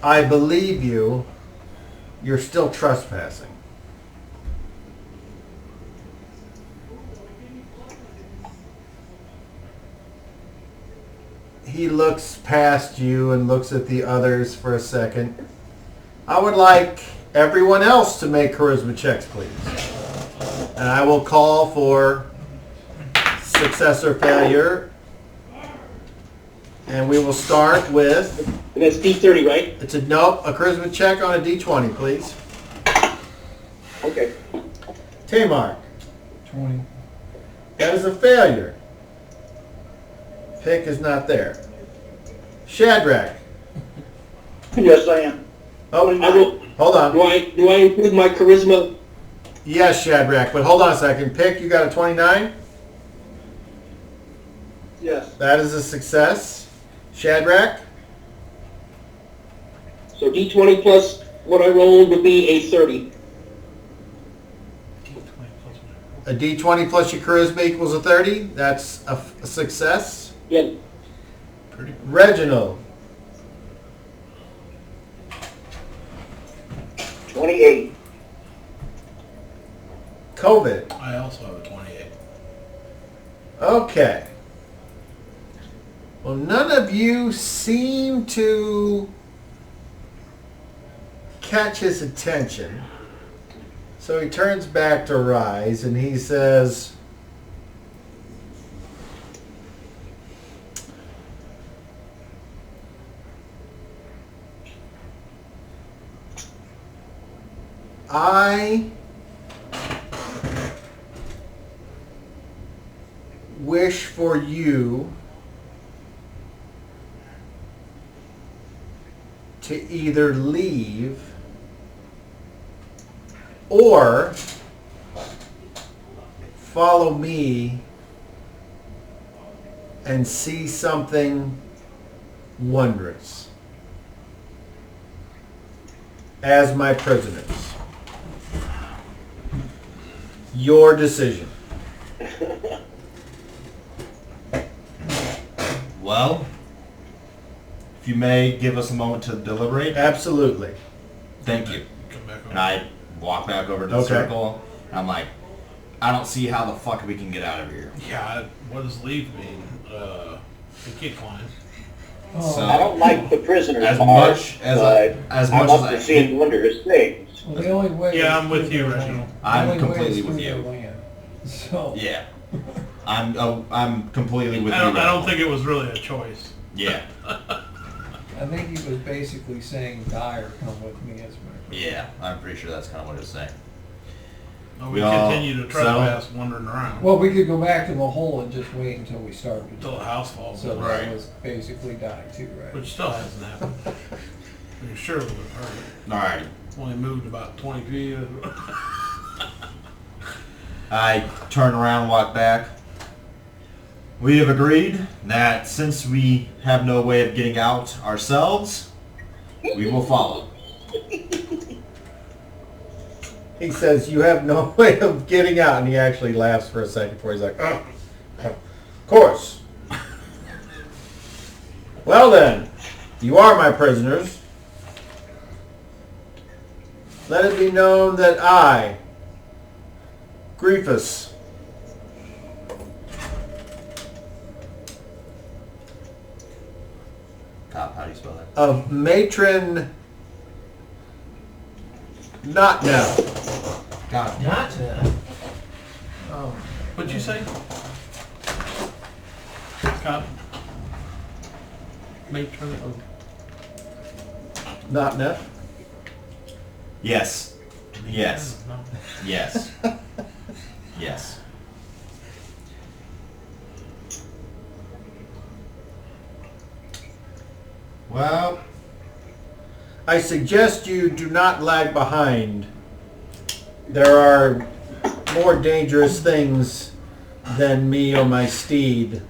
I believe you, you're still trespassing. He looks past you and looks at the others for a second. I would like everyone else to make charisma checks, please. And I will call for success or failure. And we will start with... And that's D30, right? It's a charisma check on a D20, please. Okay. Tamar, 20. that is a failure. Pick is not there. Shadrach. Yes, I am. Oh, I will, hold on. do I include my charisma? Yes, Shadrach, but hold on a second. Pick, you got a 29? Yes. That is a success. Shadrach? So D20 plus what I rolled would be a 30. A D20 plus your charisma equals a 30. That's a success. Yeah. Reginald. 28. COVID. I also have a 28. Okay. Well, none of you seem to catch his attention. So he turns back to Rise and he says, I wish for you to either leave or follow me and see something wondrous as my prisoners. Your decision. Well, if you may give us a moment to deliberate. Absolutely. Thank you. Come back And over. I walk back over to the Okay. circle, and I'm like, I don't see how the fuck we can get out of here. Yeah, what does leave mean? We can't climb. So, I don't like the prisoners as part, much as but as I'm much up as for I seeing wondrous things. Well, the only way Yeah, is I'm with through you, their Reginald. land. I'm The only way completely is with through their you. land. So Yeah. I'm completely with you. I don't Randall. think it was really a choice. Yeah. I think he was basically saying, "Die or come with me." As my Yeah. I'm pretty sure that's kind of what it's saying. No, We we all continue to trespass wandering around Well, we could go back to the hole and just wait until we started. until the house falls So in, Right. that was basically die too, right? which still hasn't happened. I mean, surely we've heard it. Alrighty. Only moved about 20 feet. I turn around, walk back. We have agreed that since we have no way of getting out ourselves, we will follow. He says, you have no way of getting out. And he actually laughs for a second before he's like, oh, of course. Well then, you are my prisoners. Let it be known that I, Griefus, Top, how do you spell that? of Matron Not Now. God. Not to. Oh. What'd you say? Scott? Matron of... Not Now. Yes. Yes. No. Yes. Yes. Well, I suggest you do not lag behind. There are more dangerous things than me or my steed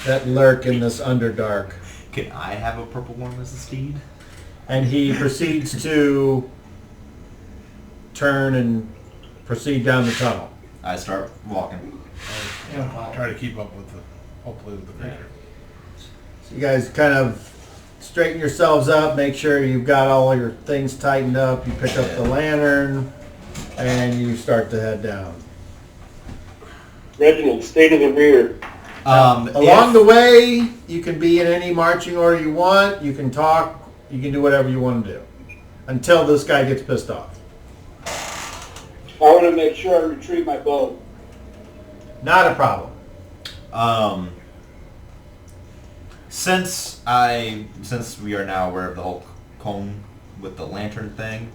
that lurk in this underdark. Can I have a purple one as a steed? And he proceeds to turn and proceed down the tunnel. I start walking. Try to keep up with the, hopefully with the creature. So you guys kind of straighten yourselves up, make sure you've got all your things tightened up. You pick up the lantern, and you start to head down. Reginald, stay to the rear. Along the way, you can be in any marching order you want. You can talk. You can do whatever you want to do until this guy gets pissed off. I want to make sure I retrieve my bow. Not a problem. Since we are now aware of the whole cone with the lantern thing,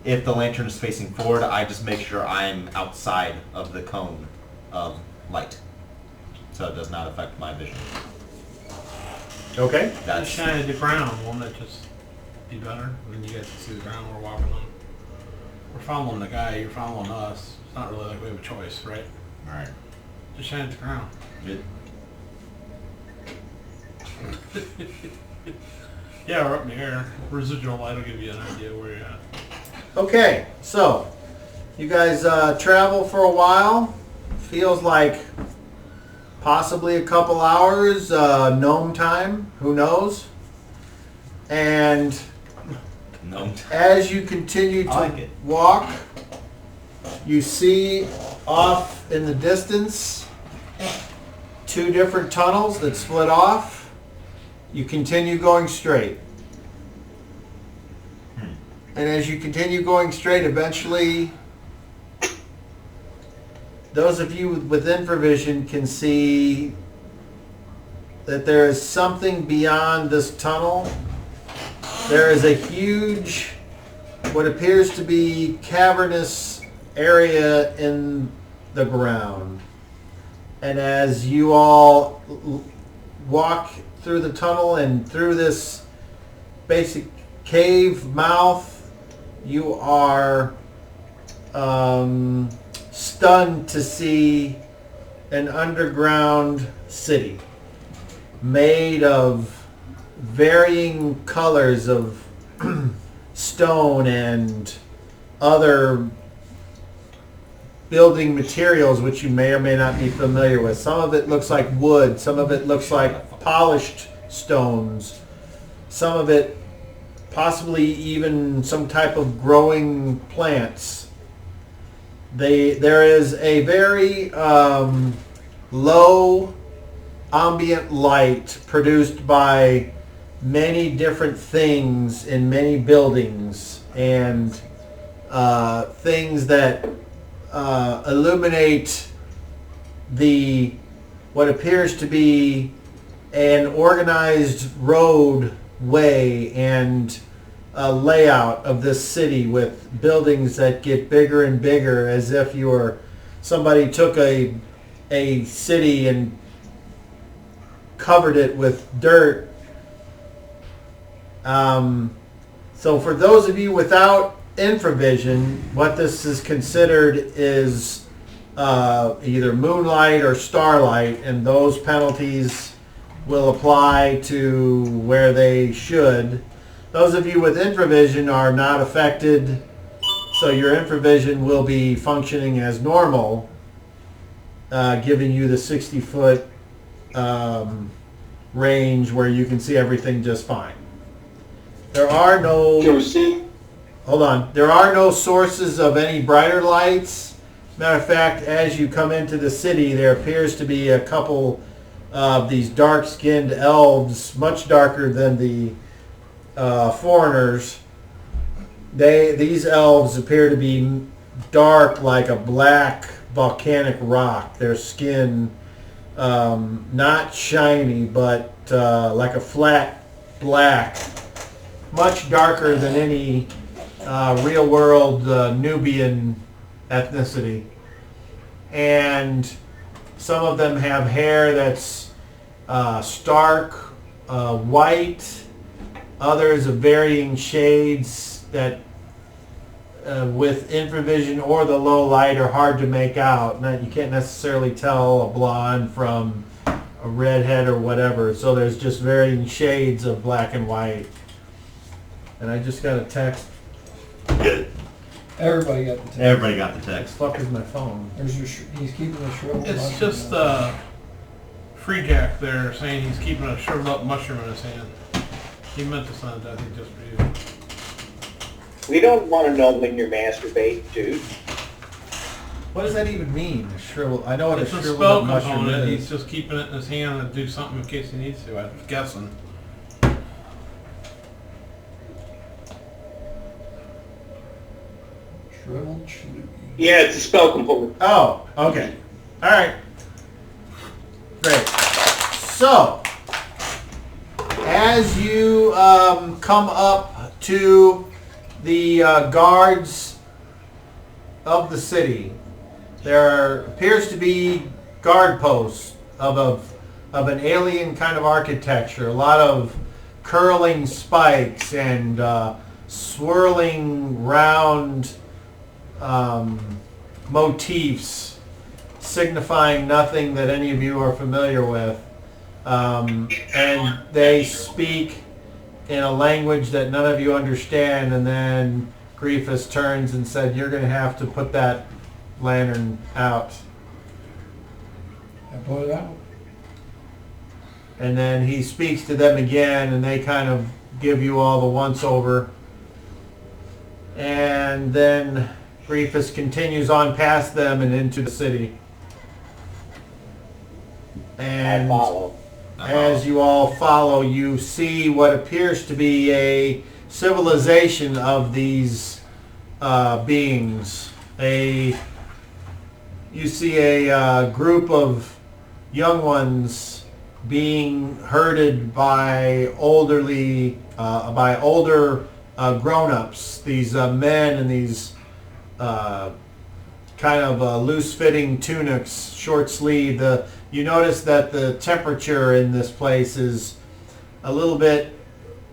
if the lantern is facing forward, I just make sure I'm outside of the cone of light, so it does not affect my vision. Okay. Just That's shine at the ground, won't it just be better? When you guys can see the ground we're walking on. We're following the guy, you're following us. It's not really like we have a choice, right? all right. Just shine at the ground. Good. Yeah, we're up in the air. Residual light will give you an idea where you're at. Okay, so you guys travel for a while. Feels like possibly a couple hours, gnome time, who knows? And No. as you continue I like to it. walk, you see off in the distance 2 different tunnels that split off. You continue going straight. And as you continue going straight, eventually those of you with infravision can see that there is something beyond this tunnel. There is a huge, what appears to be cavernous area in the ground. And as you all walk through the tunnel and through this basic cave mouth, you are stunned to see an underground city. made of varying colors of stone and other building materials which you may or may not be familiar with. Some of it looks like wood, some of it looks like polished stones, some of it possibly even some type of growing plants. There is a very low ambient light produced by many different things in many buildings, and things that illuminate what appears to be an organized roadway and a layout of this city with buildings that get bigger and bigger, as if somebody took a city and covered it with dirt. So for those of you without infravision, what this is considered is either moonlight or starlight, and those penalties will apply to where they should. Those of you with infravision are not affected, so your infravision will be functioning as normal, giving you the 60-foot range where you can see everything just fine. There are no... Hold on. There are no sources of any brighter lights. Matter of fact, as you come into the city, there appears to be a couple of these dark-skinned elves, much darker than the foreigners. These elves appear to be dark like a black volcanic rock. Their skin not shiny, but like a flat black, much darker than any real-world Nubian ethnicity. And some of them have hair that's stark white, others of varying shades that with infravision or the low light are hard to make out. You can't necessarily tell a blonde from a redhead or whatever, so there's just varying shades of black and white. And I just got a text. Good. Everybody got the text. Everybody got the text. What the fuck is my phone? He's keeping a shriveled It's mushroom just in it. Free Jack there saying he's keeping a shriveled up mushroom in his hand. He meant to send it, I think, just for you. We don't want to know when you're masturbating, dude. What does that even mean? I know what It's a a shriveled spell up mushroom component. is. He's just keeping it in his hand to do something in case he needs to. I'm guessing. Shriveled shrew. Yeah, it's a spell component. Oh, okay. All right. Great. So, as you come up to the guards of the city, there appears to be guard posts of an alien kind of architecture. A lot of curling spikes and swirling round motifs signifying nothing that any of you are familiar with. And they speak in a language that none of you understand, and then Griefus turns and said, "You're going to have to put that lantern out." I put it out. And then he speaks to them again, and they kind of give you all the once-over. And then Griefus continues on past them and into the city. And I follow. as you all follow, you see what appears to be a civilization of these beings. You see a group of young ones being herded by older grown-ups. These men in these kind of loose-fitting tunics, short sleeve. You notice that the temperature in this place is a little bit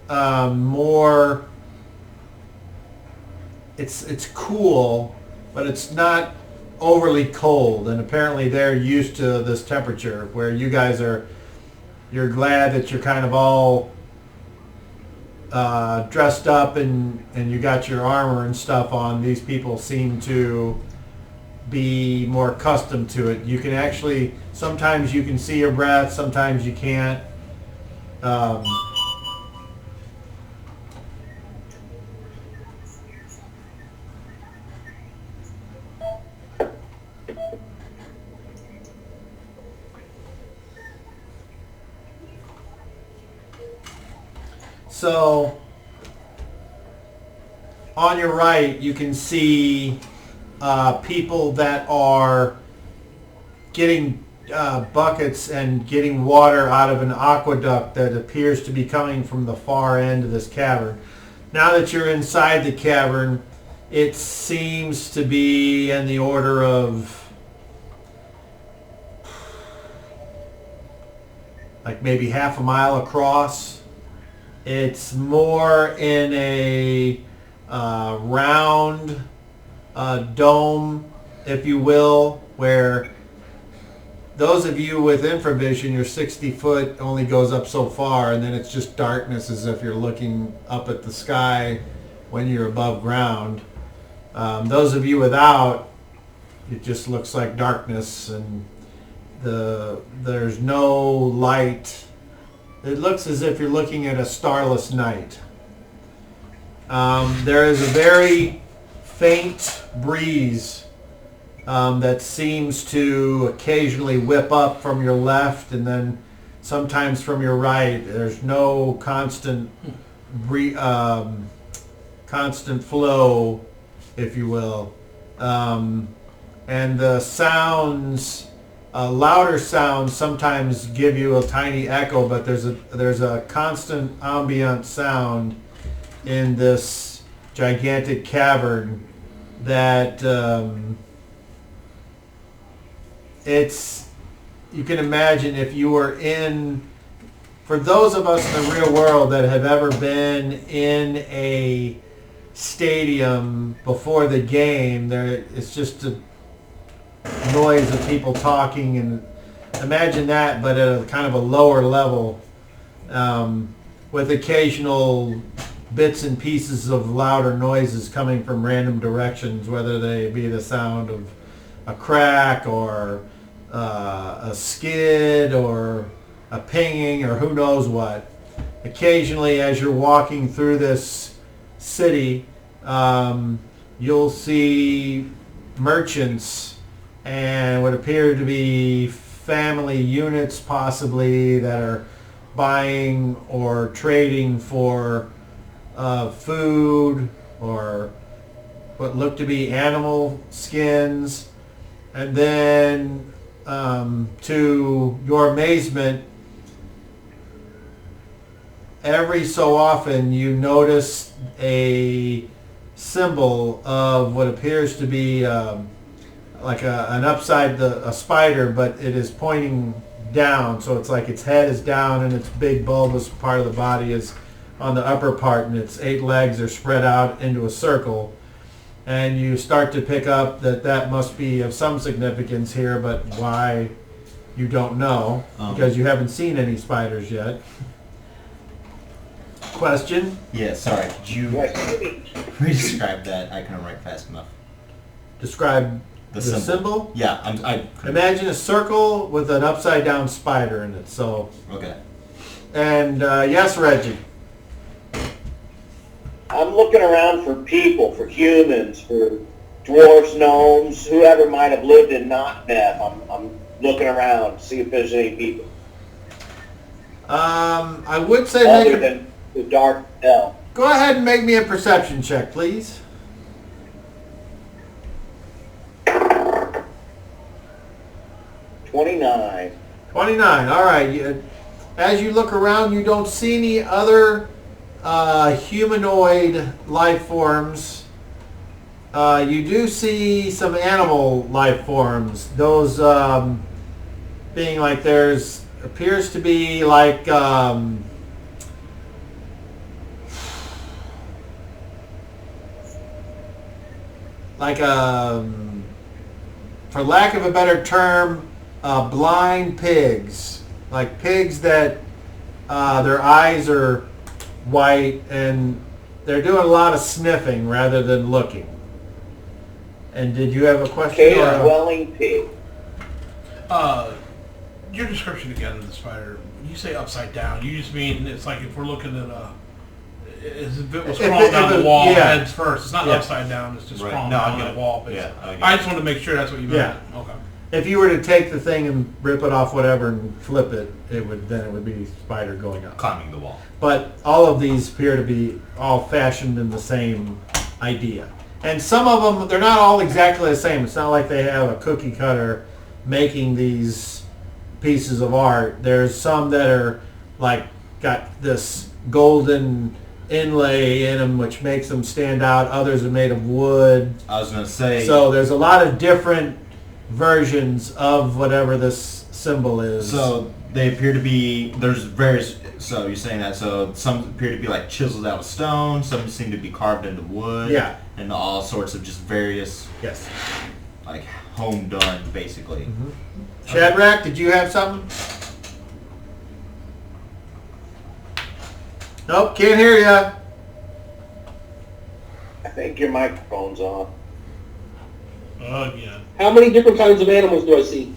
more. It's cool, but it's not overly cold. And apparently they're used to this temperature, where you guys are you're glad that you're kind of all dressed up and you got your armor and stuff on. These people seem to be more accustomed to it. You can actually, sometimes you can see your breath, sometimes you can't. So, on your right, you can see people that are getting buckets and getting water out of an aqueduct that appears to be coming from the far end of this cavern. Now that you're inside the cavern, it seems to be in the order of like maybe half a mile across. It's more in a round dome, if you will, where those of you with infravision, your 60 foot only goes up so far, and then it's just darkness as if you're looking up at the sky when you're above ground. Those of you without, it just looks like darkness, and there's no light. It looks as if you're looking at a starless night. There is a very faint breeze that seems to occasionally whip up from your left and then sometimes from your right. There's no constant flow, if you will. And the sounds, louder sounds sometimes give you a tiny echo, but there's a constant ambient sound in this gigantic cavern that you can imagine if you were in, for those of us in the real world that have ever been in a stadium before the game, it's just a noise of people talking, and imagine that, but at a kind of a lower level, with occasional bits and pieces of louder noises coming from random directions, whether they be the sound of a crack or a skid or a pinging or who knows what. Occasionally, as you're walking through this city, you'll see merchants and what appear to be family units possibly that are buying or trading for food or what look to be animal skins. And then to your amazement, every so often you notice a symbol of what appears to be like a spider, but it is pointing down, so it's like its head is down and its big bulbous part of the body is on the upper part, and its 8 legs are spread out into a circle. And you start to pick up that must be of some significance here, but why, you don't know, because you haven't seen any spiders yet. Question? Yeah, sorry. Could you re-describe that? I couldn't write fast enough. Describe the symbol? Yeah, I imagine a circle with an upside down spider in it. So. Okay. And yes, Reggie. I'm looking around for people, for humans, for dwarves, gnomes, whoever might have lived in Knockneff. I'm looking around to see if there's any people. I would say other than the dark elf. Go ahead and make me a perception check, please. 29. 29. All right. As you look around, you don't see any other humanoid life forms. You do see some animal life forms. Those being like there's appears to be like for lack of a better term, blind pigs like pigs that their eyes are white and they're doing a lot of sniffing rather than looking. And did you have a question? Cave-dwelling pig. Your description again of the spider, when you say upside down, you just mean it's like if we're looking at as if it was crawling down the wall heads first. It's not upside down, it's just crawling down the wall. Yeah, I just want to make sure that's what you meant. Okay. If you were to take the thing and rip it off whatever and flip it, it would be spider going up. Climbing the wall. But all of these appear to be all fashioned in the same idea. And some of them, they're not all exactly the same. It's not like they have a cookie cutter making these pieces of art. There's some that are like got this golden inlay in them which makes them stand out. Others are made of wood. I was going to say... So there's a lot of different versions of whatever this symbol is. So they appear to be, there's various, so you're saying that, so some appear to be like chiseled out of stone, some seem to be carved into wood. Yeah. And all sorts of just various, Yes. like, home done, basically. Mm-hmm. Shadrach, did you have something? Nope, can't hear you. I think your microphone's on. Again. How many different kinds of animals do I see?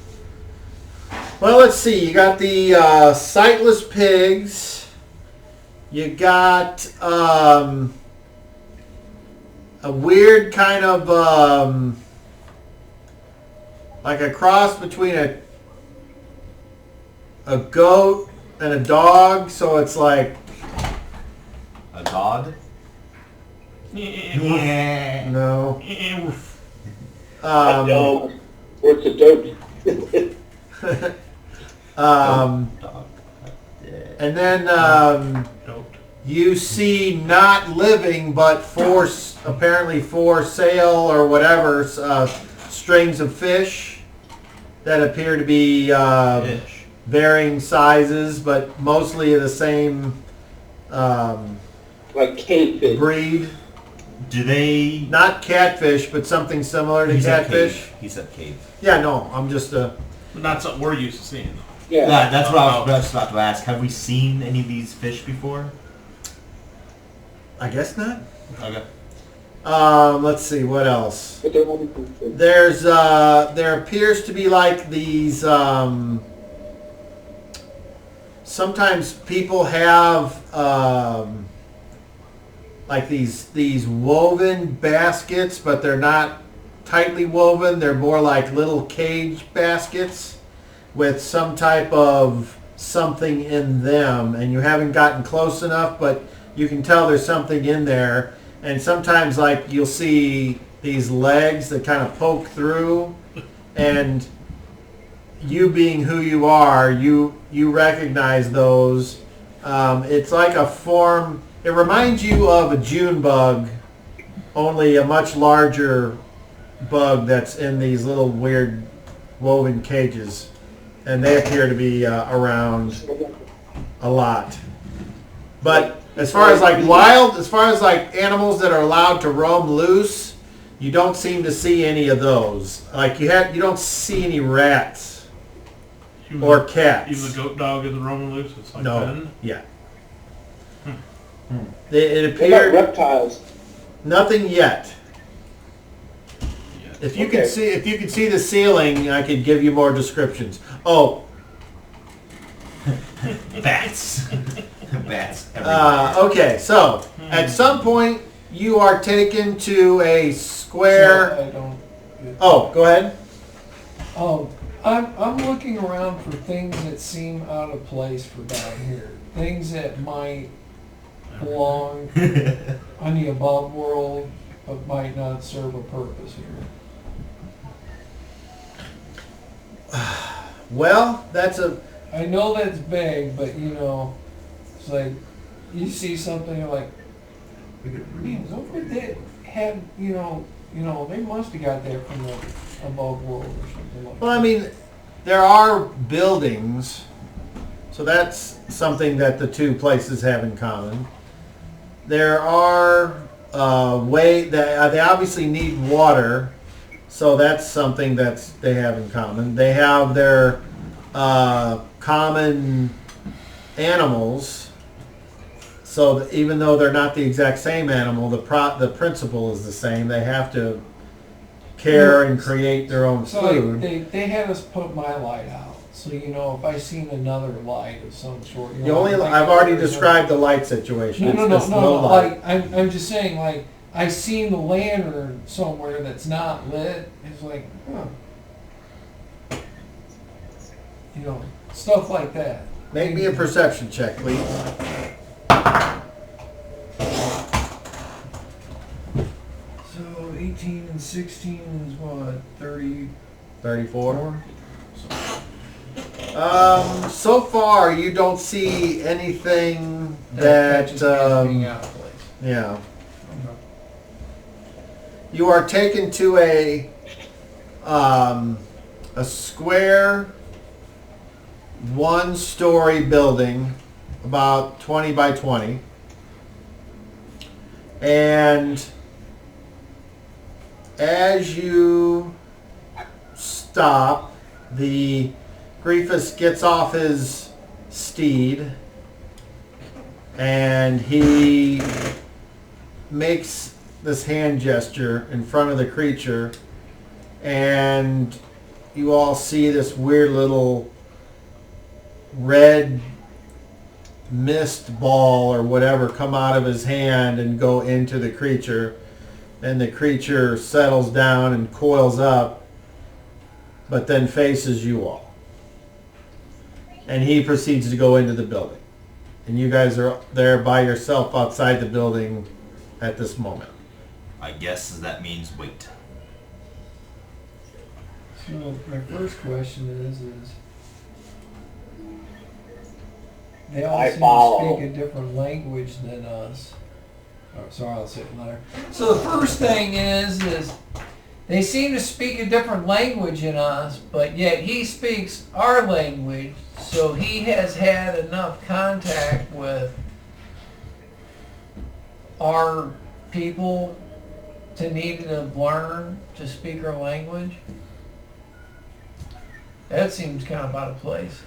Well, let's see. You got the sightless pigs. You got a weird kind of like a cross between a goat and a dog. So it's like A dog? Yeah. no. A dog. Or it's a dope. Dog. And then Nope. you see not living but apparently for sale or whatever strings of fish that appear to be Fish. varying sizes but mostly of the same Like cave fish. breed. Do they... Not catfish, but something similar to He said catfish. cave. He said cave. Yeah, no, I'm just Not something we're used to seeing, though. Yeah. That's what I was just about to ask. Have we seen any of these fish before? I guess not. Okay. Let's see, what else? But they're only for fish. There's there appears to be like these sometimes people have like these woven baskets, but they're not tightly woven. They're more like little cage baskets with some type of something in them, and you haven't gotten close enough, but you can tell there's something in there. And sometimes like you'll see these legs that kind of poke through, and you being who you are, you recognize those. It's like a form, it reminds you of a June bug, only a much larger bug that's in these little weird woven cages. And they appear to be around a lot. But as far as like animals that are allowed to roam loose, you don't seem to see any of those. Like you don't see any rats or cats. Even the goat dog isn't roaming loose. It's like No, Ben. yeah. It What about appeared reptiles? nothing yet. Yeah. If you Okay. could see the ceiling, I could give you more descriptions. Oh, Bats. Bats everywhere. okay. So at some point, you are taken to a square. So I don't. Oh, go ahead. Oh, I'm looking around for things that seem out of place for down here. Things that might belong on the above world, but might not serve a purpose here. Well, that's a. I know that's vague, but it's like you see something you're like, man, don't they have they must have got that from the above world or something like that. Well, I mean, there are buildings, so that's something that the two places have in common. There are they obviously need water, so that's something that they have in common. They have their common animals. So that even though they're not the exact same animal, the principle is the same. They have to care and create their own So food. they had us put my light out. So, you know, if I seen another light of some sort, you The know, only like I've already there's described the light situation. No, It's this no. low light. Like I'm just saying, like I seen the lantern somewhere that's not lit. It's like, huh. You know, stuff like that. Make me a perception check, please. So 18 and 16 is what, 34? 34. So far, you don't see anything that just means being out of place. yeah. Okay. You are taken to a square, one-story building, about 20 by 20, and as you stop, the Griefus gets off his steed and he makes this hand gesture in front of the creature, and you all see this weird little red mist ball or whatever come out of his hand and go into the creature, and the creature settles down and coils up, but then faces you all. And he proceeds to go into the building. And you guys are there by yourself outside the building at this moment. I guess that means wait. So my first question is they all I seem follow. to speak a different language than us. Oh, sorry, I'll say it later. So the first thing is they seem to speak a different language than us, but yet he speaks our language, so he has had enough contact with our people to need to learn to speak our language. That seems kind of out of place.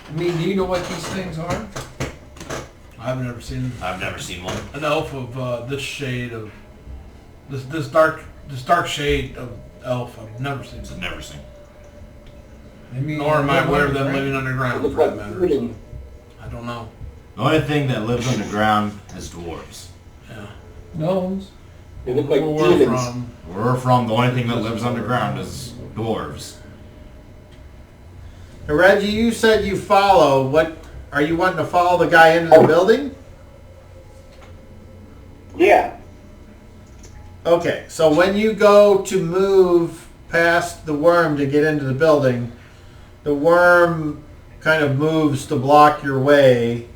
I mean, do you know what these things are? I've never seen I've never seen one. an elf of this shade of this dark shade of elf. I've never seen. I've never seen. I mean, Nor am I aware of them right? living underground, Look for that like matter. fruiting. So I don't know. The only thing that lives underground is dwarves. Yeah. Gnomes. They look like Where we're demons. from, Where we're from, the only thing that lives underground is dwarves. Now, Reggie, you said you follow. What are you wanting to follow the guy into the building? Yeah. Okay, so when you go to move past the worm to get into the building, the worm kind of moves to block your way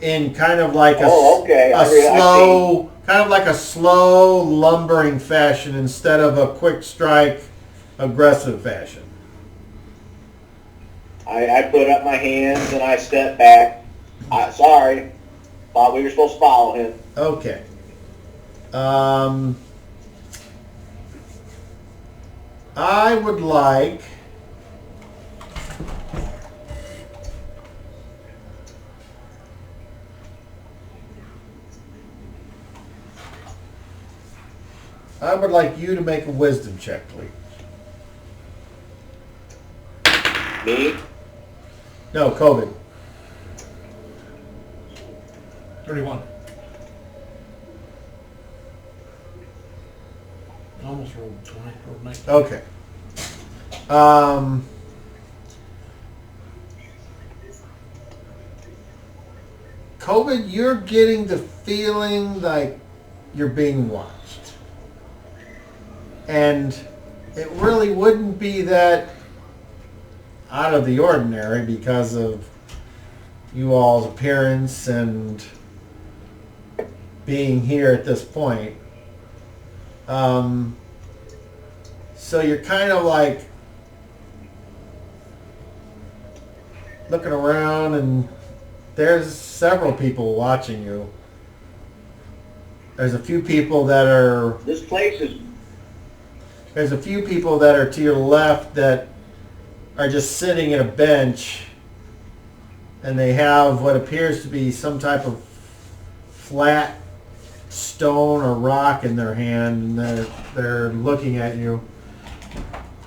in kind of like Okay. I see. kind of like a slow lumbering fashion instead of a quick strike aggressive fashion. I put up my hands and I step back. Sorry. Thought we were supposed to follow him. Okay. I would like you to make a wisdom check, please. Me? No, COVID. 31. Almost rolled 20. Rolled 19. Okay. COVID, you're getting the feeling like you're being watched. And it really wouldn't be that out of the ordinary because of you all's appearance and being here at this point. So you're kind of like looking around, and there's several people watching you. There's a few people that are This place is... to your left that are just sitting at a bench, and they have what appears to be some type of flat stone or rock in their hand, and they're looking at you.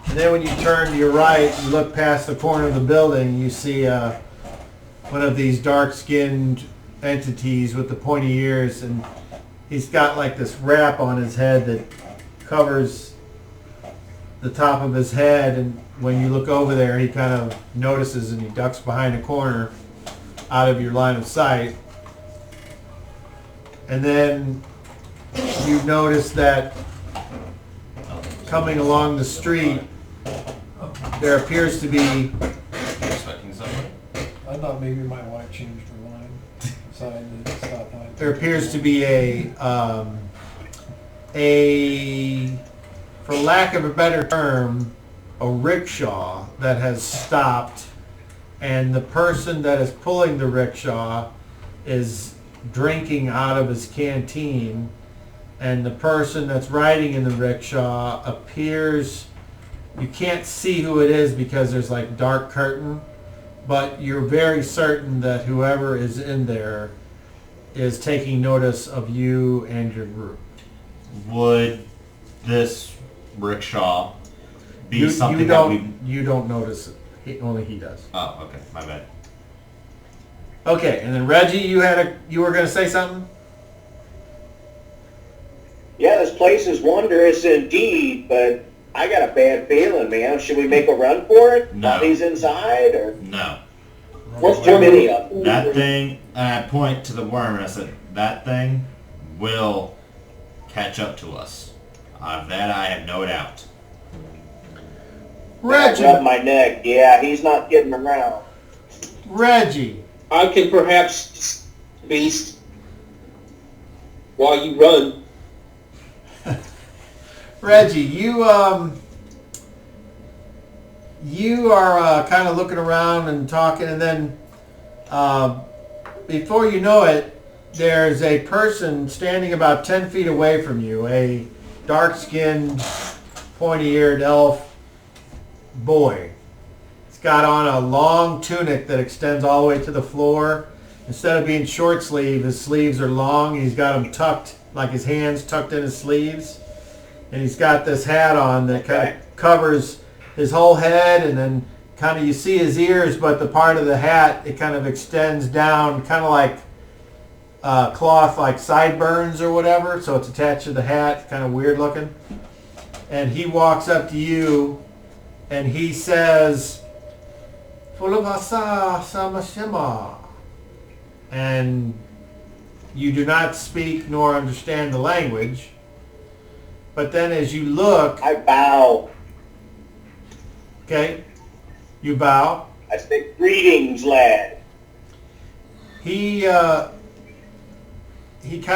And then when you turn to your right, you look past the corner of the building, you see one of these dark-skinned entities with the pointy ears, and he's got like this wrap on his head that covers the top of his head, and when you look over there, he kind of notices and he ducks behind a corner out of your line of sight. And then you notice that coming along the street, there appears to be... Expecting something? I thought maybe my wife changed her mind. Decided to stop by. There appears to be a, for lack of a better term, a rickshaw that has stopped, and the person that is pulling the rickshaw is drinking out of his canteen, and the person that's riding in the rickshaw appears, you can't see who it is because there's like dark curtain, but you're very certain that whoever is in there is taking notice of you and your group. Would this rickshaw be something you that don't, you don't notice it. Only he does. Oh, okay, my bad. Okay, and then Reggie, you were going to say something? Yeah, this place is wondrous indeed, but I got a bad feeling, man. Should we make a run for it? No. Bodies inside, or No. what's too many of them? That thing, and I point to the worm and I said, that thing will catch up to us. Of that I have no doubt. Reggie, Rub my neck. Yeah, he's not getting around. Reggie, I can perhaps beast while you run. Reggie, you are kind of looking around and talking, and then before you know it, there's a person standing about 10 feet away from you, a dark-skinned, pointy-eared elf boy. He's got on a long tunic that extends all the way to the floor. Instead of being short sleeve, his sleeves are long. He's got them tucked, like his hands tucked in his sleeves. And he's got this hat on that kind of covers his whole head, and then kind of you see his ears, but the part of the hat, it kind of extends down, kind of like cloth, like sideburns or whatever, so it's attached to the hat, kind of weird looking. And he walks up to you, and he says, "Fulabasa samashima," and you do not speak nor understand the language. But then as you look... I bow. Okay. You bow. I say, greetings, lad. He kind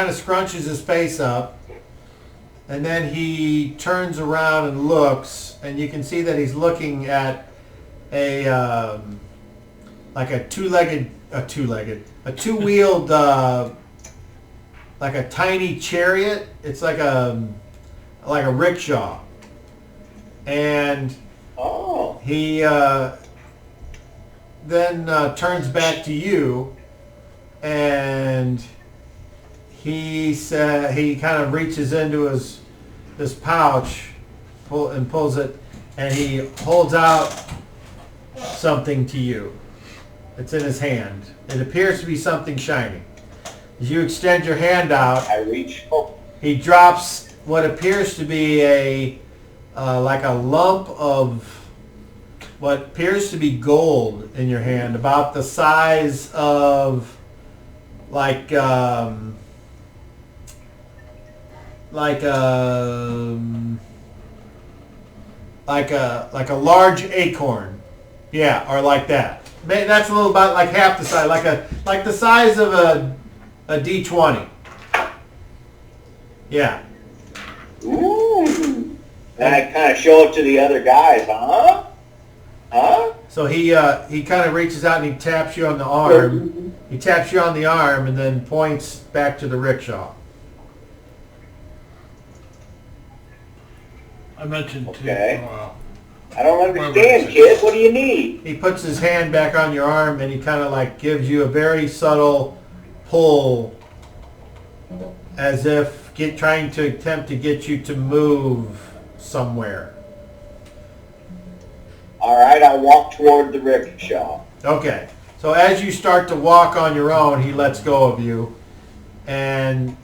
of scrunches his face up, and then he turns around and looks, and you can see that he's looking at a two-wheeled like a tiny chariot. It's like a rickshaw, and he then turns back to you, and he kind of reaches into his pouch and pulls it, and he holds out something to you. It's in his hand. It appears to be something shiny. As you extend your hand out, I reach. he drops what appears to be like a lump of what appears to be gold in your hand, about the size of like a large acorn, yeah, or like that. That's a little about like half the size, like the size of a D20. Yeah. Ooh. And I kind of show it to the other guys, huh? So he kind of reaches out and he taps you on the arm. He taps you on the arm and then points back to the rickshaw. I mentioned Okay. I don't understand, kid. What do you need? He puts his hand back on your arm and he kind of like gives you a very subtle pull, as if trying to attempt to get you to move somewhere. All right, I'll walk toward the rickshaw. Okay, so as you start to walk on your own, he lets go of you, and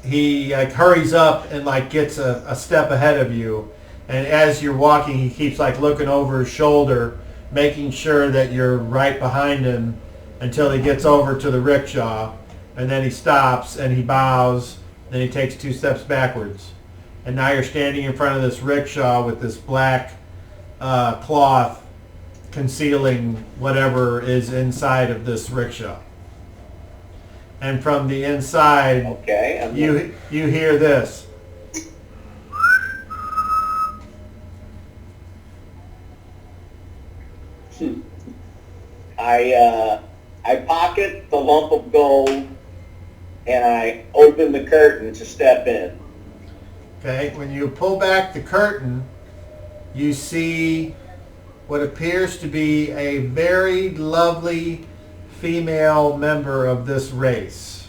he like hurries up and like gets a step ahead of you. And as you're walking, he keeps like looking over his shoulder, making sure that you're right behind him until he gets over to the rickshaw. And then he stops and he bows. Then he takes 2 steps backwards. And now you're standing in front of this rickshaw with this black cloth concealing whatever is inside of this rickshaw. And from the inside, Okay. you hear this. I pocket the lump of gold and I open the curtain to step in. Okay, when you pull back the curtain, you see what appears to be a very lovely female member of this race,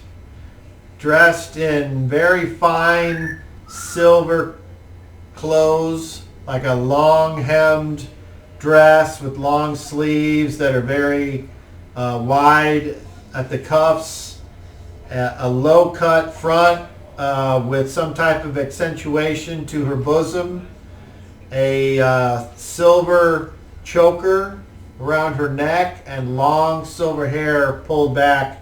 dressed in very fine silver clothes, like a long hemmed dress with long sleeves that are very wide at the cuffs, a low cut front with some type of accentuation to her bosom, a silver choker around her neck, and long silver hair pulled back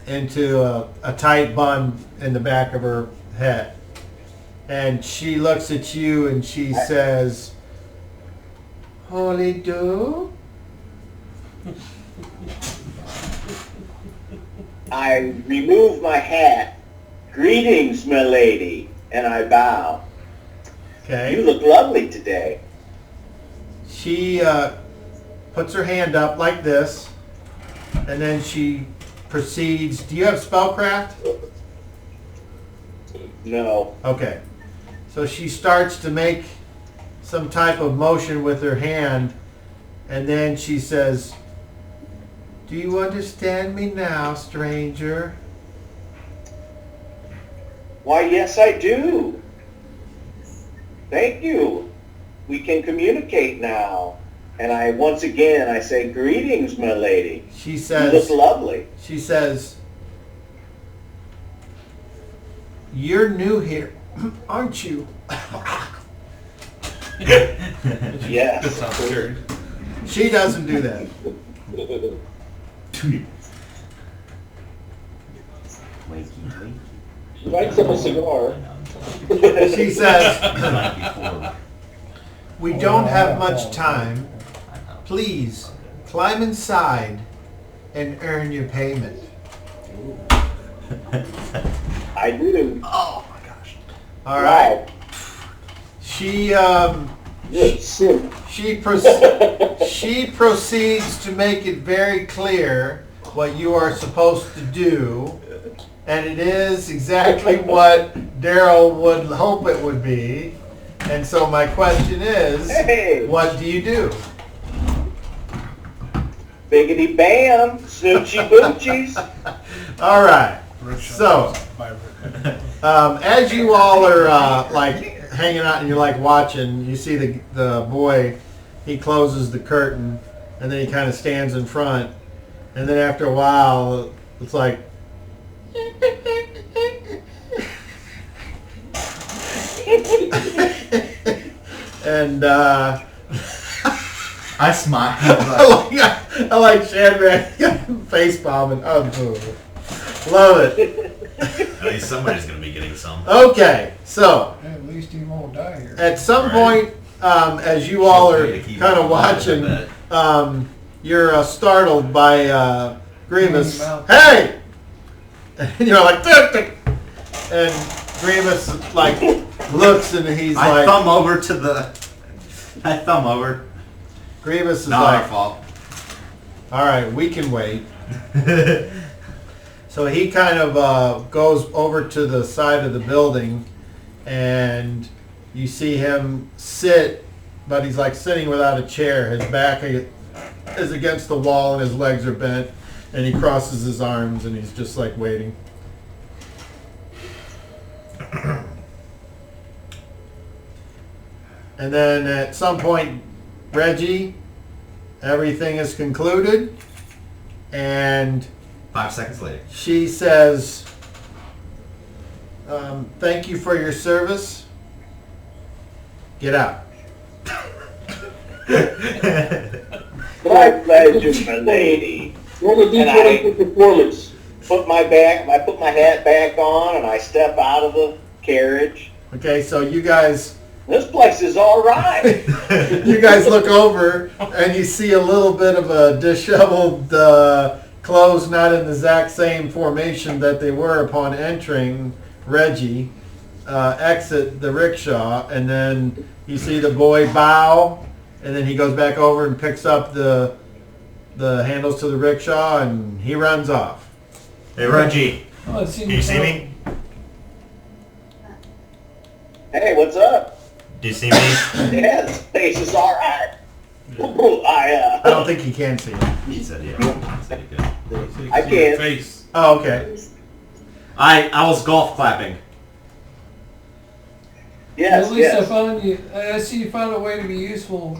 into a tight bun in the back of her head. And she looks at you and she says, "Holy do?" I remove my hat. "Greetings, my lady," and I bow. Okay. "You look lovely today." She puts her hand up like this, and then she proceeds. Do you have spellcraft? No. Okay. So she starts to make some type of motion with her hand, and then she says, "Do you understand me now, stranger?" "Why, yes, I do. Thank you. We can communicate now." And once again, I say, "Greetings, my lady. She You says, look lovely." She says, "You're new here, aren't you?" Yes. That sounds weird. She doesn't do that. Lights up a cigar. She says, "We don't have much time. Please climb inside and earn your payment." I do. Oh my gosh. All right. Wow. She You're a simp. she proceeds to make it very clear what you are supposed to do, and it is exactly what Daryl would hope it would be. And so my question is, Hey. what do you do? Biggity bam. Snoochie boochies. All right. So, as you all are like hanging out and you're like watching, you see the boy, he closes the curtain and then he kind of stands in front, and then after a while it's like and I smile. I like Shadrach facepalming. Oh, love it. At least somebody's gonna be getting some. Okay, so At least he won't die here. at some Right. point, as you all are Feel free to keep kind it of alive, watching, I bet. you're startled by Grievous. Mouth. Hey! And you're like, "Tick, tick." And Grievous like looks and he's I like, thumb over to the. I thumb over. Grievous is Not our like, fault. "All right, we can wait." So he kind of goes over to the side of the building and you see him sit, but he's like sitting without a chair. His back is against the wall and his legs are bent, and he crosses his arms and he's just like waiting. And then at some point, Reggie, everything is concluded, and 5 seconds later. she says, thank you for your service. Get out. My pleasure, my lady. Roll a And d20 for performance. I put my hat back on, and I step out of the carriage. Okay, so you guys This place is all right. you guys look over and you see a little bit of a disheveled clothes not in the exact same formation that they were upon entering. Reggie exit the rickshaw, and then you see the boy bow, and then he goes back over and picks up the handles to the rickshaw, and he runs off. Hey, Reggie. Oh, it seems Can you see me? Hey, what's up? Do you see me? Yeah, this place is all right. I don't think he can see him. He said, yeah. He said he could. I See your can't. face. Oh, okay. I was golf clapping. Yes, At least yes. I see you found a way to be useful.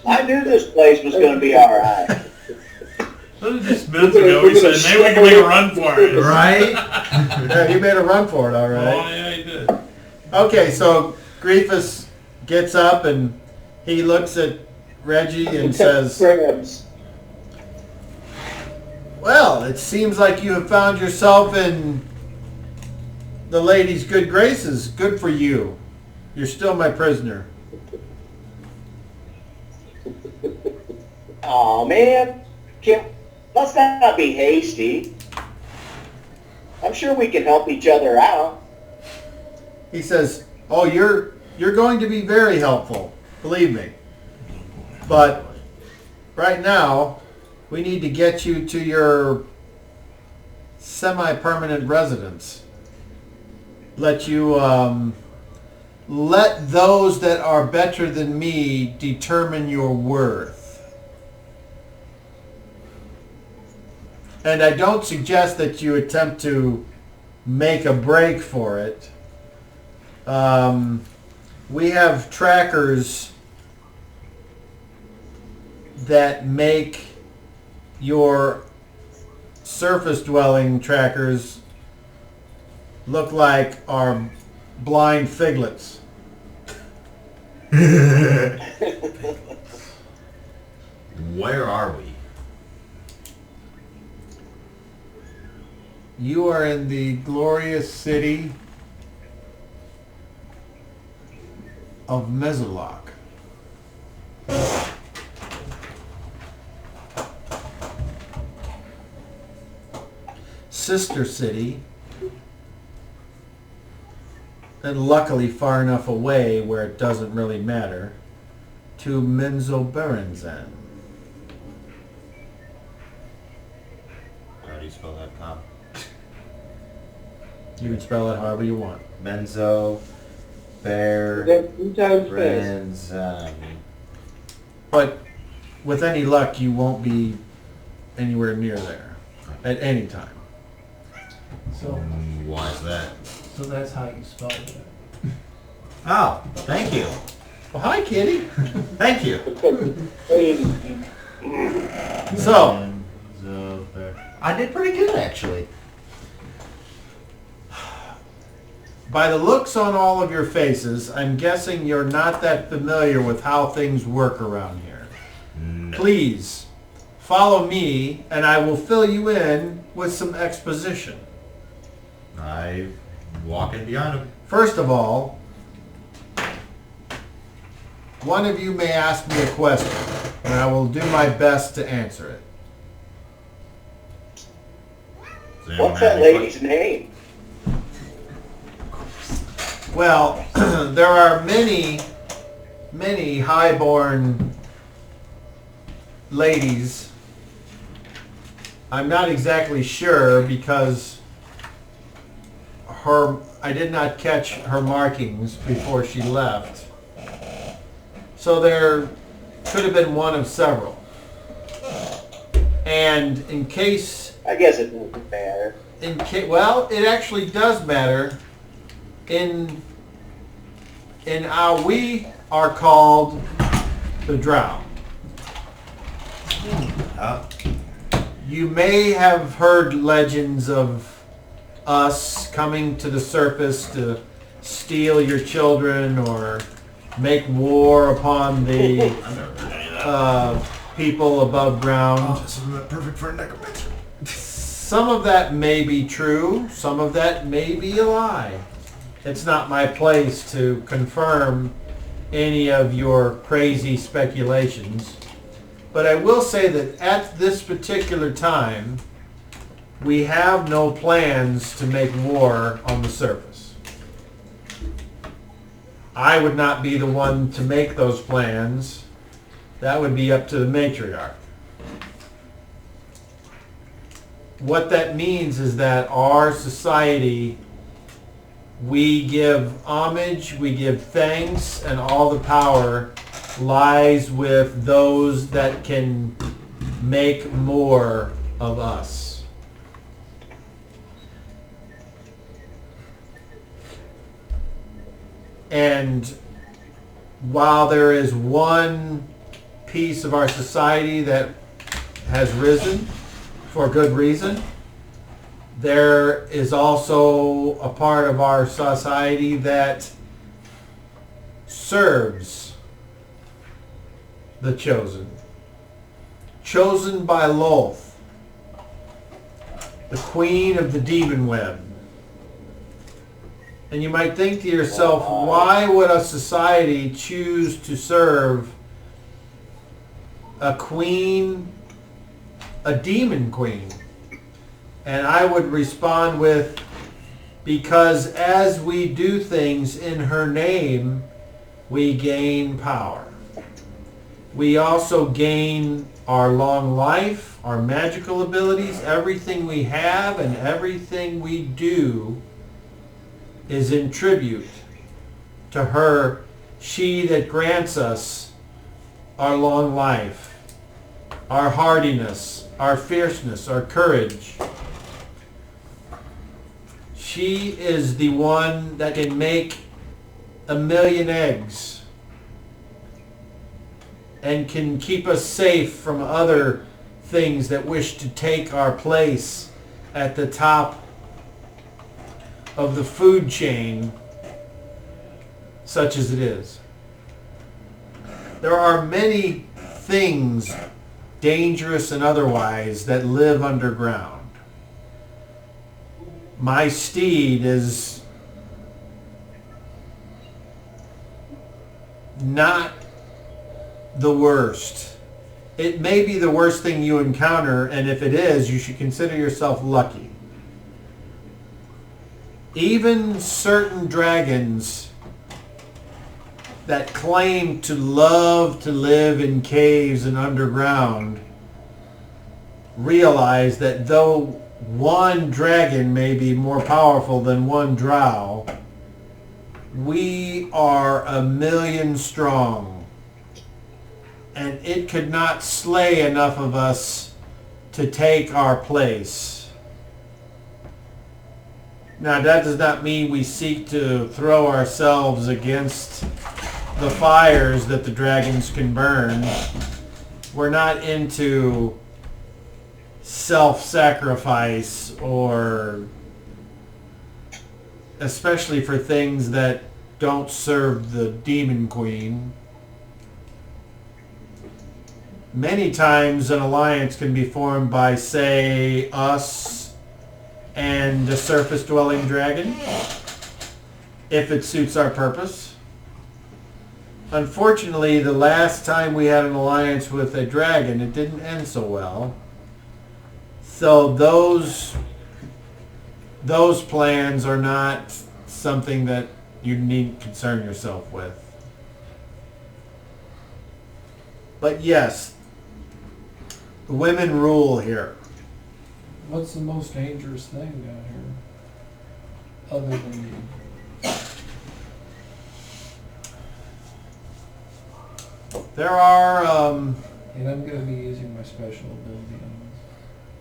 I knew this place was going to be all right. Just minutes ago, he said, maybe we can make a run for it. Right? Yeah, he made a run for it, all Oh, right. yeah, he did. Okay, so Griefus gets up and he looks at Reggie and says, Crabs. well, it seems like you have found yourself in the lady's good graces. Good for you. You're still my prisoner. Aw, man. Let's not be hasty. I'm sure we can help each other out. He says, oh, you're going to be very helpful. Believe me. But right now, we need to get you to your semi-permanent residence. Let those that are better than me determine your worth. And I don't suggest that you attempt to make a break for it. We have trackers that make your surface dwelling trackers look like our blind figlets. Where are we? You are in the glorious city of Mezolok. Sister city, and luckily far enough away where it doesn't really matter, to Menzoberranzan. How do you spell that, Tom? You can spell it however you want. Benzo, Bear, That's 2 times fast. Brands, But with any luck, you won't be anywhere near there at any time. So, why is that? so that's how you spell it. Oh, thank you. Well, hi, kitty. Thank you. So, Benzo, Bear. I did pretty good, actually. by the looks on all of your faces, I'm guessing you're not that familiar with how things work around here. No. Please, follow me, and I will fill you in with some exposition. I walk in behind him. First of all, one of you may ask me a question, and I will do my best to answer it. Does anyone What's have that any lady's name? Well, there are many highborn ladies. I'm not exactly sure because I did not catch her markings before she left. So there could have been one of several. And in case... I guess it doesn't matter. Well, it actually does matter. In we are called the Drow. You may have heard legends of us coming to the surface to steal your children or make war upon the people above ground. This is perfect for a necromancer. Some of that may be true. Some of that may be a lie. It's not my place to confirm any of your crazy speculations. But I will say that at this particular time, we have no plans to make war on the surface. I would not be the one to make those plans. That would be up to the matriarch. What that means is that our society, we give homage, we give thanks, and all the power lies with those that can make more of us. And while there is one piece of our society that has risen for good reason, there is also a part of our society that serves the chosen. Chosen by Lolth, the queen of the demon web. And you might think to yourself, why would a society choose to serve a queen, a demon queen? And I would respond with, because as we do things in her name, we gain power. We also gain our long life, our magical abilities, everything we have and everything we do is in tribute to her, she that grants us our long life, our hardiness, our fierceness, our courage. She is the one that can make 1,000,000 eggs and can keep us safe from other things that wish to take our place at the top of the food chain, such as it is. There are many things, dangerous and otherwise, that live underground. My steed is not the worst. It may be the worst thing you encounter, and if it is, you should consider yourself lucky. Even certain dragons that claim to love to live in caves and underground realize that though one dragon may be more powerful than one drow, we are 1,000,000 strong, and it could not slay enough of us to take our place. Now, that does not mean we seek to throw ourselves against the fires that the dragons can burn. We're not into self-sacrifice, or especially for things that don't serve the demon queen. Many times an alliance can be formed by, say, us and a surface-dwelling dragon, if it suits our purpose. Unfortunately, the last time we had an alliance with a dragon, it didn't end so well. So those plans are not something that you need to concern yourself with. But yes, the women rule here. What's the most dangerous thing down other than you. There are And I'm going to be using my special ability on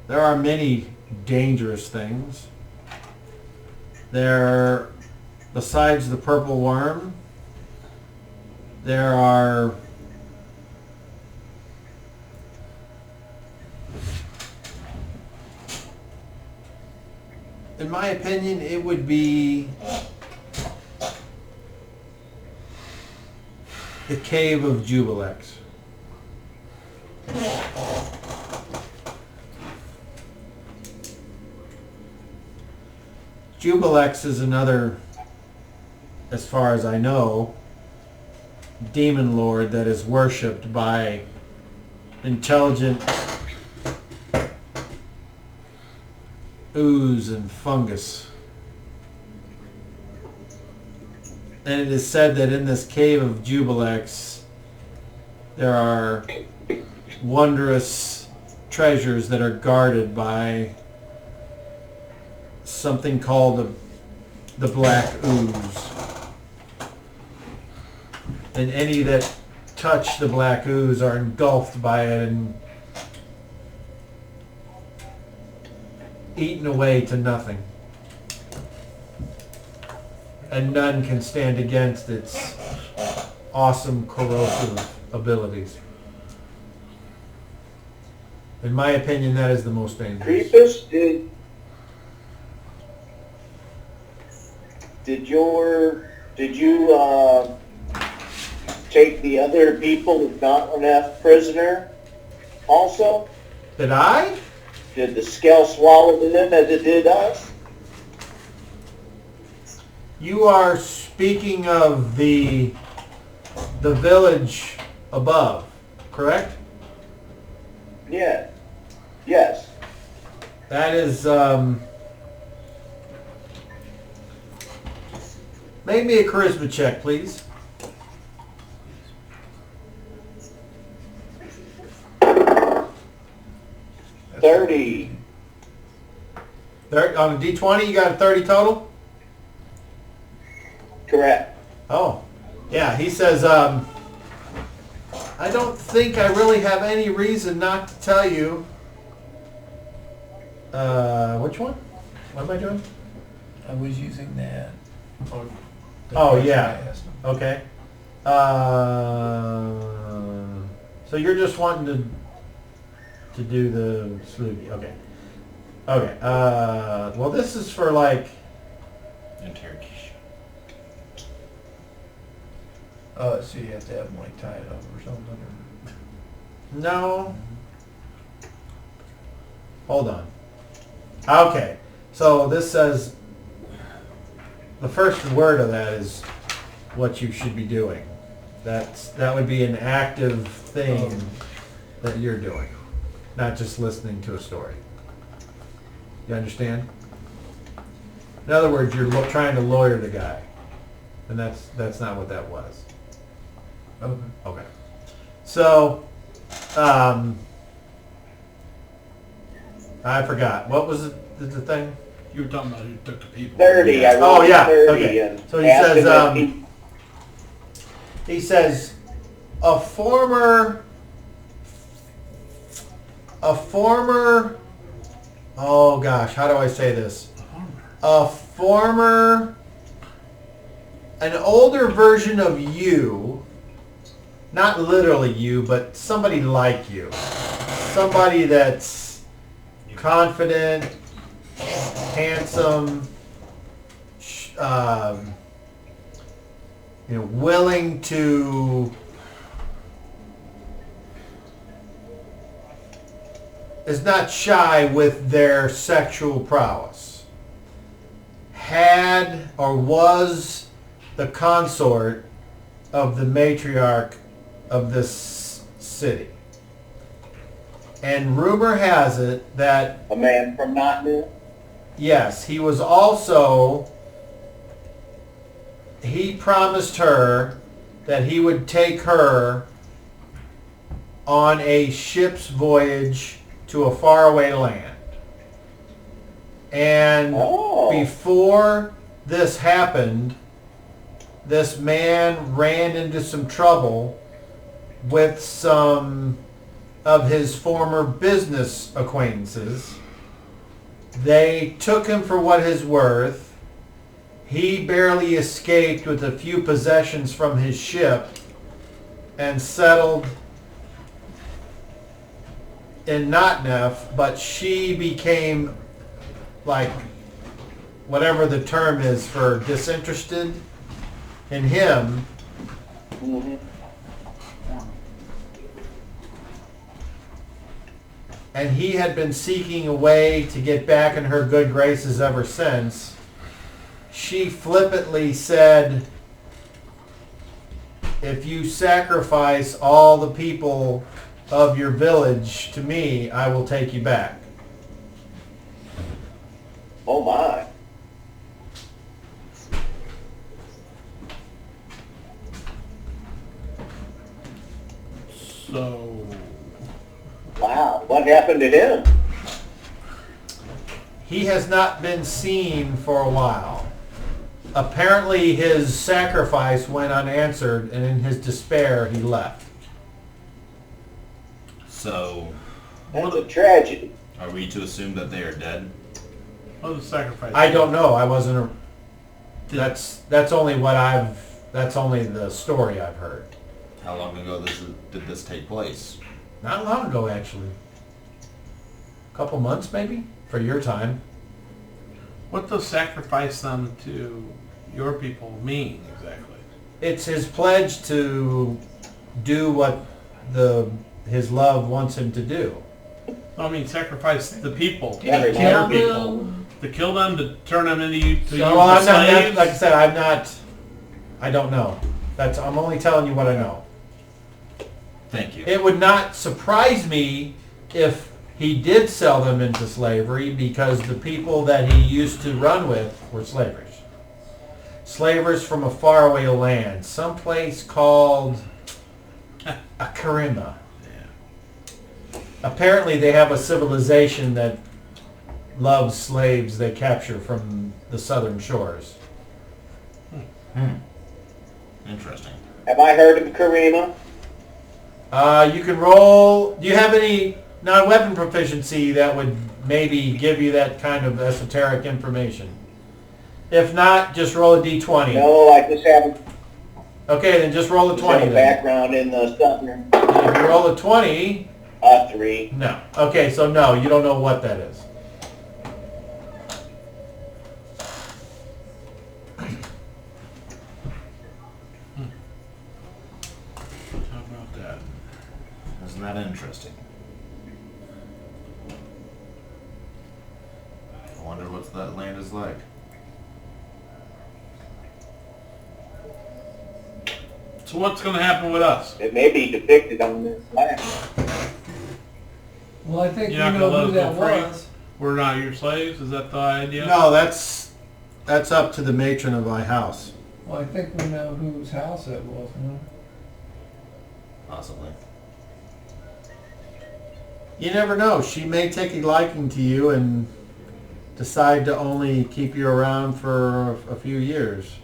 there are many dangerous things. There, besides the purple worm, there are in my opinion, it would be the Cave of Jubilex. Jubilex is another, as far as I know, demon lord that is worshipped by intelligent ooze and fungus. And it is said that in this cave of Jubilex there are wondrous treasures that are guarded by something called the black ooze. And any that touch the black ooze are engulfed by it and eaten away to nothing. And none can stand against its awesome corrosive abilities. In my opinion, that is the most dangerous. Creepus, did you take the other people of Gauntlet prisoner also? Did I? Did the Skell swallow them as it did us? You are speaking of the village above, correct? Yeah. Yes. That is, make me a charisma check, please. $30. On a D20, you got a 30 total? Correct. Oh, yeah, he says, I don't think I really have any reason not to tell you. Which one? What am I doing? I was using that. Oh, yeah. Okay. So you're just wanting to do the sloogie. Okay. Okay. Well, this is for like... Interrogation. So you have to have them like tied up or something? Or... No. Hold on. Okay. So this says... The first word of that is what you should be doing. That would be an active thing that you're doing, not just listening to a story. You understand? In other words, you're trying to lawyer the guy, and that's not what that was. Okay. Okay. So, I forgot. What was the thing? You were talking about who took the people. 30. I rolled 30. Okay. And So he asked him says, if he says, a former, oh gosh, how do I say this? An older version of you, not literally you, but somebody like you. Somebody that's confident, handsome, willing to is not shy with their sexual prowess. Had or was the consort of the matriarch of this city. And rumor has it that a man from Nottingham. yes, he was also, he promised her that he would take her on a ship's voyage to a faraway land. And before this happened, this man ran into some trouble with some of his former business acquaintances. They took him for what he's worth. He barely escaped with a few possessions from his ship and settled in Notnef, but she became, like, whatever the term is for disinterested in him. Mm-hmm. And he had been seeking a way to get back in her good graces ever since. She flippantly said, if you sacrifice all the people of your village to me, I will take you back. Oh my. So, Wow. What happened to him? He has not been seen for a while. Apparently his sacrifice went unanswered, and in his despair he left. So, That's a tragedy. are we to assume that they are dead? what was the sacrifice? I don't know. I wasn't a, that's only the story I've heard. How long ago did this take place? Not long ago, actually. A couple months, maybe, for your time. What does sacrifice them to your people mean exactly? It's his pledge to do what his love wants him to do. I mean, sacrifice the people. Every Their man. people. To kill them, to turn them into you, to use So I'm the not, slaves. like I said, I don't know. I'm only telling you what I know. Thank you. It would not surprise me if he did sell them into slavery, because the people that he used to run with were slavers. Slavers from a faraway land, someplace called Akarima. Apparently they have a civilization that loves slaves they capture from the southern shores. Interesting. Have I heard of Karima? You can roll. Do you have any non-weapon proficiency that would maybe give you that kind of esoteric information? If not, just roll a d20. No, I just have Okay, then just roll a just have 20 a then. background in the southern. If you roll a 20, 3. no. Okay, so no, you don't know what that is. How about that? Isn't that interesting? I wonder what that land is like. So what's going to happen with us? It may be depicted on this map. Well, I think we You're not know gonna who let us that go free? was. We're not your slaves? Is that the idea? No, that's up to the matron of my house. Well, I think we know whose house it was. Huh? Possibly. You never know. She may take a liking to you and decide to only keep you around for a few years.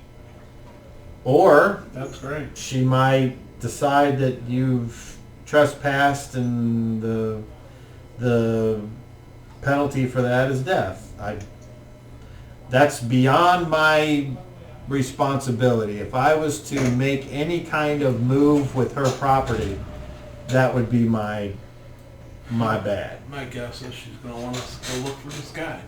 Or That's great. she might decide that you've trespassed and the penalty for that is death. That's beyond my responsibility. If I was to make any kind of move with her property, that would be my bad. My guess is she's going to want us to go look for this guy.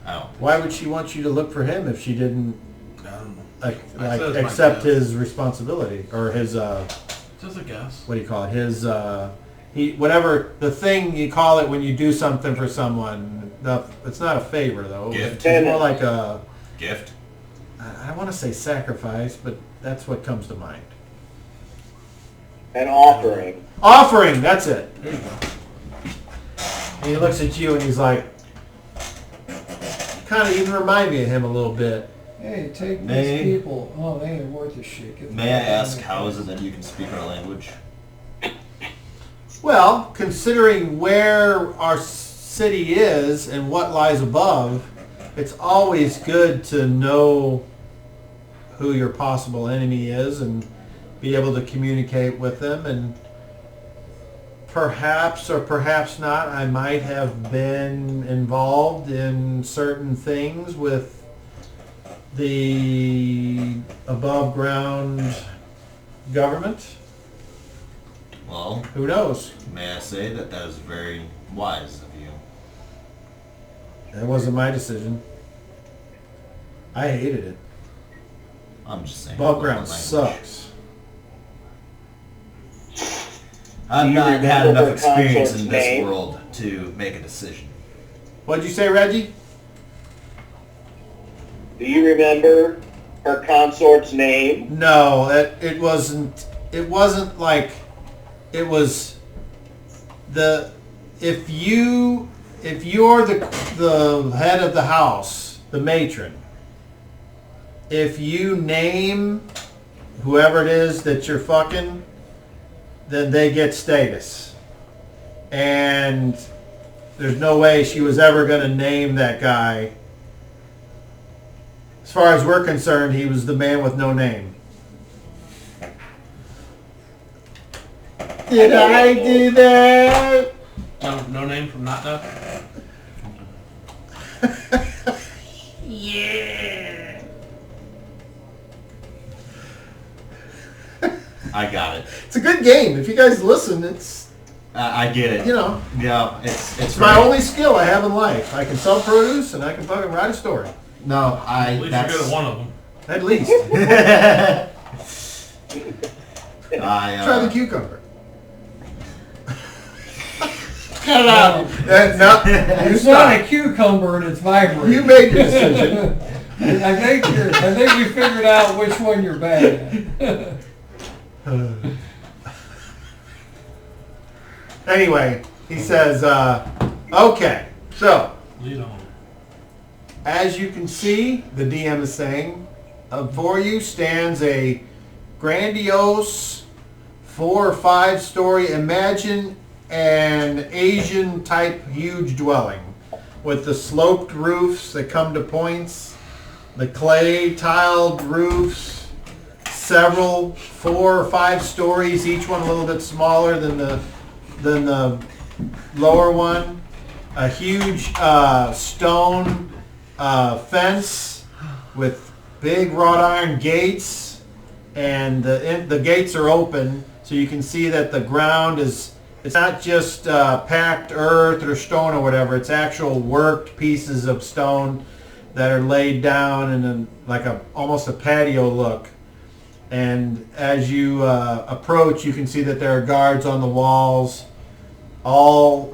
Oh. Why would she want you to look for him if she didn't I don't know. like I said it's my accept guess. his responsibility or his Just a guess. what do you call it? His whatever the thing you call it when you do something for someone. It's not a favor though. Gift. It's more like a Gift? I don't want to say sacrifice, but that's what comes to mind. An offering. Offering. That's it. There you go. And he looks at you and he's like, kind of even remind me of him a little bit. Hey, take May- these people. Oh, they ain't worth a shit. Get the May I fuck out of ask, here. how is it that you can speak our language? Well, considering where our city is and what lies above, it's always good to know who your possible enemy is and be able to communicate with them. And perhaps or perhaps not, I might have been involved in certain things with the above ground government. Well, Who knows? may I say that was very wise of you. That wasn't my decision. I hated it. I'm just saying. Above ground language. sucks. I've Do you not had remember enough her experience consort's in this name? world to make a decision. What'd you say, Reggie? Do you remember her consort's name? No, it wasn't. It wasn't like it was the. If you're the head of the house, the matron. If you name whoever it is that you're fucking, then they get status. And there's no way she was ever going to name that guy. As far as we're concerned, he was the man with no name. Did I do that? No name from not know. I got it. It's a good game. If you guys listen, it's, I get it. you know, Yeah, it's it's my only skill I have in life. I can sell produce and I can fucking write a story. No, At least you're good at one of them. At least. Try the cucumber. Cut it out. No, you It's not a stop. cucumber and it's vibrating. You made your decision. I think we figured out which one you're bad at. Anyway, he says, okay, so Lead on. as you can see, the DM is saying, before you stands a grandiose 4 or 5 story, imagine an Asian type huge dwelling with the sloped roofs that come to points, the clay tiled roofs, several 4 or 5 stories, each one a little bit smaller than the lower one, a huge stone fence with big wrought iron gates, and the gates are open, so you can see that the ground is, it's not just packed earth or stone or whatever, it's actual worked pieces of stone that are laid down in like almost a patio look. And as you approach, you can see that there are guards on the walls, all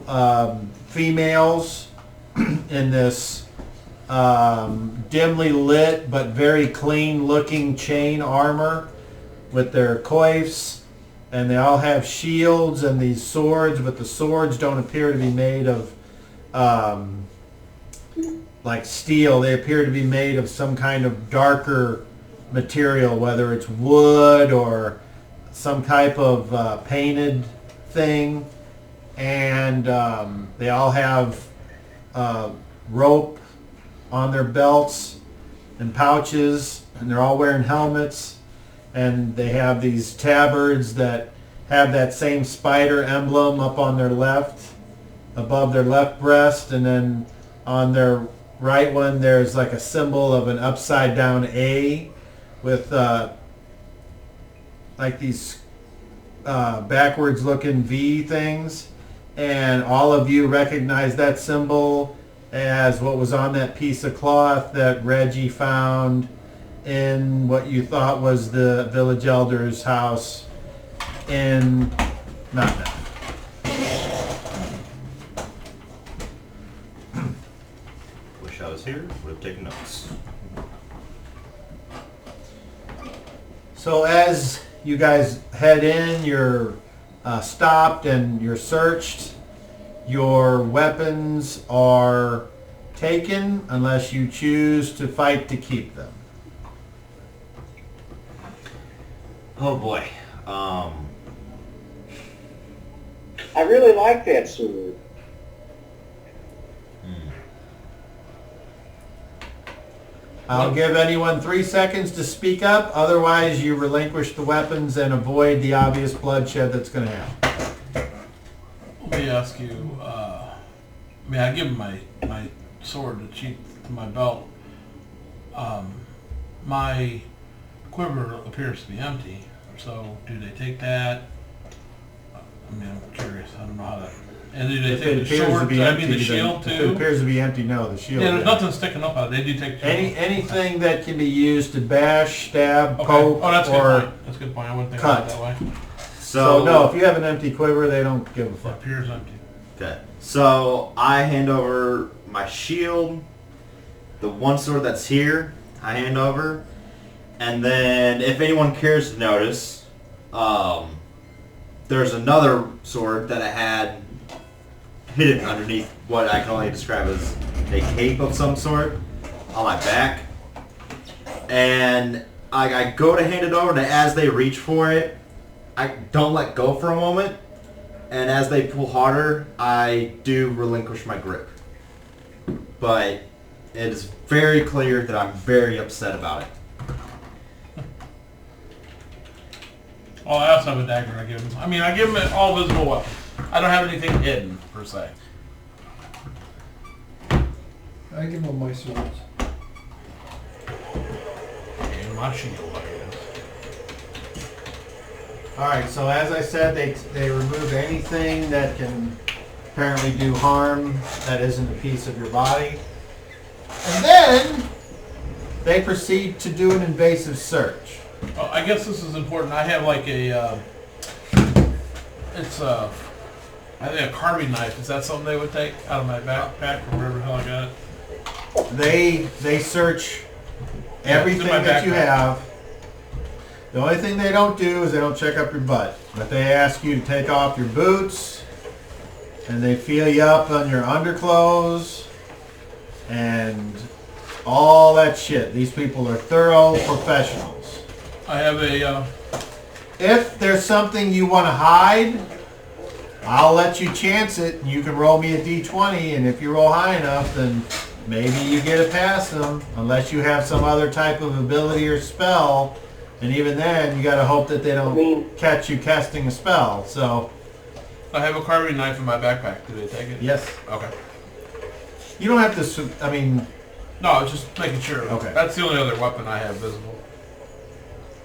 females in this dimly lit but very clean looking chain armor with their coifs, and they all have shields and these swords, but the swords don't appear to be made of like steel. They appear to be made of some kind of darker material, whether it's wood or some type of painted thing. And they all have rope on their belts and pouches, and they're all wearing helmets, and they have these tabards that have that same spider emblem up on their left, above their left breast, and then on their right one there's like a symbol of an upside down A with like these backwards looking V things. And all of you recognize that symbol as what was on that piece of cloth that Reggie found in what you thought was the village elder's house in not now. Wish I was here. Would have taken notes. So as you guys head in, you're stopped and you're searched. Your weapons are taken unless you choose to fight to keep them. Oh boy. I really like that sword. I'll give anyone 3 seconds to speak up. Otherwise, you relinquish the weapons and avoid the obvious bloodshed that's going to happen. Let me ask you, I give him my sword, the sheath to my belt. My quiver appears to be empty, so do they take that? I'm curious. I don't know how that... And do they If take it the appears to sword, be the empty, shield then, if too? it appears to be empty, no, the shield. Yeah, there's yeah. nothing sticking up out. They do take the shield. Anything that can be used to bash, stab, Okay. poke, Oh, that's a good or point. That's a good point. I wouldn't think cut. about it that way. so no. If you have an empty quiver, they don't give a It fuck. appears empty. Okay. So I hand over my shield, the one sword that's here, I hand over, and then if anyone cares to notice, there's another sword that I had hidden underneath what I can only describe as a cape of some sort on my back. And I go to hand it over, and as they reach for it, I don't let go for a moment. And as they pull harder, I do relinquish my grip. But it is very clear that I'm very upset about it. Oh, I also have a dagger I give him. I give him an all visible weapon. I don't have anything hidden, per se. I give them my swords. And my shield, I guess. Alright, so as I said, they remove anything that can apparently do harm that isn't a piece of your body. And then they proceed to do an invasive search. Well, I guess this is important. I have like a, I think a carving knife. Is that something they would take out of my backpack or wherever the hell I got it? They search Yeah, everything it's in my that you backpack. have. The only thing they don't do is they don't check up your butt. But they ask you to take off your boots, and they feel you up on your underclothes, and all that shit. These people are thorough professionals. I have a, If there's something you want to hide, I'll let you chance it. You can roll me a d20, and if you roll high enough, then maybe you get it past them, unless you have some other type of ability or spell. And even then, you got to hope that they don't catch you casting a spell. So, I have a carving knife in my backpack. Do they take it? yes, Okay. you don't have to. I mean, No, I was just making sure. Okay. That's the only other weapon I have visible.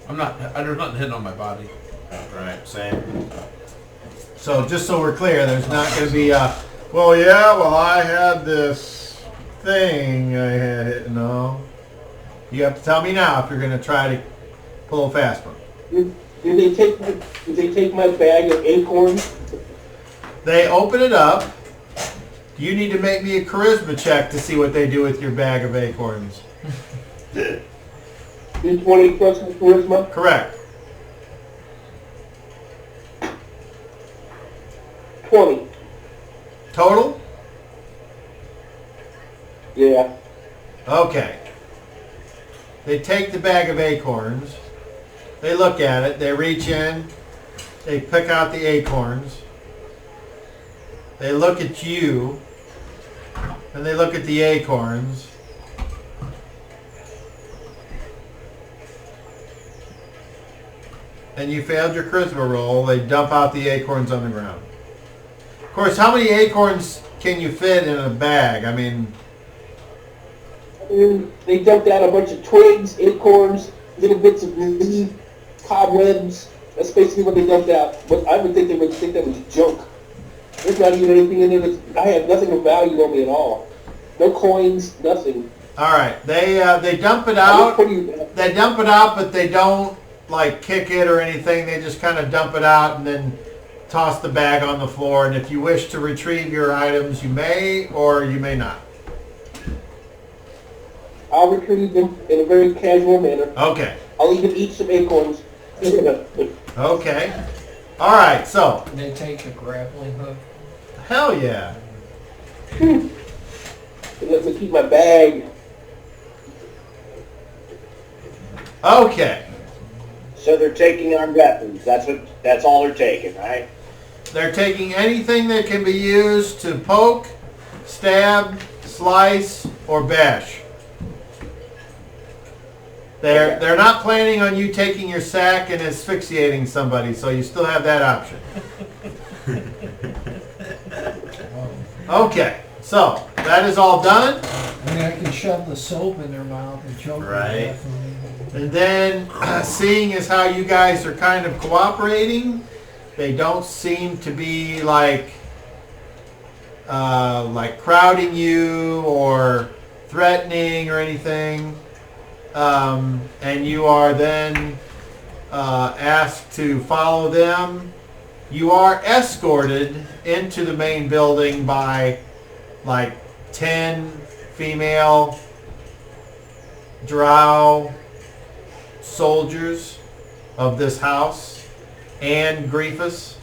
There's nothing hidden on my body. Right, same. so just so we're clear, there's not going to be a. Well, I had this thing. I had it. No, you have to tell me now if you're going to try to pull a fast one. Did they take my bag of acorns? They open it up. You need to make me a charisma check to see what they do with your bag of acorns. D20 plus charisma? Correct. 20. Total? Yeah. Okay. They take the bag of acorns. They look at it. They reach in. They pick out the acorns. They look at you. And they look at the acorns. And you failed your charisma roll. They dump out the acorns on the ground. Of course, how many acorns can you fit in a bag? I mean, They dumped out a bunch of twigs, acorns, little bits of leaf, cobwebs. That's basically what they dumped out. But I would think they would think that was junk. There's not even anything in there I have nothing of value on me at all. No coins, nothing. all right. They dump it out. They dump it out, but they don't like kick it or anything. They just kind of dump it out and then toss the bag on the floor. And if you wish to retrieve your items, you may or you may not. I'll retrieve them in a very casual manner. Okay. I'll even eat some acorns. Okay. All right. So, They take a grappling hook. hell yeah. Let me keep my bag. Okay. So they're taking our weapons. That's all they're taking, right? They're taking anything that can be used to poke, stab, slice, or bash. They're not planning on you taking your sack and asphyxiating somebody, so you still have that option. Okay, so that is all done. I mean, I can shove the soap in their mouth and choke Right. them to death. And then, seeing as how you guys are kind of cooperating, they don't seem to be like crowding you or threatening or anything. And you are then asked to follow them. You are escorted into the main building by like 10 female Drow soldiers of this house and Griefus.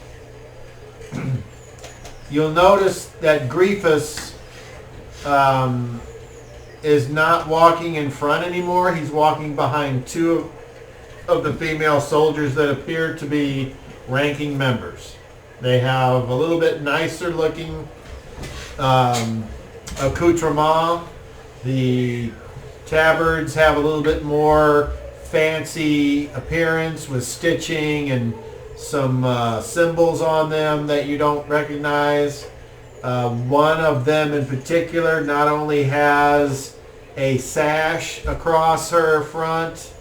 You'll notice that Griefus is not walking in front anymore. He's walking behind two of the female soldiers that appear to be ranking members. They have a little bit nicer looking accoutrement. The tabards have a little bit more fancy appearance with stitching and some symbols on them that you don't recognize. One of them in particular not only has a sash across her front,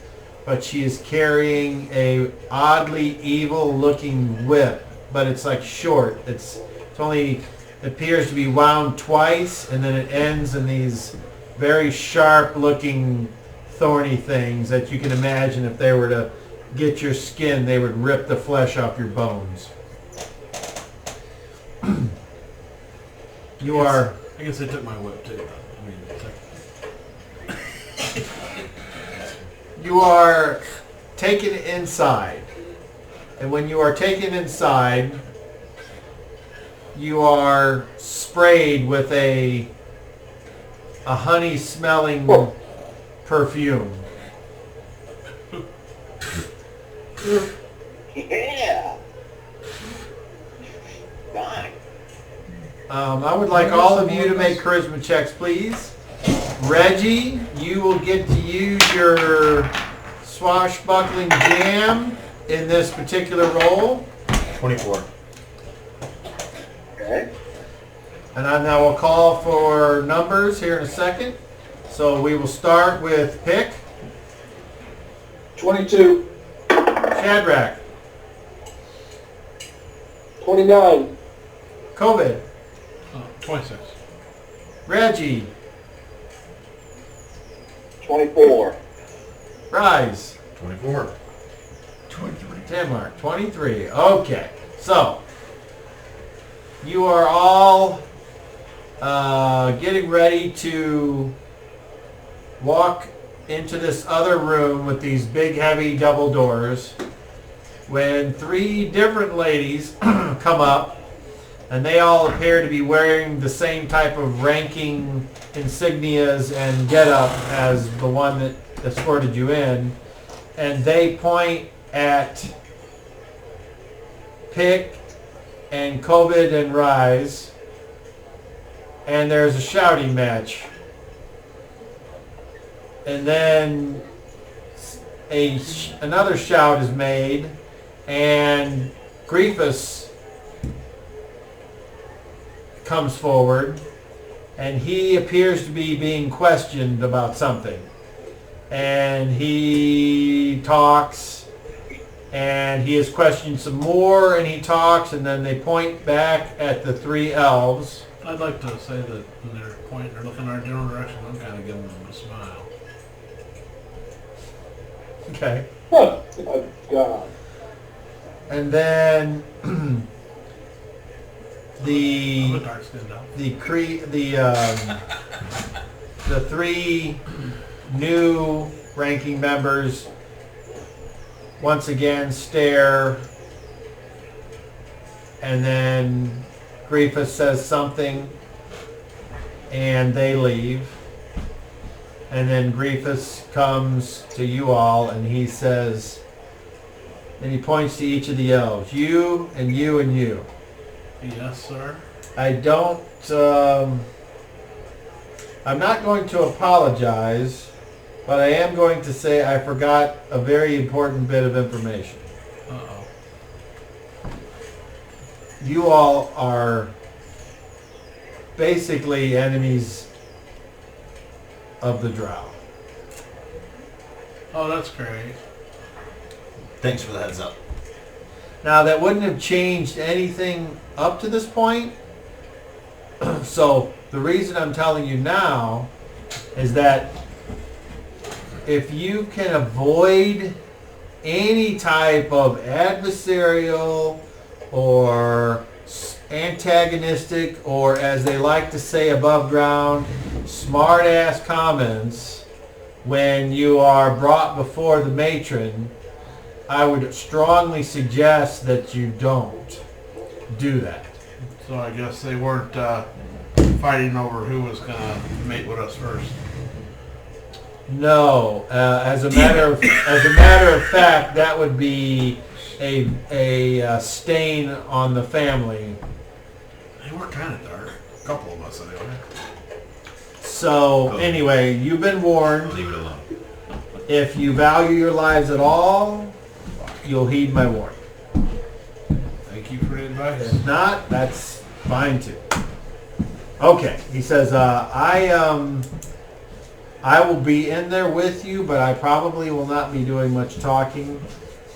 but she is carrying a oddly evil looking whip, but it's like short. It's only appears to be wound twice, and then it ends in these very sharp looking thorny things that you can imagine if they were to get your skin, they would rip the flesh off your bones. You are... I guess they took my whip too. I mean, You are taken inside. And when you are taken inside, you are sprayed with a honey smelling perfume. Yeah. Fine. I would like all of you to make charisma checks, please. Reggie, you will get to use your swashbuckling jam in this particular role. 24. Okay. And I will call for numbers here in a second. So we will start with Pick. 22, Shadrach. 29, COVID. 26. Reggie. 24. Rise. 24. 10 23. Okay. So, you are all getting ready to walk into this other room with these big heavy double doors when three different ladies come up, and they all appear to be wearing the same type of ranking insignias and getup as the one that escorted you in, and they point at Pick and COVID and Rise, and there's a shouting match. And then another shout is made, and Griefus comes forward, and he appears to be being questioned about something. And he talks, and he is questioned some more, and he talks, and then they point back at the three elves. I'd like to say that when they're pointing or looking in our general direction, I'm kind of giving them a smile. Okay. oh my God. And then I'm the a dark skinned elf. the three new ranking members once again stare, and then Griefus says something, and they leave. And then Griefus comes to you all, and he says, and he points to each of the elves, you and you and you. Yes, sir. I don't, I'm not going to apologize, But I am going to say I forgot a very important bit of information. Uh-oh. You all are basically enemies of the Drow. Oh, that's great. Thanks for the heads up. Now, that wouldn't have changed anything up to this point. So, the reason I'm telling you now is that if you can avoid any type of adversarial or antagonistic, or as they like to say above ground, smart-ass comments when you are brought before the matron, I would strongly suggest that you don't do that. So I guess they weren't fighting over who was going to mate with us first. No, as a matter of fact, that would be a stain on the family. They were kind of dark. A couple of us anyway. So anyway, you've been warned. Leave it alone. If you value your lives at all, you'll heed my warning. Thank you for the advice. If not, that's fine too. Okay, he says, I will be in there with you, but I probably will not be doing much talking.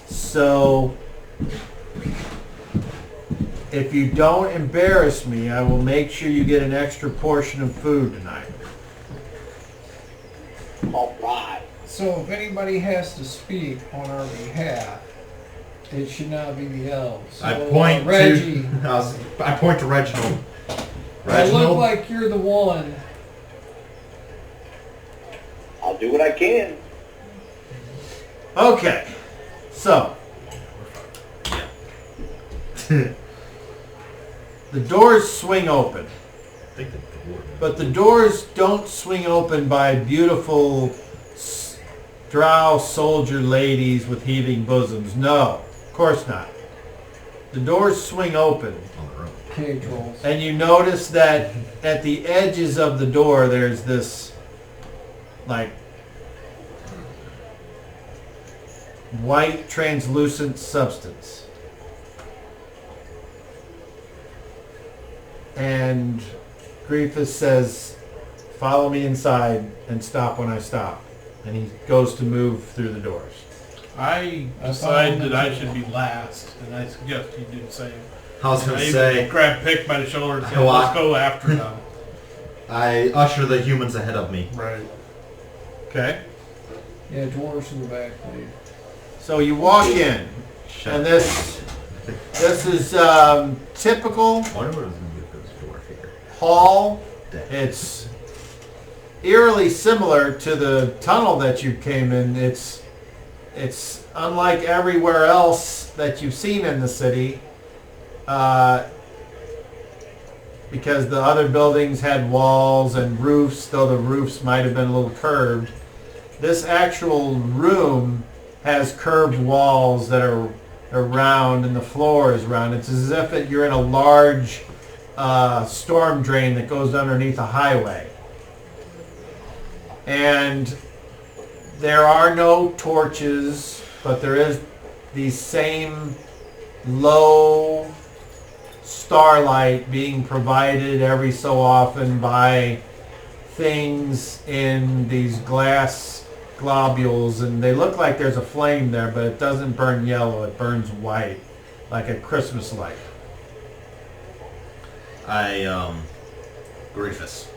So, if you don't embarrass me, I will make sure you get an extra portion of food tonight. All right. So if anybody has to speak on our behalf, it should not be the elves. So, I point Reggie, to. I point to Reginald. I look like you're the one. I'll do what I can. Okay, so the doors swing open, but the doors don't swing open by beautiful Drow soldier ladies with heaving bosoms. No, of course not. The doors swing open, Cage rolls. and you notice that at the edges of the door there's this like white translucent substance. And Griefus says, follow me inside and stop when I stop. And he goes to move through the doors. I decide that I should be last, and I suggest you do the same. I was going I to even say, grab Pick by the shoulder and say, Well, let's go after them. I usher the humans ahead of me. Right. Okay. Yeah, dwarves in the back, please. So you walk in, and this is typical I wonder what it's going to be with this dwarf here. hall. It's eerily similar to the tunnel that you came in. It's unlike everywhere else that you've seen in the city, because the other buildings had walls and roofs, though the roofs might have been a little curved. This actual room has curved walls that are round, and the floor is round. It's as if you're in a large storm drain that goes underneath a highway. And there are no torches, but there is these same low starlight being provided every so often by things in these glass globules, and they look like there's a flame there, but it doesn't burn yellow, it burns white, like a Christmas light. Griefus.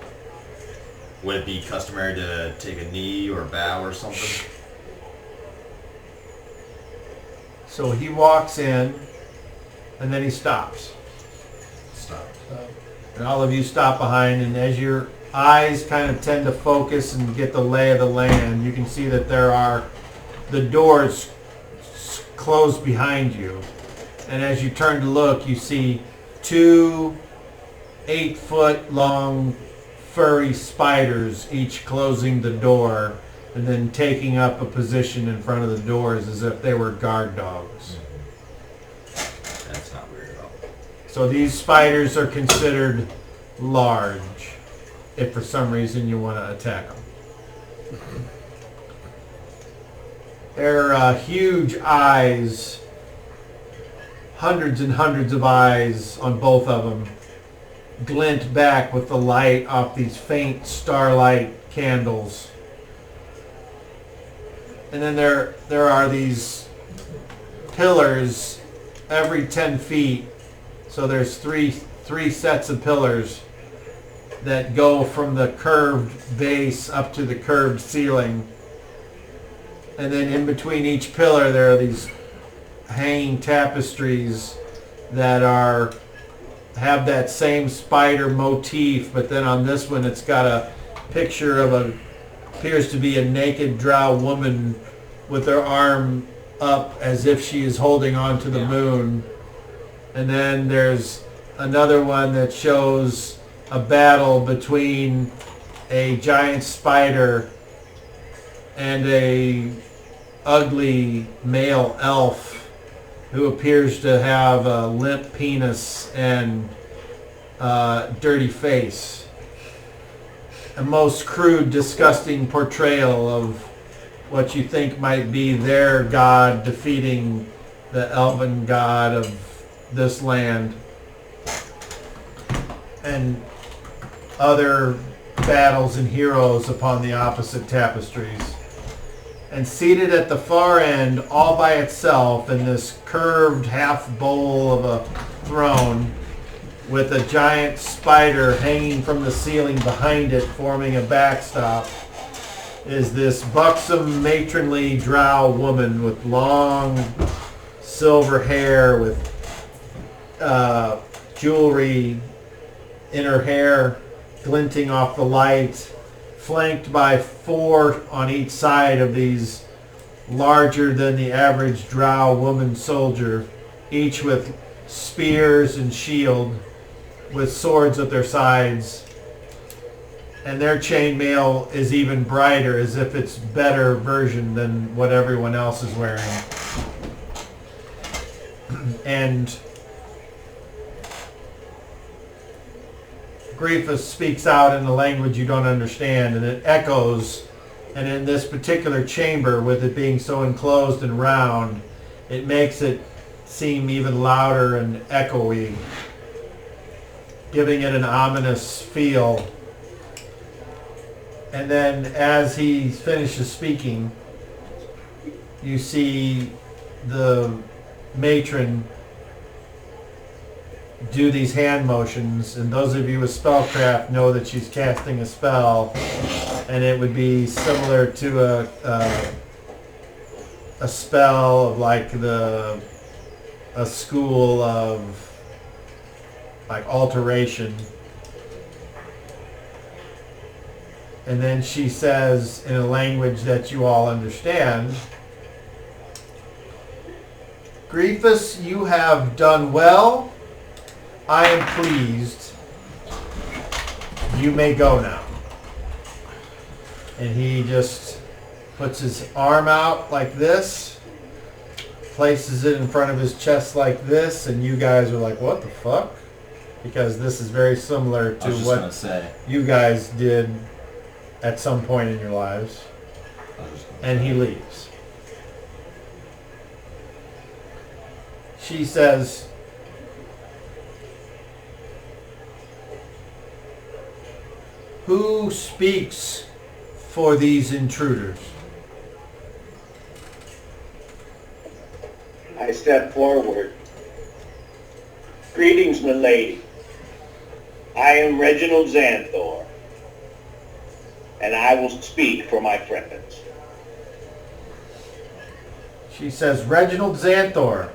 Would it be customary to take a knee or bow or something? So he walks in, and then he stops. Stop. And all of you stop behind, and as your eyes kind of tend to focus and get the lay of the land, you can see that there are the doors closed behind you. And as you turn to look, you see 2 8-foot-long furry spiders, each closing the door and then taking up a position in front of the doors as if they were guard dogs. That's not weird at all. So these spiders are considered large if for some reason you want to attack them. They're huge eyes, hundreds and hundreds of eyes on both of them, glint back with the light off these faint starlight candles. And then there are these pillars every 10 feet. So there's three sets of pillars that go from the curved base up to the curved ceiling. And then in between each pillar there are these hanging tapestries that have that same spider motif, but then on this one it's got a picture of appears to be a naked drow woman with her arm up as if she is holding on to the moon. And then there's another one that shows a battle between a giant spider and a ugly male elf who appears to have a limp penis and dirty face. A most crude, disgusting portrayal of what you think might be their god defeating the elven god of this land, and other battles and heroes upon the opposite tapestries. And seated at the far end, all by itself, in this curved half bowl of a throne, with a giant spider hanging from the ceiling behind it, forming a backstop, is this buxom, matronly drow woman with long silver hair, with jewelry in her hair glinting off the light, flanked by 4 on each side of these larger than the average drow woman soldier, each with spears and shield, with swords at their sides. And their chainmail is even brighter, as if it's better version than what everyone else is wearing. And Griefus speaks out in a language you don't understand, and it echoes. And in this particular chamber, with it being so enclosed and round, it makes it seem even louder and echoey, giving it an ominous feel. And then as he finishes speaking, you see the matron do these hand motions, and those of you with spellcraft know that she's casting a spell, and it would be similar to a spell of like a school of like alteration. And then she says in a language that you all understand, "Griefus, you have done well. I am pleased. You may go now." And he just puts his arm out like this, places it in front of his chest like this, and you guys are like, what the fuck? Because this is very similar to what you guys did at some point in your lives. And he leaves. She says, "Who speaks for these intruders?" I step forward. "Greetings, milady. I am Reginald Xanthor, and I will speak for my friends." She says, "Reginald Xanthor,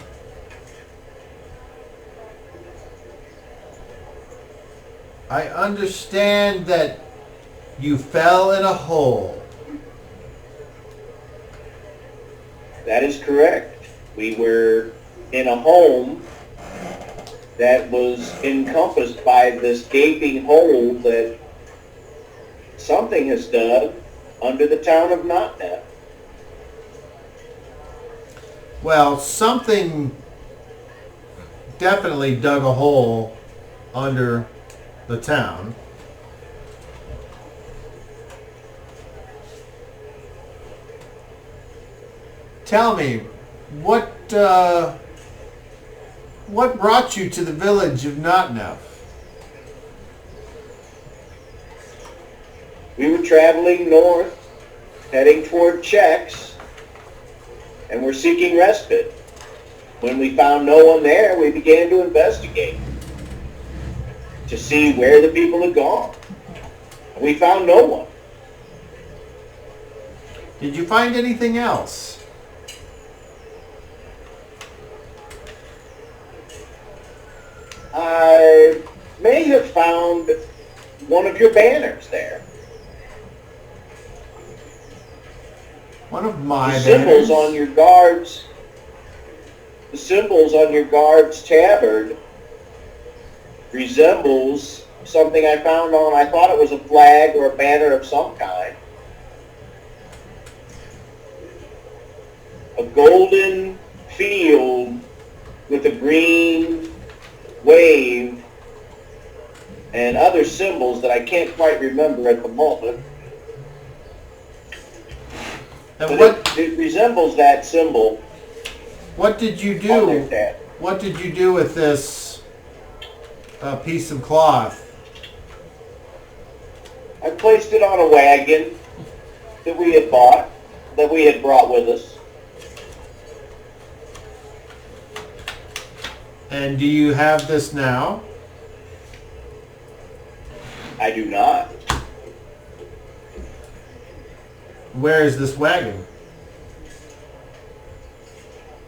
I understand that you fell in a hole." That is correct. We were in a home that was encompassed by this gaping hole that something has dug under the town of Notnep. Well, something definitely dug a hole under the town. tell me, what brought you to the village of Notnev? We were traveling north, heading toward Czechs, and were seeking respite. When we found no one there, we began to investigate to see where the people had gone. We found no one. Did you find anything else? I may have found one of your banners there. One of my The symbols on your guards. The symbols on your guard's tabard resembles something I found on, I thought it was a flag or a banner of some kind. A golden field with a green wave and other symbols that I can't quite remember at the moment. And But it resembles that symbol. what did you on do? their tab. What did you do with this piece of cloth? I placed it on a wagon that we had bought, that we had brought with us. And do you have this now? I do not. Where is this wagon?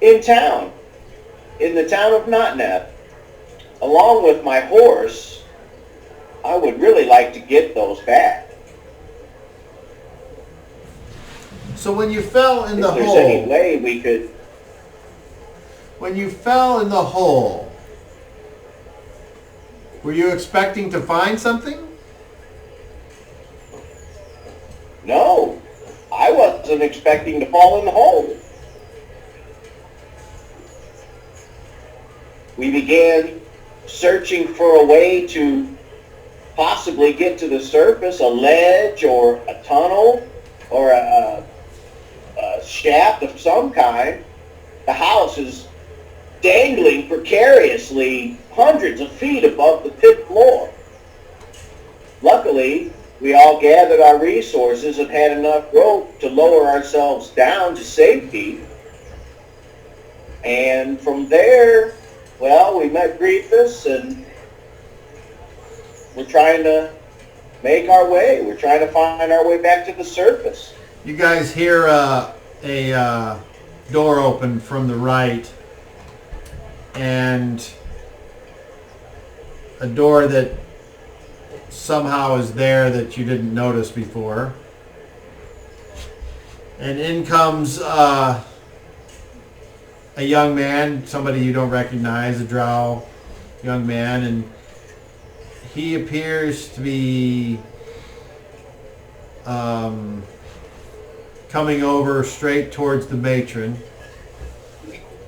In town, in the town of Notnev, along with my horse. I would really like to get those back. So when you fell in the If there's any hole, way we could. when you fell in the hole, were you expecting to find something? No, I wasn't expecting to fall in the hole. We began searching for a way to possibly get to the surface, a ledge or a tunnel or a shaft of some kind. The house is dangling precariously hundreds of feet above the pit floor. Luckily, we all gathered our resources and had enough rope to lower ourselves down to safety. And from there, well, we met Griefus and we're trying to make our way. We're trying to find our way back to the surface. You guys hear a door open from the right, and a door that somehow is there that you didn't notice before. And in comes a young man, somebody you don't recognize, a Drow young man, and he appears to be coming over straight towards the matron.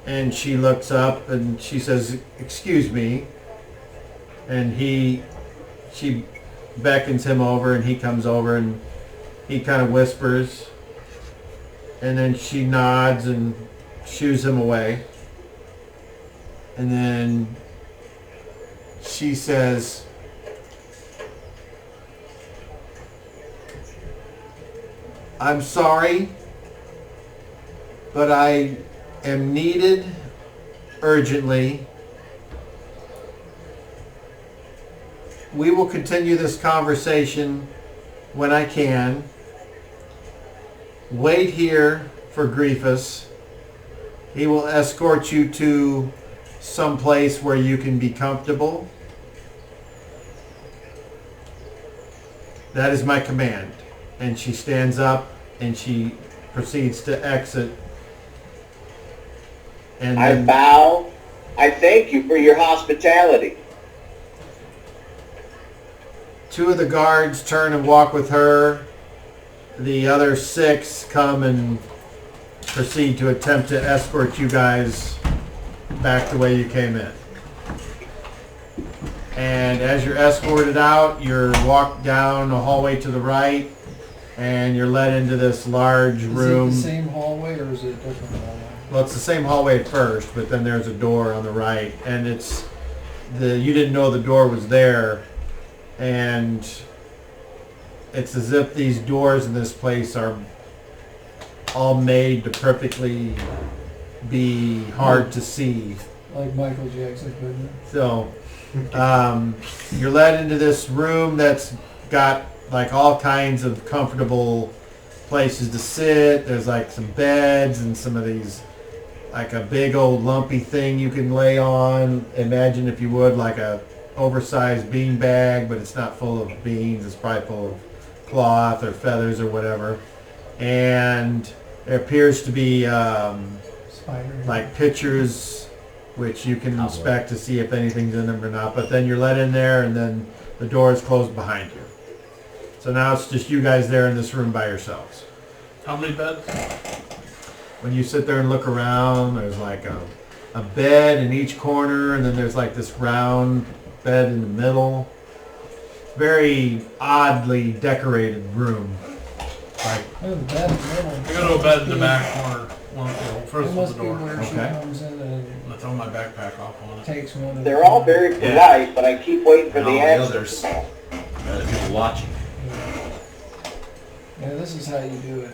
And she looks up and she says, "Excuse me." And she beckons him over, and he comes over and he kind of whispers. And then she nods and shoos him away. And then she says, "I'm sorry, but I am needed urgently. We will continue this conversation when I can. Wait here for Griefus. He will escort you to some place where you can be comfortable. That is my command." And she stands up and she proceeds to exit. And I then bow. I thank you for your hospitality. two of the guards turn and walk with her. The other 6 come and proceed to attempt to escort you guys back the way you came in. And as you're escorted out, you're walked down a hallway to the right, and you're led into this large room. Is it the same hallway or is it a different hallway? well, it's the same hallway at first, but then there's a door on the right, and you didn't know the door was there, and it's as if these doors in this place are all made to perfectly be hard to see. Like Michael Jackson, couldn't it? So, you're led into this room that's got like all kinds of comfortable places to sit. There's like some beds and some of these, like a big old lumpy thing you can lay on. Imagine, if you would, like a oversized bean bag, but it's not full of beans. It's probably full of cloth or feathers or whatever. And there appears to be like pictures, which you can inspect to see if anything's in them or not. But then you're let in there, and then the door is closed behind you. So now it's just you guys there in this room by yourselves. How many beds? When you sit there and look around, there's like a bed in each corner, and then there's like this round bed in the middle. Very oddly decorated room. Like, Oh, the bed in the middle. I go to a bed in the back corner. First It with must the be door. where she Okay. comes in and I throw my backpack off on it. takes one of They're all very polite, but I keep waiting for And the all the answers. others. Other people watching. Yeah, this is how you do it.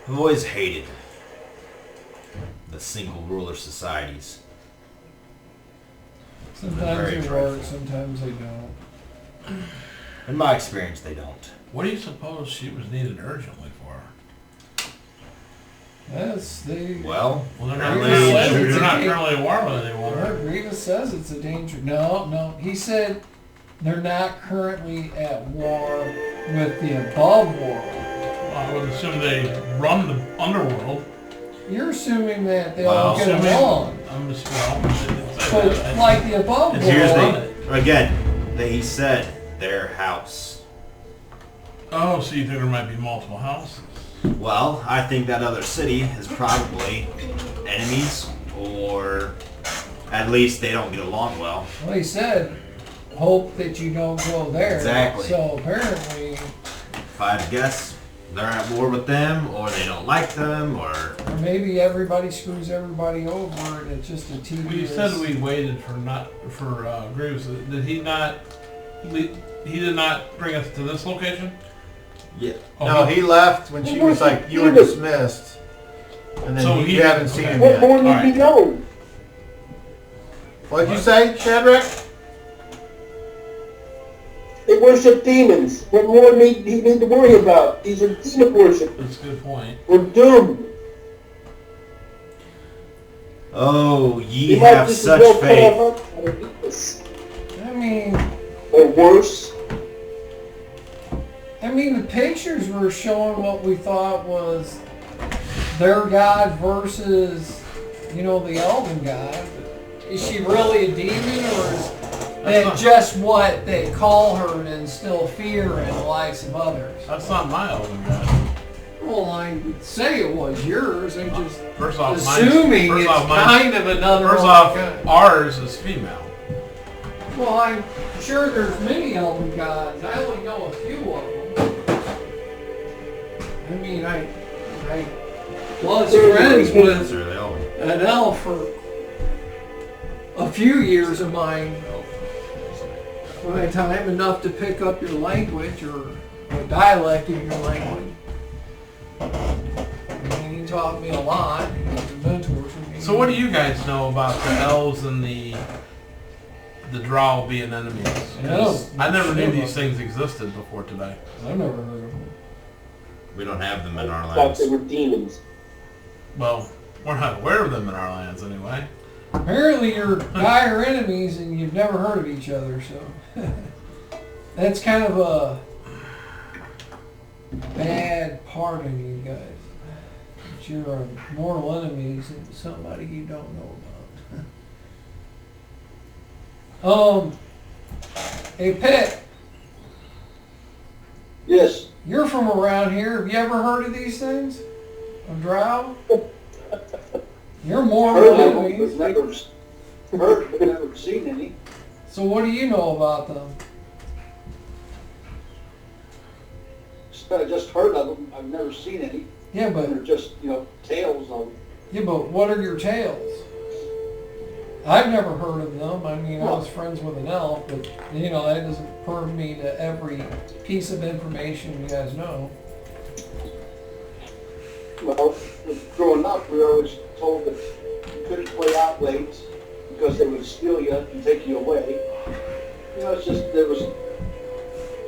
I've always hated the single ruler societies. Sometimes Very they trifling. work, sometimes they don't. In my experience, they don't. What do you suppose she was needed urgently for? Yes, they. Well, Well, they're not, Apparently- they're not currently at war with anyone. Grievous says it's a danger. No. He said they're not currently at war with the above world. I would assume they run the underworld. You're assuming that they Well, all get assuming- along. I'm just, well, I didn't say But that. like the above And world, here's again, he said their house. Oh, so you think there might be multiple houses? Well, I think that other city is probably enemies, or at least they don't get along well. well, he said, hope that you don't go there. Exactly. So apparently, If I had to guess, they're at war with them, or they don't like them, or or maybe everybody screws everybody over, and it's just a tedious. Well, you said we waited for Grievous. Did he not? He did not bring us to this location. yeah. Oh, no, he left when she was like, you were dismissed. And then So you haven't seen okay. him What yet. more need Alright. be known? What'd you say, Shadrach? They worship demons. What more do you need to worry about? These are demon worship. That's a good point. We're doomed. Oh, ye We might have just as such well cut faith. off our head and eat this. I mean, Or worse. the pictures were showing what we thought was their god versus, the elven god. Is she really a demon, or is that not- just what they call her to instill fear in the likes of others? That's not my elven god. Well, I would say it was yours. I'm just First off, assuming it's kind of another First elven off, god. ours is female. Well, I'm sure there's many elven gods. I only know a few of them. I was friends with They're the elven. an elf for a few years of my time, enough to pick up your language or a dialect of your language. He taught me a lot. He was a mentor for me. So what do you guys know about the elves and the Drow being enemies? 'Cause I never knew these things existed before today. I've never heard of them. We don't have them in our I thought lands. they were demons. Well, we're not aware of them in our lands anyway. Apparently you're dire enemies and you've never heard of each other, so that's kind of a bad part of you guys. That you're mortal enemies and somebody you don't know about. Hey Pet, Yes. you're from around here. Have you ever heard of these things? Of Drow? You're mortal Heard of them, enemies. but never heard, but never seen any. So what do you know about them? I just heard of them. I've never seen any. Yeah, but They're just, tales of. yeah, but what are your tales? I've never heard of them. I mean, I was friends with an elf, but that doesn't pertain me to every piece of information you guys know. Well, growing up, we were always told that you couldn't play out late because they would steal you and take you away. It's just, there was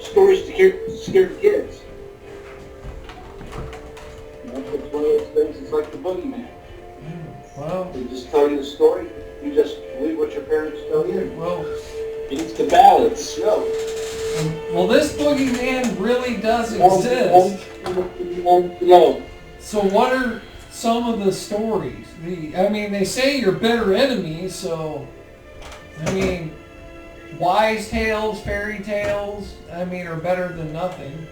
stories to scare kids. It's one of those things, it's like the boogeyman. Well, They just tell you the story, you just believe what your parents tell you. well, It's the balance. No. well, this boogeyman really does exist. No. So what are some of the stories? They say you're bitter enemies, so, wise tales, fairy tales, are better than nothing.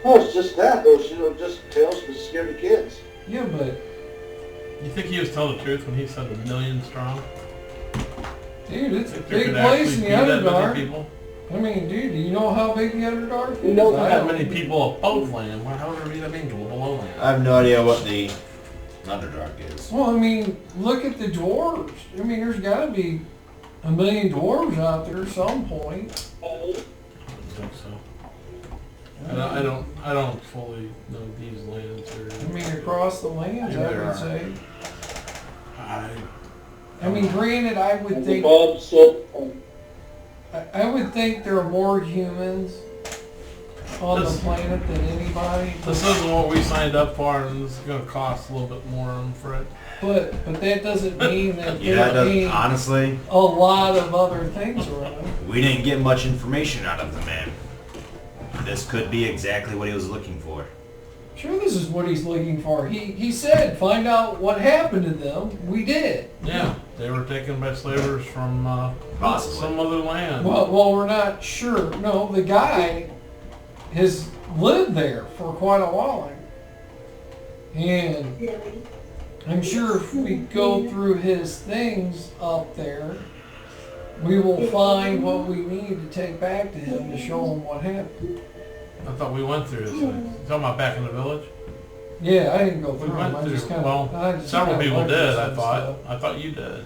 No, it's just that. Those, just tales to scare the kids. Yeah, but, You think he was telling the truth when he said 1 million strong? dude, it's a If there big could place in actually the be that many Underdark. people? Dude, do you know how big the Underdark is? You know I How don't. many people above land? How would there be that many people below land? I have no idea what the Underdark is. Well, look at the dwarves. There's got to be 1 million dwarves out there at some point. I don't think so. I don't fully know these lands or. Across the lands, Maybe I there would are. say. I Granted, I would think Above, so, I would think there are more humans on the This- planet than anybody. This isn't what we signed up for, and this is going to cost a little bit more for it. But that doesn't mean that Yeah, there that ain't honestly, a lot of other things around. we didn't get much information out of the man. This could be exactly what he was looking for. Sure, this is what he's looking for. He said, find out what happened to them. We did. Yeah, they were taken by slavers from Possibly. some other land. Well, we're not sure. No, the guy has lived there for quite a while. And I'm sure if we go through his things up there, we will find what we need to take back to him to show him what happened. I thought we went through this thing. You talking about back in the village? Yeah, I didn't go We through went them. I through. just kind Well, of. several people did. I thought you did.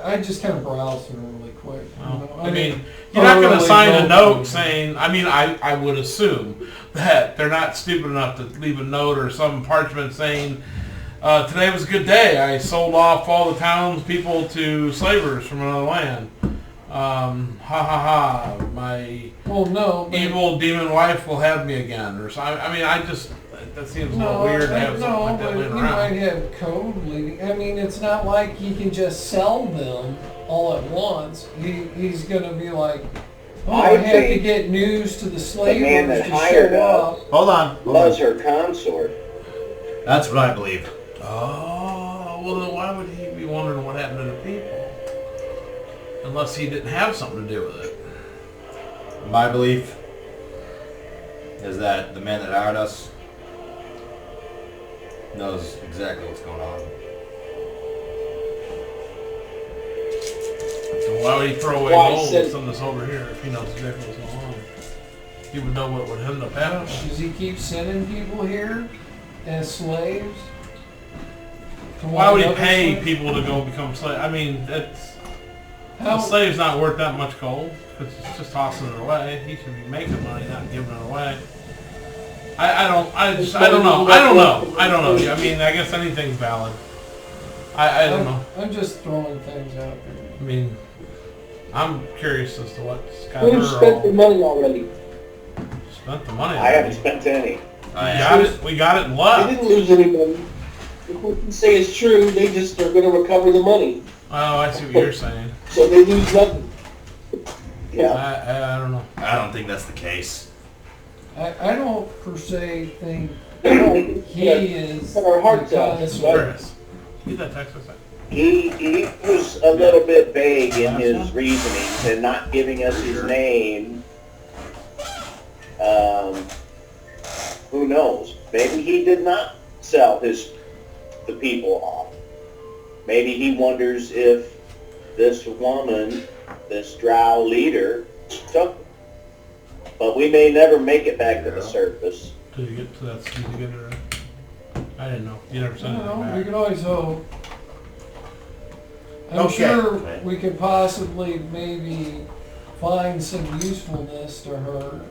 I just kind of browsed through them really quick. Well, I you're not going to thoroughly sign a go note through. saying. I would assume that they're not stupid enough to leave a note or some parchment saying, "Today was a good day. I sold off all the townspeople to slavers from another land. Ha ha ha! My Well, no. But evil demon wife will have me again." Or something. That seems a little weird to have something like that but laying he around. might have code leading. It's not like he can just sell them all at once. He's gonna be like, I have to think get news to the man slavers that to hired show us up. Hold on. was her consort. That's what I believe. Oh, well then why would he be wondering what happened to the people? Unless he didn't have something to do with it. My belief is that the man that hired us knows exactly what's going on. So why would he throw away Why, gold said- and send this over here if he knows exactly what's going on? He would know what would end up happening. Does he keep sending people here as slaves? To Why would he another pay slave? people to go become slaves? The How, slave's not worth that much gold. It's just tossing it away. He should be making money, not giving it away. I don't know. I guess anything's valid. I don't know. I'm just throwing things out there. I'm curious as to what's got who her spent the all money already? spent the money. I haven't already. spent any. We got it and They left. didn't lose any money. If what you say is true, they just are going to recover the money. Oh, I see what you're saying. So they lose nothing. Yeah. I don't know. I don't think that's the case. I don't per se think No, he is Cut our hearts out. because Chris, get that text a second. He was a little bit vague in his reasonings and not giving us his name. Who knows? Maybe he did not sell the people off. Maybe he wonders if this woman, this Drow leader, took them. but we may never make it back to the surface. Did you get to that speed to get her? I didn't know. You never sent anything We back. can always hope. I'm Okay. sure we could possibly maybe find some usefulness to her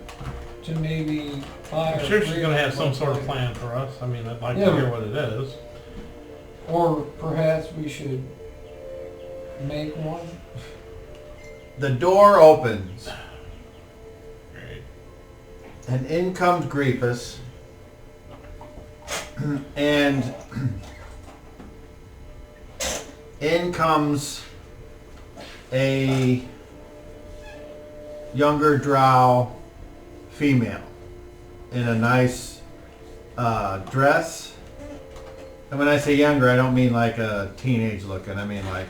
to maybe buy I'm her sure she's free going to or have some sort of something. plan for us. I mean, I'd like Yeah. to hear what it is. Or perhaps we should make one. The door opens, Great. and in comes Griefus, and in comes a younger Drow female in a nice dress. And when I say younger, I don't mean like a teenage looking. I mean like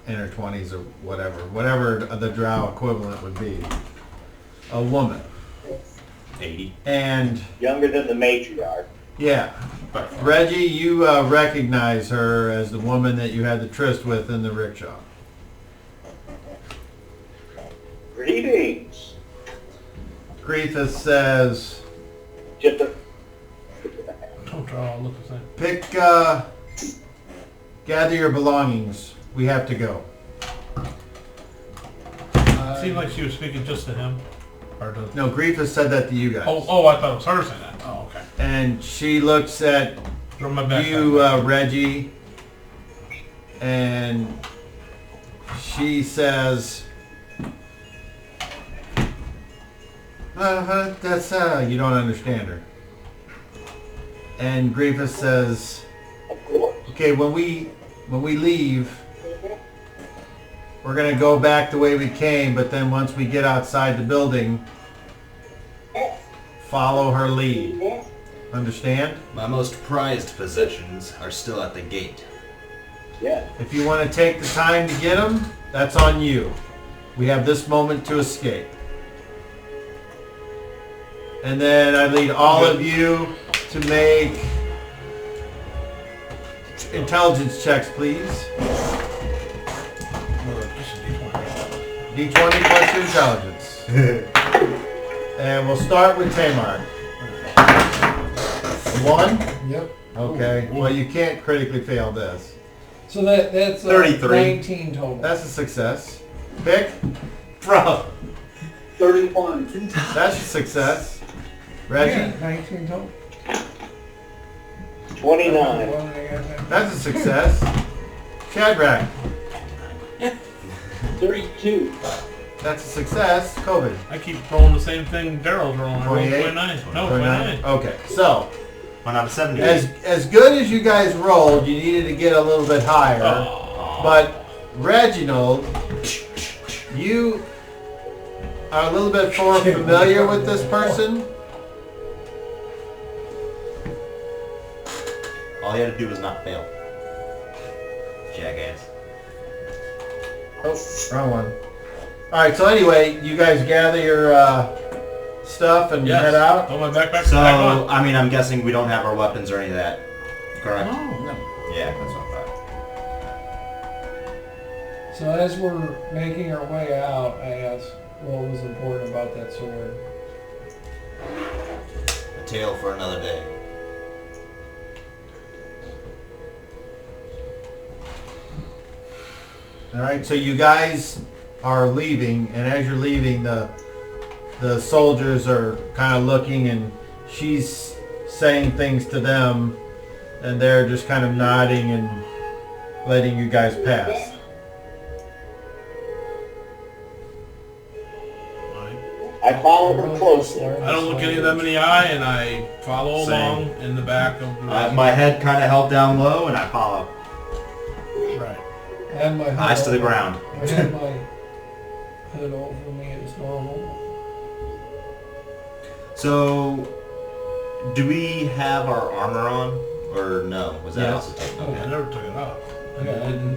in her 20s or whatever the Drow equivalent would be. A woman. 80. And Younger than the matriarch. yeah, Reggie, you recognize her as the woman that you had the tryst with in the rickshaw. Greetings. Griefus says, Just a, Don't draw all look the same. pick, gather your belongings. We have to go. It seemed like she was speaking just to him. Or to... No, Griefus said that to you guys. Oh, I thought it was her saying that. Oh, okay. And she looks at Throw my back. you, Reggie, and she says, that's, you don't understand her. And Griefus says, of course. okay, when we leave, we're going to go back the way we came, but then once we get outside the building, follow her lead. Understand? My most prized possessions are still at the gate. Yeah. If you want to take the time to get them, that's on you. We have this moment to escape. And then I lead all of you to make intelligence checks, please. D20 plus your intelligence. And we'll start with Tamar. 1? Yep. Okay. Well, you can't critically fail this. So that's 33. 19 total. That's a success. Pick. Bro. 31. That's a success. Reggie. Yeah, 19 total. 29. That's a success. Shadrach. 32. That's a success. COVID. I keep rolling the same thing Daryl's rolling. I rolled 28? 29. No, 29? 29. Okay. So, 1 out of 70. as good as you guys rolled, you needed to get a little bit higher. Oh. But Reginald, you are a little bit more familiar with this person. All you had to do was not fail. Jackass. Oh, wrong one. Alright, so anyway, you guys gather your stuff and Yes. head out. Oh, my backpack. So, back on. I mean, I'm guessing we don't have our weapons or any of that. Correct? Oh. Yeah, that's what I thought. So as we're making our way out, I asked what was important about that sword. A tale for another day. Alright, so you guys are leaving, and as you're leaving, the soldiers are kind of looking, and she's saying things to them, and they're just kind of nodding and letting you guys pass. I follow her closely. I don't look any of them in the eye, and I follow Same. along in the back of the My head kind of held down low, and I follow. Right. I had my hood Eyes to the over- ground. I had my hood over me as normal. So, do we have our armor on, or no? Was that Yes. also taken? Okay, I never took it off. I didn't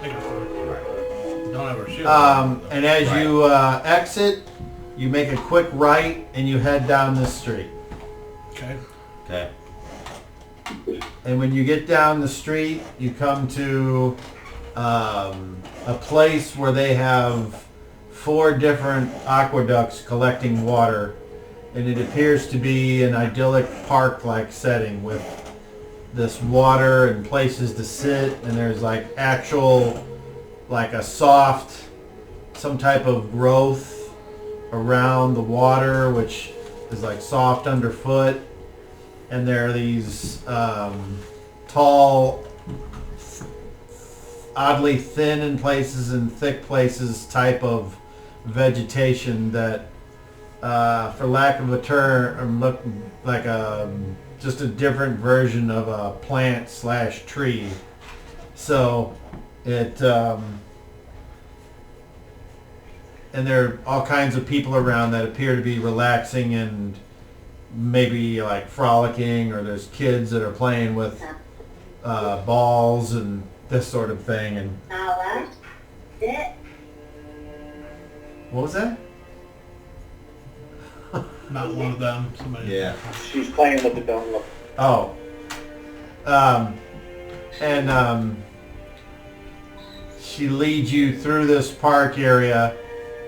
take it for it. Don't have our shield. And as you exit, you make a quick right, and you head down this street. Okay. Okay. And when you get down the street, you come to a place where they have 4 different aqueducts collecting water, and it appears to be an idyllic park-like setting with this water and places to sit, and there's like actual, like a soft, some type of growth around the water, which is like soft underfoot, and there are these tall, oddly thin in places and thick places type of vegetation that, for lack of a term, look like just a different version of a plant / tree. So it, and there are all kinds of people around that appear to be relaxing and maybe like frolicking, or there's kids that are playing with balls and this sort of thing. And what was that? Not one of them. Somebody. Yeah. She's playing with the dome. Oh. She leads you through this park area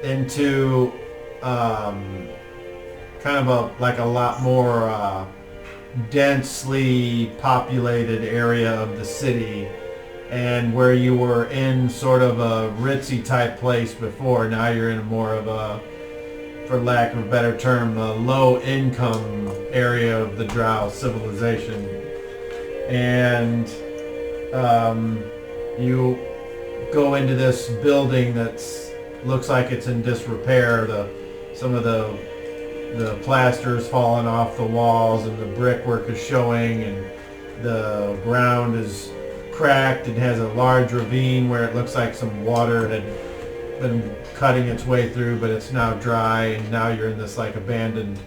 into kind of a lot more densely populated area of the city, and where you were in sort of a ritzy type place before, now you're in more of a, for lack of a better term, a low income area of the Drow civilization. And you go into this building that's looks like it's in disrepair. Some of the plaster's fallen off the walls, and the brickwork is showing, and the ground is cracked and has a large ravine where it looks like some water had been cutting its way through, but it's now dry, and now you're in this like abandoned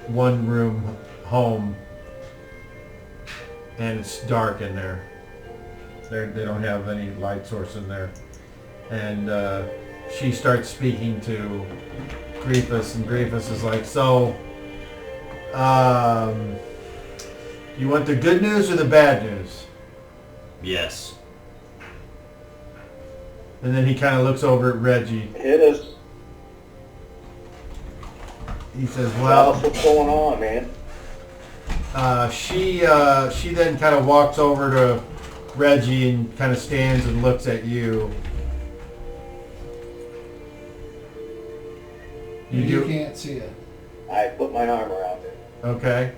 one-room home, and it's dark in there. They don't have any light source in there. And she starts speaking to Grievous, and Grievous is like, so, you want the good news or the bad news? Yes. And then he kind of looks over at Reggie. Hit us. He says, Tell well, us what's going on, man. she then kind of walks over to Reggie and kind of stands and looks at you. You can't see it. I put my arm around it. Okay.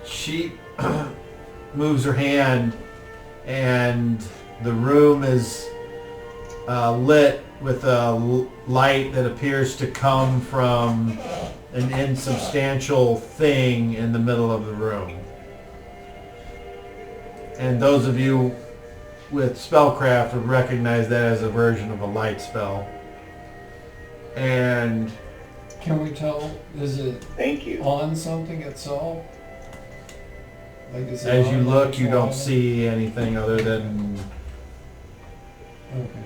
She moves her hand, and the room is lit with a light that appears to come from an insubstantial thing in the middle of the room. And those of you with spellcraft would recognize that as a version of a light spell. And Can we tell? Is it Thank you. on something itself? Like is it as you on look, you the don't wall? see anything other than Okay.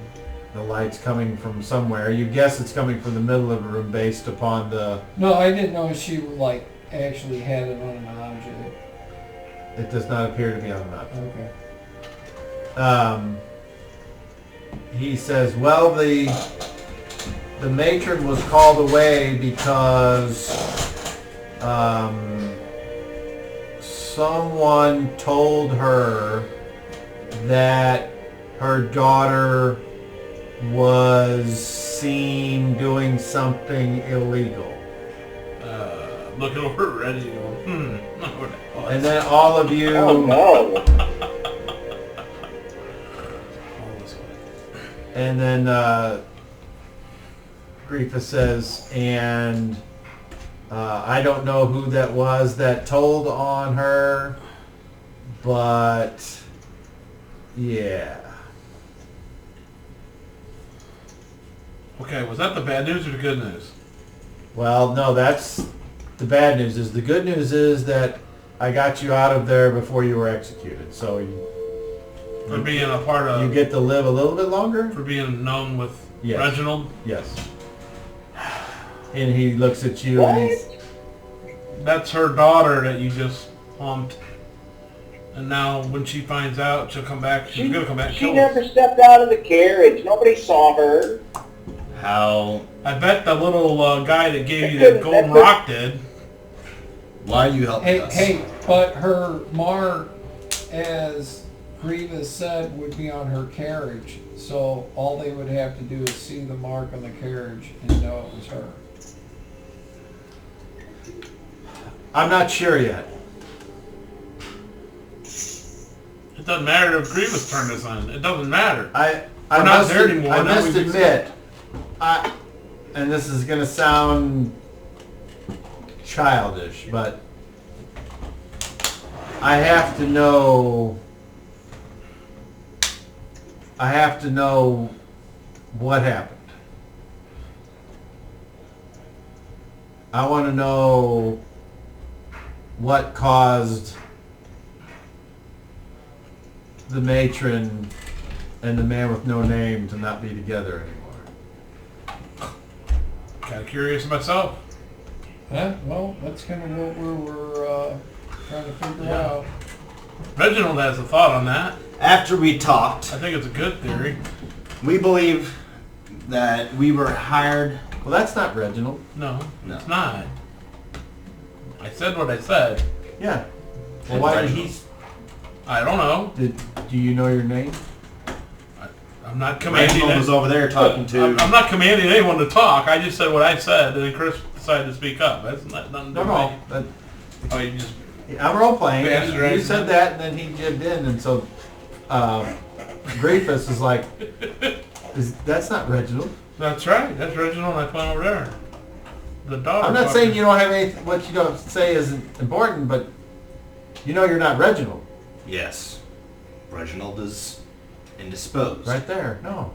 the light's coming from somewhere. You guess it's coming from the middle of the room based upon the... No, I didn't know if she like actually had it on an object. It does not appear to be on the map. Okay. He says, well, the matron was called away because someone told her that her daughter was seen doing something illegal. Looking over at Reggie going, not what that was. And then all of you... Oh no. All this way. And then Grifa says, and I don't know who that was that told on her, but yeah. Okay, was that the bad news or the good news? Well, no, that's the bad news. The good news is that I got you out of there before you were executed. So For being a part of... you get to live a little bit longer? For being known with Yes. Reginald? Yes. And he looks at you What? and That's her daughter that you just pumped. And now when she finds out, she'll come back. She's gonna come back and She kill never us. stepped out of the carriage. Nobody saw her. How? I bet the little guy that gave you the golden rock did. Why are you helping Hey, us? hey, but her mark, as Grievous said, would be on her carriage. So all they would have to do is see the mark on the carriage and know it was her. I'm not sure yet. It doesn't matter if Grievous turned us on. It doesn't matter. I We're not must there anymore, I now must we've admit, and this is going to sound childish, but I have to know what happened. I want to know what caused the matron and the man with no name to not be together anymore. Kind of curious myself. Huh? Well, that's kind of what we're trying to figure out. Reginald has a thought on that. After we talked, I think it's a good theory. we believe that we were hired. Well, that's not Reginald. No, No. it's not. I said what I said. Yeah. Well, why did he? I don't know. Do you know your name? I'm not commanding Reginald it. was over there talking to. I'm not commanding anyone to talk. I just said what I said, and then Chris decided to speak up. That's nothing to do with me. That, Oh, you just... I'm role playing. Bastard. You said that, and then he jibbed in, and so Grievous is like, that's not Reginald. That's right. That's Reginald and I put over there. The dog. I'm not saying you don't have anything. What you don't say isn't important, but you know you're not Reginald. Yes, Reginald is indisposed. Right there. No.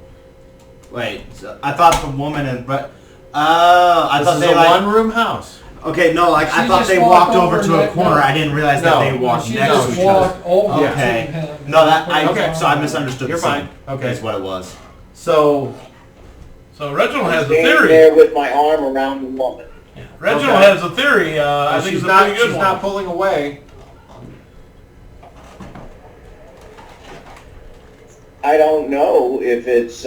Wait, so I thought the woman and but I This thought is they a like. one-room house. Okay, no, like I She thought just they walked walked over over to a that- corner. no. I didn't realize No. that they walked She next just to each other. walked over Okay. to him. No, that I Okay. so I misunderstood. You're the scene. fine. Okay. That's what it was. So So Reginald has a Standing theory. there with my arm around the woman. Reginald Okay. has a theory. I think she's it's a pretty good she's one. not pulling away. I don't know if it's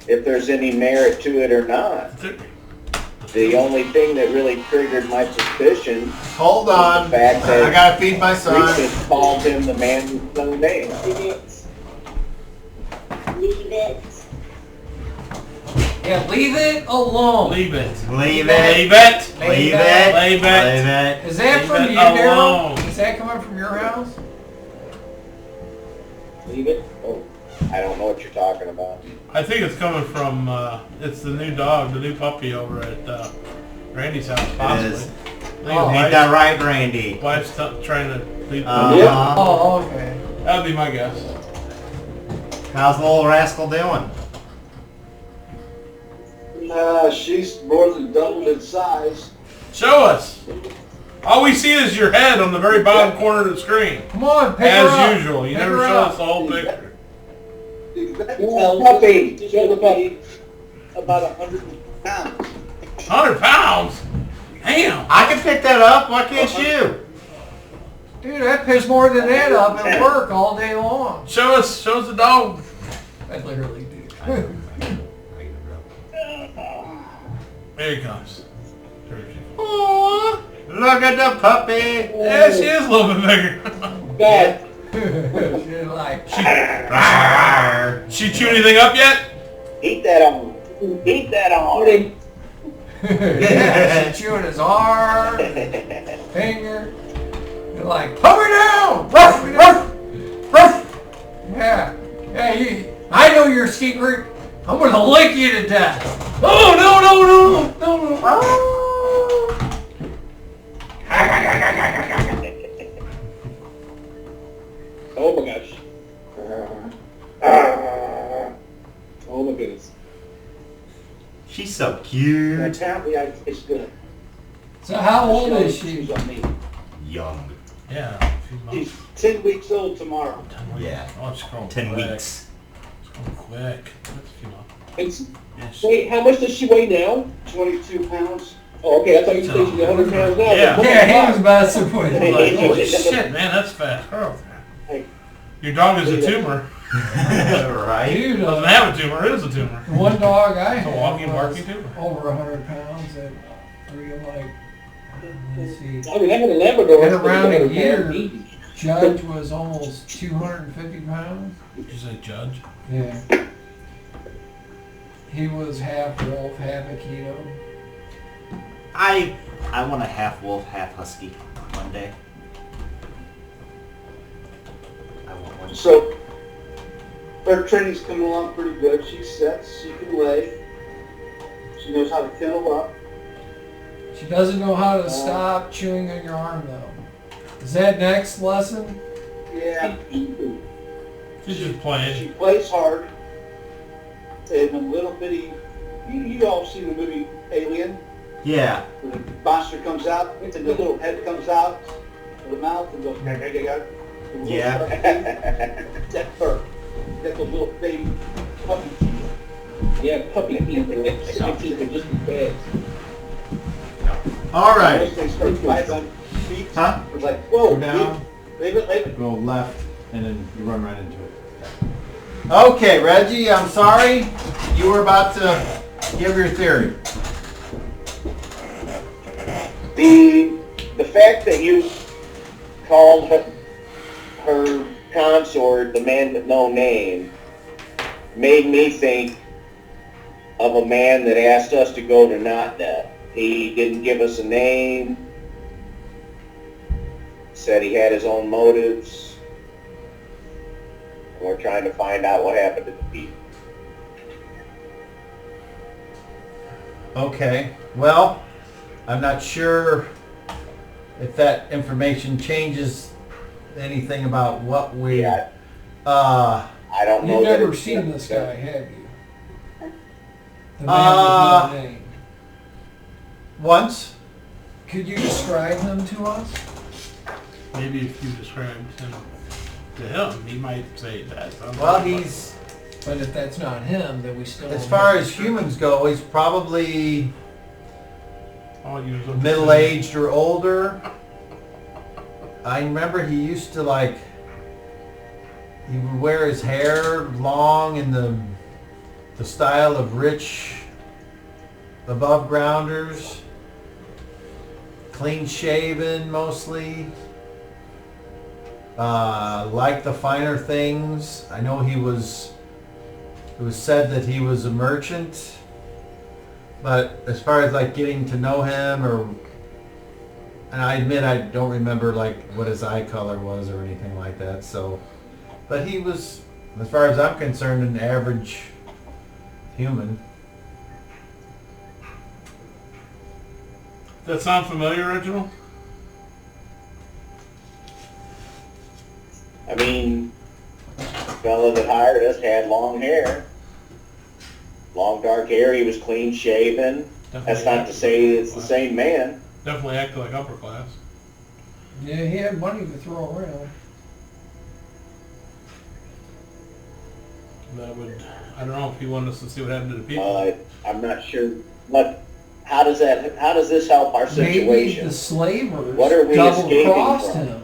if there's any merit to it or not. The only thing that really triggered my suspicion Hold was on. the fact I that gotta feed my son. Reese's called him the man with no name. Leave it. Yeah, leave it alone. Leave it. Leave Leave it. it. Leave it. Leave it. Leave it. Is that Leave from it you, Daryl? alone. Is that coming from your house? Leave it? Oh, I don't know what you're talking about. I think it's coming from, it's the new dog, the new puppy over at Randy's house, possibly. is. I think Oh. his Ain't that right, Randy? wife's trying to leave. Uh-huh. Oh, okay. That'd be my guess. How's the little rascal doing? She's more than doubled in size. Show us. All we see is your head on the very bottom corner of the screen. Come on, pick her up. As usual. You Pick never her show up. us the whole picture. Puppy! Show the puppy. About 100 pounds. 100 pounds? Damn. I can pick that up. Why can't you? Dude, that picks more than that up at work all day long. Show us the dog. I literally do. There he comes. There he comes. Aw, look at the puppy. Yeah, she is a little bit bigger. God. You're like, She chew anything up yet? Eat that on. Eat that on. yeah, she's chewing his arm, finger. You're like, put me down! Ruff, ruff, ruff. Yeah, yeah. I know your secret. I'm gonna lick you to death. Oh no no no no no! Oh my gosh. Oh my goodness. She's so cute. Apparently, it's good. So how old is she? On me. Young. Yeah. She's 10 weeks old tomorrow. Yeah. Oh, it's going 10 quick. weeks. It's going quick. That's a few months. It's, Yeah, wait, how much does she weigh now? 22 pounds. Oh, okay, I thought you said you 100 pounds now. Yeah. Yeah, he was messing with I'm me. like, holy shit, man, that's fast growth. Your dog is a tumor. Right? Dude, Doesn't have a tumor, it is a tumor. one dog I It's a had walking, was barking tumor. over 100 pounds. And we were like, let's see, I mean, I had a Labrador. in around a 100 year, pounds easy. Judge was almost 250 pounds. Did you say judge? Yeah. He was half wolf, half Aikido. I want a half wolf, half husky one day. I want one. So, her training's coming along pretty good. She sets, she can lay. She knows how to kennel up. She doesn't know how to stop chewing on your arm though. Is that next lesson? Yeah. She's just She playing. plays hard. And a little bitty, you all seen the movie Alien? Yeah. Where the monster comes out and the little head comes out of the mouth and goes, Yeah. That's her. That's a little baby puppy teeth. Yeah, puppy teeth. Puppy teeth are just as bad. All right. Once they start biting on feet, Huh? it's like, whoa, Go down. leave it. Go left, and then you run right into it. Okay, Reggie, I'm sorry. You were about to give your theory. The fact that you called her consort the man with no name made me think of a man that asked us to go to Notnet. He didn't give us a name, said he had his own motives. We're trying to find out what happened to the people. Okay, well, I'm not sure if that information changes anything about what we... Yeah. I don't know. You've that never it's- seen this guy, have you? The man with no name. Once? Could you describe him to us? Maybe if you described him to him, he might say that. Well, he's... But if that's not him, then we still As don't far know. as humans go, he's probably I'll use him. middle-aged or older. I remember he used to like... He would wear his hair long in the style of rich above-grounders. Clean shaven mostly. Like the finer things. I know it was said that he was a merchant, but as far as like getting to know him, and I admit I don't remember like what his eye color was or anything like that, so, but he was, as far as I'm concerned, an average human. Does that sound familiar, Reginald? I mean, the fella that hired us had long hair. Long dark hair, he was clean shaven. That's not to say it's the same man. Definitely acted like upper class. Yeah, he had money to throw around. That would, I don't know if he wanted us to see what happened to the people. I'm not sure how does this help our Maybe situation? the slavers What are we escaping double-crossed from? him.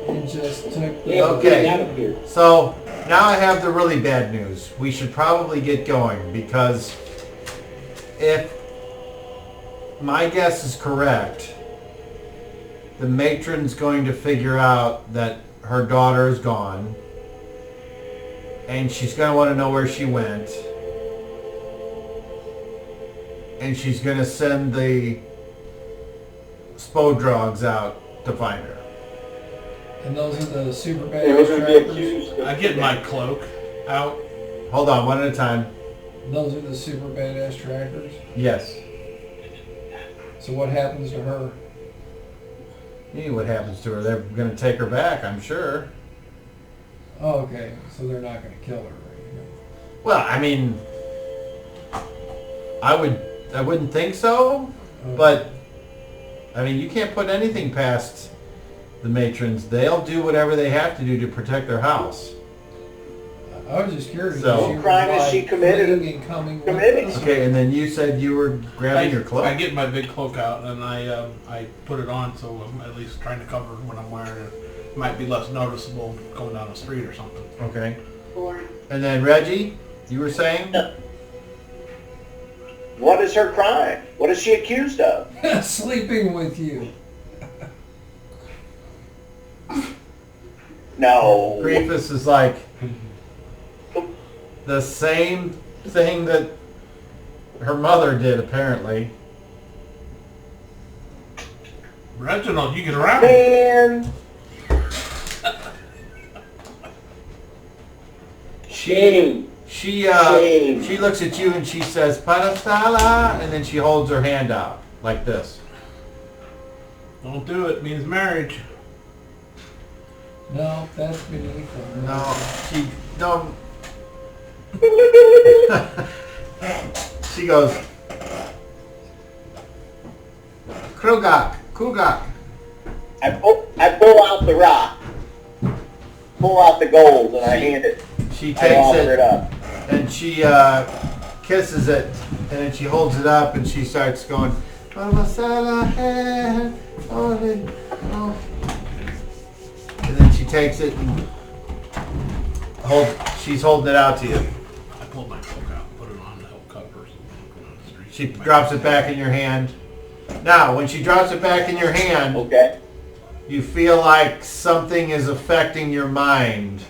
And just took the... Yeah, Okay. get out of here. So now I have the really bad news. We should probably get going, because if my guess is correct, the matron's going to figure out that her daughter is gone, and she's going to want to know where she went, and she's going to send the Spodrogs out to find her. And those are the super They were badass going to be trackers. accused of I get my cloak out. Hold on, one at a time. Those are the super badass trackers. Yes. So what happens to her? You know what happens to her. They're going to take her back, I'm sure. Oh, okay. So they're not going to kill her. Right? Well, I mean, I wouldn't think so, but I mean, you can't put anything past the matrons. They'll do whatever they have to do to protect their house. I was just curious. So- if was, Crime is she committed? fleeing and coming with Committed. us. Okay, and then you said you were grabbing your cloak. I get my big cloak out and I put it on, so I'm at least trying to cover what I'm wearing. It might be less noticeable going down the street or something. Okay. And then Reggie, you were saying? What is her crime? What is she accused of? Sleeping with you. No. Griefus is like the same thing that her mother did, apparently. Reginald, you get around. Man. Shame. She Shame. she looks at you and she says, "Parastala," and then she holds her hand out like this. Don't do it. It means marriage. No, that's beneath her. No, she don't. She goes, Krugak. I pull out the rock. Pull out the gold and I hand it. She I takes offer it it up. and she kisses it, and then she holds it up and she starts going, "Parastala, oh." And then she takes it and she's holding it out to you. I pulled my cloak out and put it on to help cover so we don't go down the street. She drops it back in your hand. Now, when she drops it back in your hand, Okay. you feel like something is affecting your mind.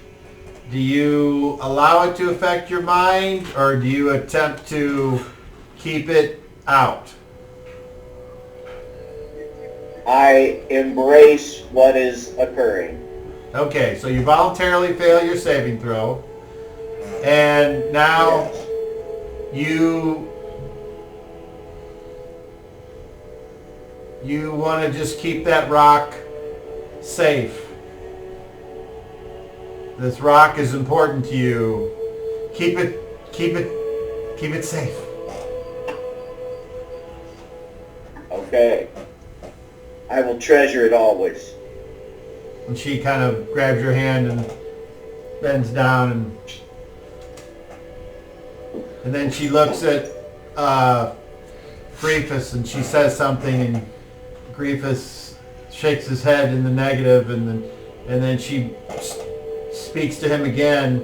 Do you allow it to affect your mind, or do you attempt to keep it out? I embrace what is occurring. Okay, so you voluntarily fail your saving throw. And now Yes. you want to just keep that rock safe. This rock is important to you. Keep it safe. Okay. I will treasure it always. And she kind of grabs your hand and bends down, and then she looks at Griefus and she says something, and Griefus shakes his head in the negative, and then she speaks to him again,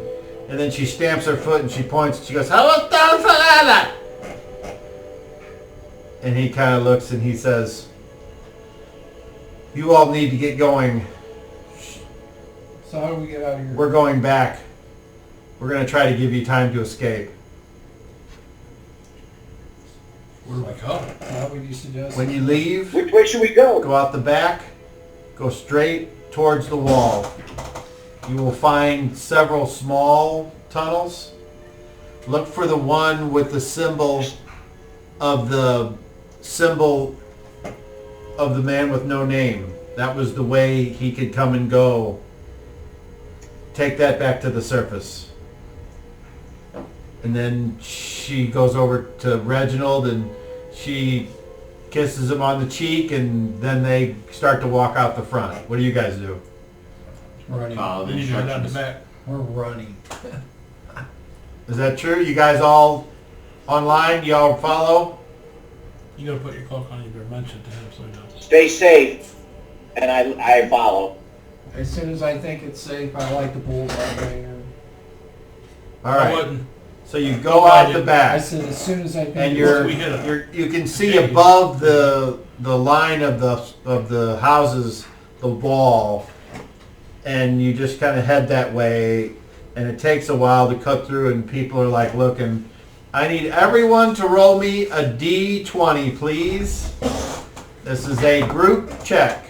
and then she stamps her foot and she points and she goes, "How?" And he kind of looks and he says, "You all need to get going. So how do we get out of here? We're going back. We're going to try to give you time to escape." Where do we go? How would you suggest? When you leave, Which way should we go? go out the back, go straight towards the wall. You will find several small tunnels. Look for the one with the symbol of the man with no name. That was the way he could come and go. Take that back to the surface. And then she goes over to Reginald and she kisses him on the cheek, and then they start to walk out the front. What do you guys do? Running. Follow the You go down the instructions. back. We're running. Is that true? You guys all online? Y'all follow? You gotta put your cloak on. You better mention to him so he knows. Stay safe. And I follow. As soon as I think it's safe, I like the bullseye ringer. All I right. wouldn't. So you go out the I back, said as soon as I think and it's we hit him. you can see above the line of the houses, the wall, and you just kind of head that way, and it takes a while to cut through, and people are like looking. I need everyone to roll me a D20, please. This is a group check,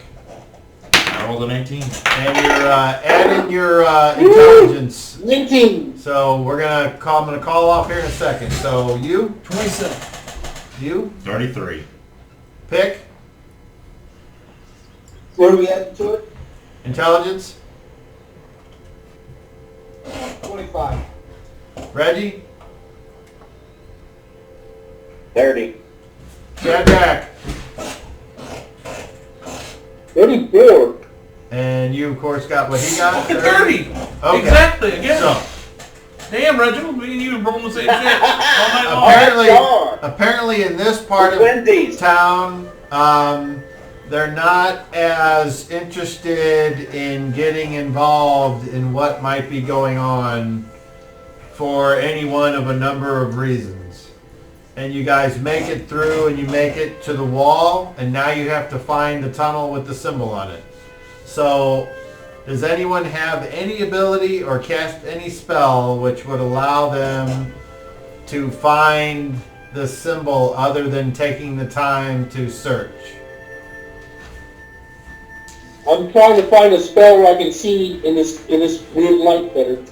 I rolled a 19. and you're adding your intelligence. 19. So I'm gonna call off here in a second. So you 27.33. pick Where do we add to it? intelligence. 25. Reggie, 30. Shadrach, 34. and you of course got what he got. 30! Okay. Exactly, again. So Damn, Reginald, me and you have rolling the same shit all night long. Apparently in this part of town, they're not as interested in getting involved in what might be going on for any one of a number of reasons. And you guys make it through and you make it to the wall, and now you have to find the tunnel with the symbol on it. So, does anyone have any ability or cast any spell which would allow them to find the symbol other than taking the time to search? I'm trying to find a spell where I can see in this weird light better.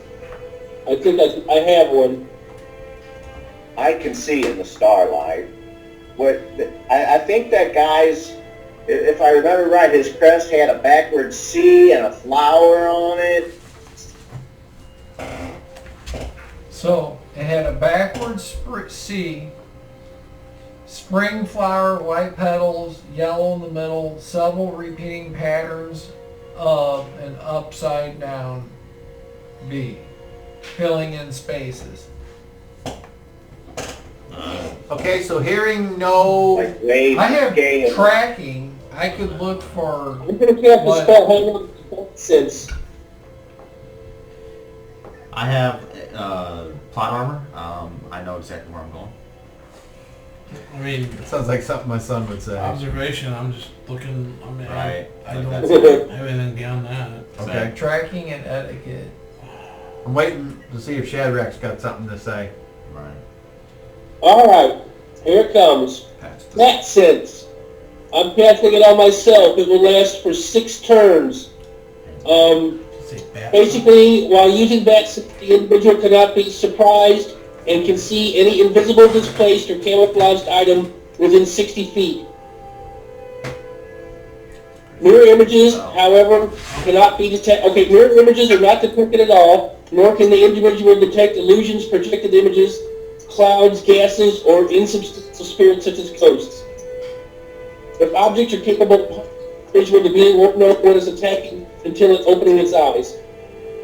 I think I have one. I can see in the starlight. I think that guy's, if I remember right, his crest had a backward C and a flower on it. So it had a backwards C, spring flower, white petals, yellow in the middle, several repeating patterns of an upside down B, filling in spaces. Okay, so hearing no... Like waves, I have scale. tracking. I could look for... I'm going to cast the spell Hang on since. I have plot armor. I know exactly where I'm going. I mean, It sounds like something my son would say. observation, I'm just looking, I mean, Right. I don't That's have anything beyond that. Okay. Tracking and etiquette. I'm waiting to see if Shadrach's got something to say. Right. Alright, here it comes. Past the- That sense. I'm casting it on myself. It will last for 6 turns. Say bat. Basically, while using that sense, the individual cannot be surprised and can see any invisible, displaced, or camouflaged item within 60 feet. Mirror images, however, cannot be detected. Okay, mirror images are not detected at all, nor can the individual detect illusions, projected images, clouds, gases, or insubstantial spirits such as ghosts. If objects are capable of visual, the being won't know what is attacking until it's opening its eyes.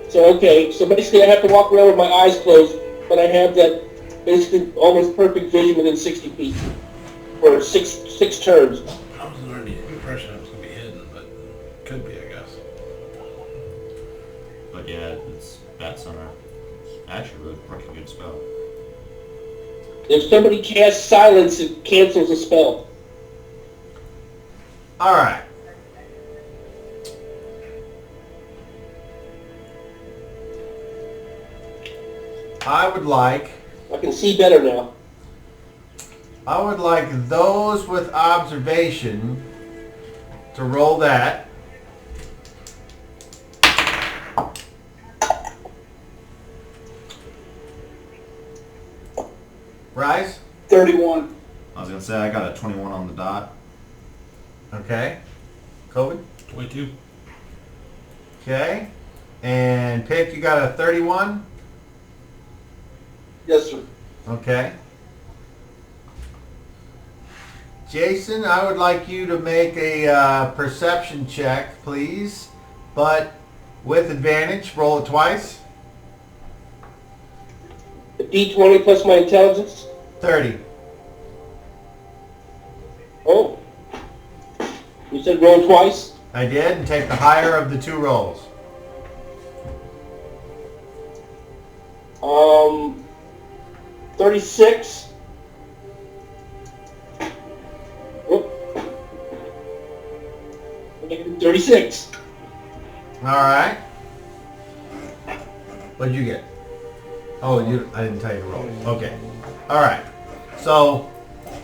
So okay, so basically I have to walk around with my eyes closed, but I have that basically almost perfect vision within 60 feet for six turns. I was under the impression it was going to be hidden, but could be, I guess. But yeah, it's Bat Center. It's actually a really pretty good spell. If somebody casts silence, it cancels a spell. Alright. I would like see better now. I would like those with observation to roll that. Rise? 31. I was gonna say I got a 21 on the dot. Okay. COVID? 22. Okay. And Pick, you got a 31? Yes, sir. Okay. Jason, I would like you to make a perception check, please. But with advantage, roll it twice. A D20 plus my intelligence. 30. Oh. You said roll twice? I did, and take the higher of the two rolls. 36. Whoop. 36. Alright. What did you get? Oh, I didn't tell you to roll. Okay. Alright. So,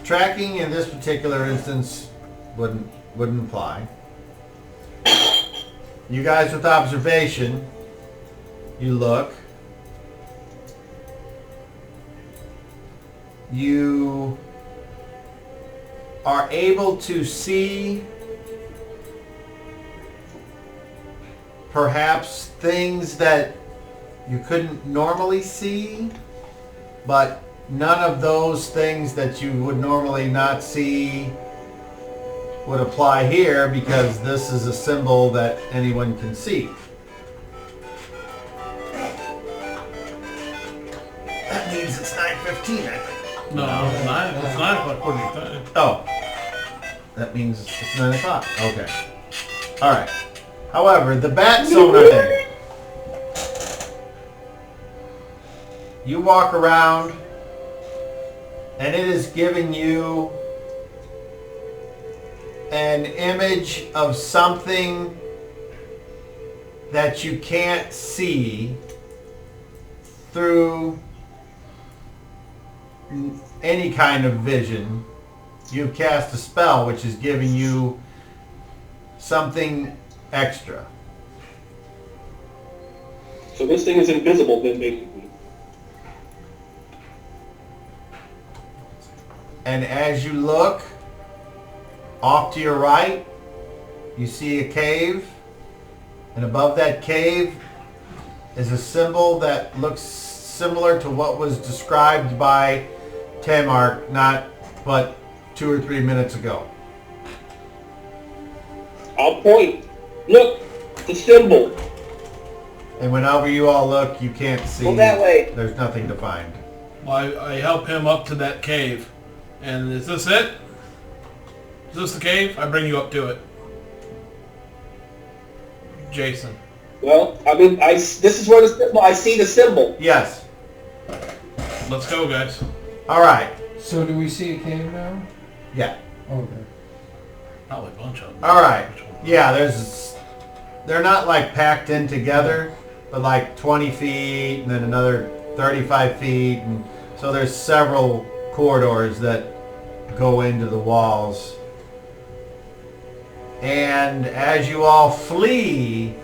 tracking in this particular instance wouldn't apply. You guys with observation, you look. You are able to see perhaps things that you couldn't normally see, but none of those things that you would normally not see would apply here because this is a symbol that anyone can see. 9:15, I think. No, it's 9. It's 9 o'clock according to time. Oh. That means it's 9 o'clock. Okay. Alright. However, the bat sonar thing. You walk around, and it is giving you an image of something that you can't see through any kind of vision. You've cast a spell which is giving you something extra. So this thing is invisible then, basically. And as you look off to your right, you see a cave, and above that cave is a symbol that looks similar to what was described by Tamark not but 2 or 3 minutes ago. I'll point. Look, the symbol. And whenever you all look, you can't see. Go that way. There's nothing to find. Well, I help him up to that cave. And is this it? Is this the cave? I bring you up to it. Jason. Well, I mean, this is where the symbol. I see the symbol. Yes. Let's go, guys. All right. So do we see a cave now? Yeah. Okay. Probably a bunch of them. All right. Yeah, they're not like packed in together, but like 20 feet and then another 35 feet. And so there's several corridors that go into the walls. And as you all flee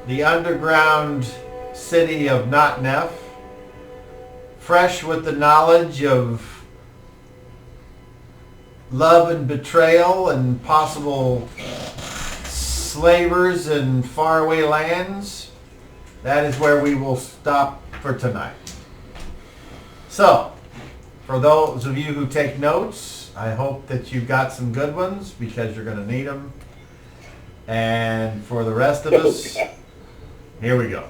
the underground city of Notnef, fresh with the knowledge of love and betrayal and possible slavers in faraway lands, that is where we will stop for tonight. So, for those of you who take notes, I hope that you got some good ones because you're going to need them. And for the rest of us, here we go.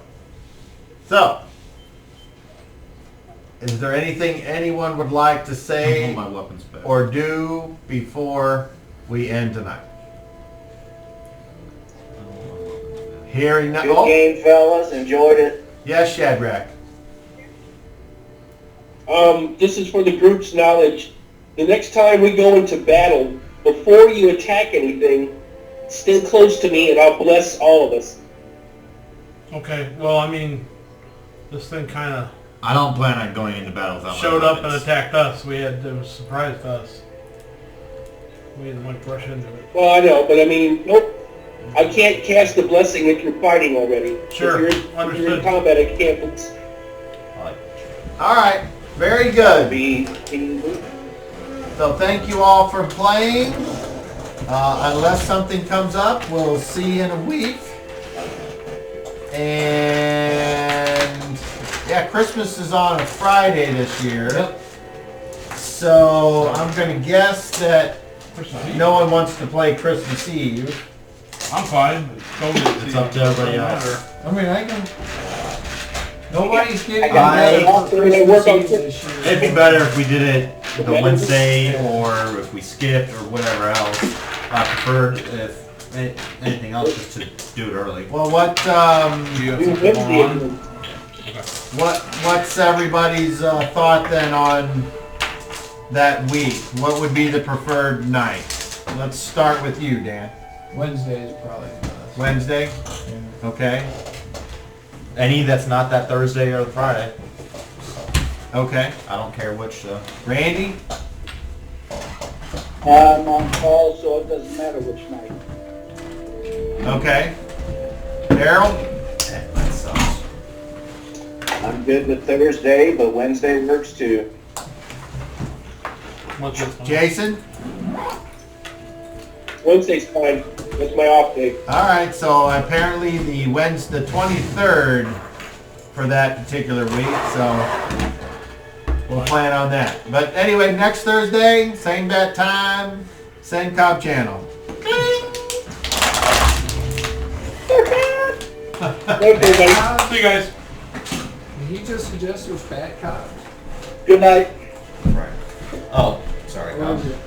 So, is there anything anyone would like to say my weapons back. or do before we end tonight? Hearing that. Good game, fellas. Enjoyed it. Yes, Shadrach. This is for the group's knowledge. The next time we go into battle, before you attack anything, stand close to me and I'll bless all of us. Okay, well, I mean, this thing kind of I don't plan on going into battle without my showed up and weapons. attacked us. It was a surprise to us. We didn't want to rush into it. Well, I know, but I mean, nope. I can't cast the blessing if you're fighting already. Sure, If you're understood. in combat, I can't bless. All right. Very good. Be So thank you all for playing. Unless something comes up, we'll see you in a week. And yeah, Christmas is on a Friday this year. Yep. So I'm going to guess that Christmas Eve. no one wants to play Christmas Eve. I'm fine. It's up to everybody else. I mean, I can. Nobody's getting I- together for Christmas Eve this year. It'd be better if we did it the Wednesday or if we skipped or whatever else. I preferred if anything else just to do it early. Well, what Do you have You something live going on? what's everybody's thought then on that week? What would be the preferred night? Let's start with you, Dan. Wednesday is probably the best. Wednesday? Yeah. Okay. Any that's not that Thursday or the Friday. Okay. I don't care which. Randy? I'm on call, so it doesn't matter which night. Okay. Daryl? That sucks. I'm good with Thursday, but Wednesday works too. What's this one? Jason? Wednesday's fine. That's my off day. Alright, so apparently the Wednesday, the 23rd for that particular week, so we'll plan on that. But anyway, next Thursday, same bat time, same Cobb channel. Thank you, everybody. See you guys. He just suggested it was fat cops. Good night. Right. Oh, sorry. Where is it?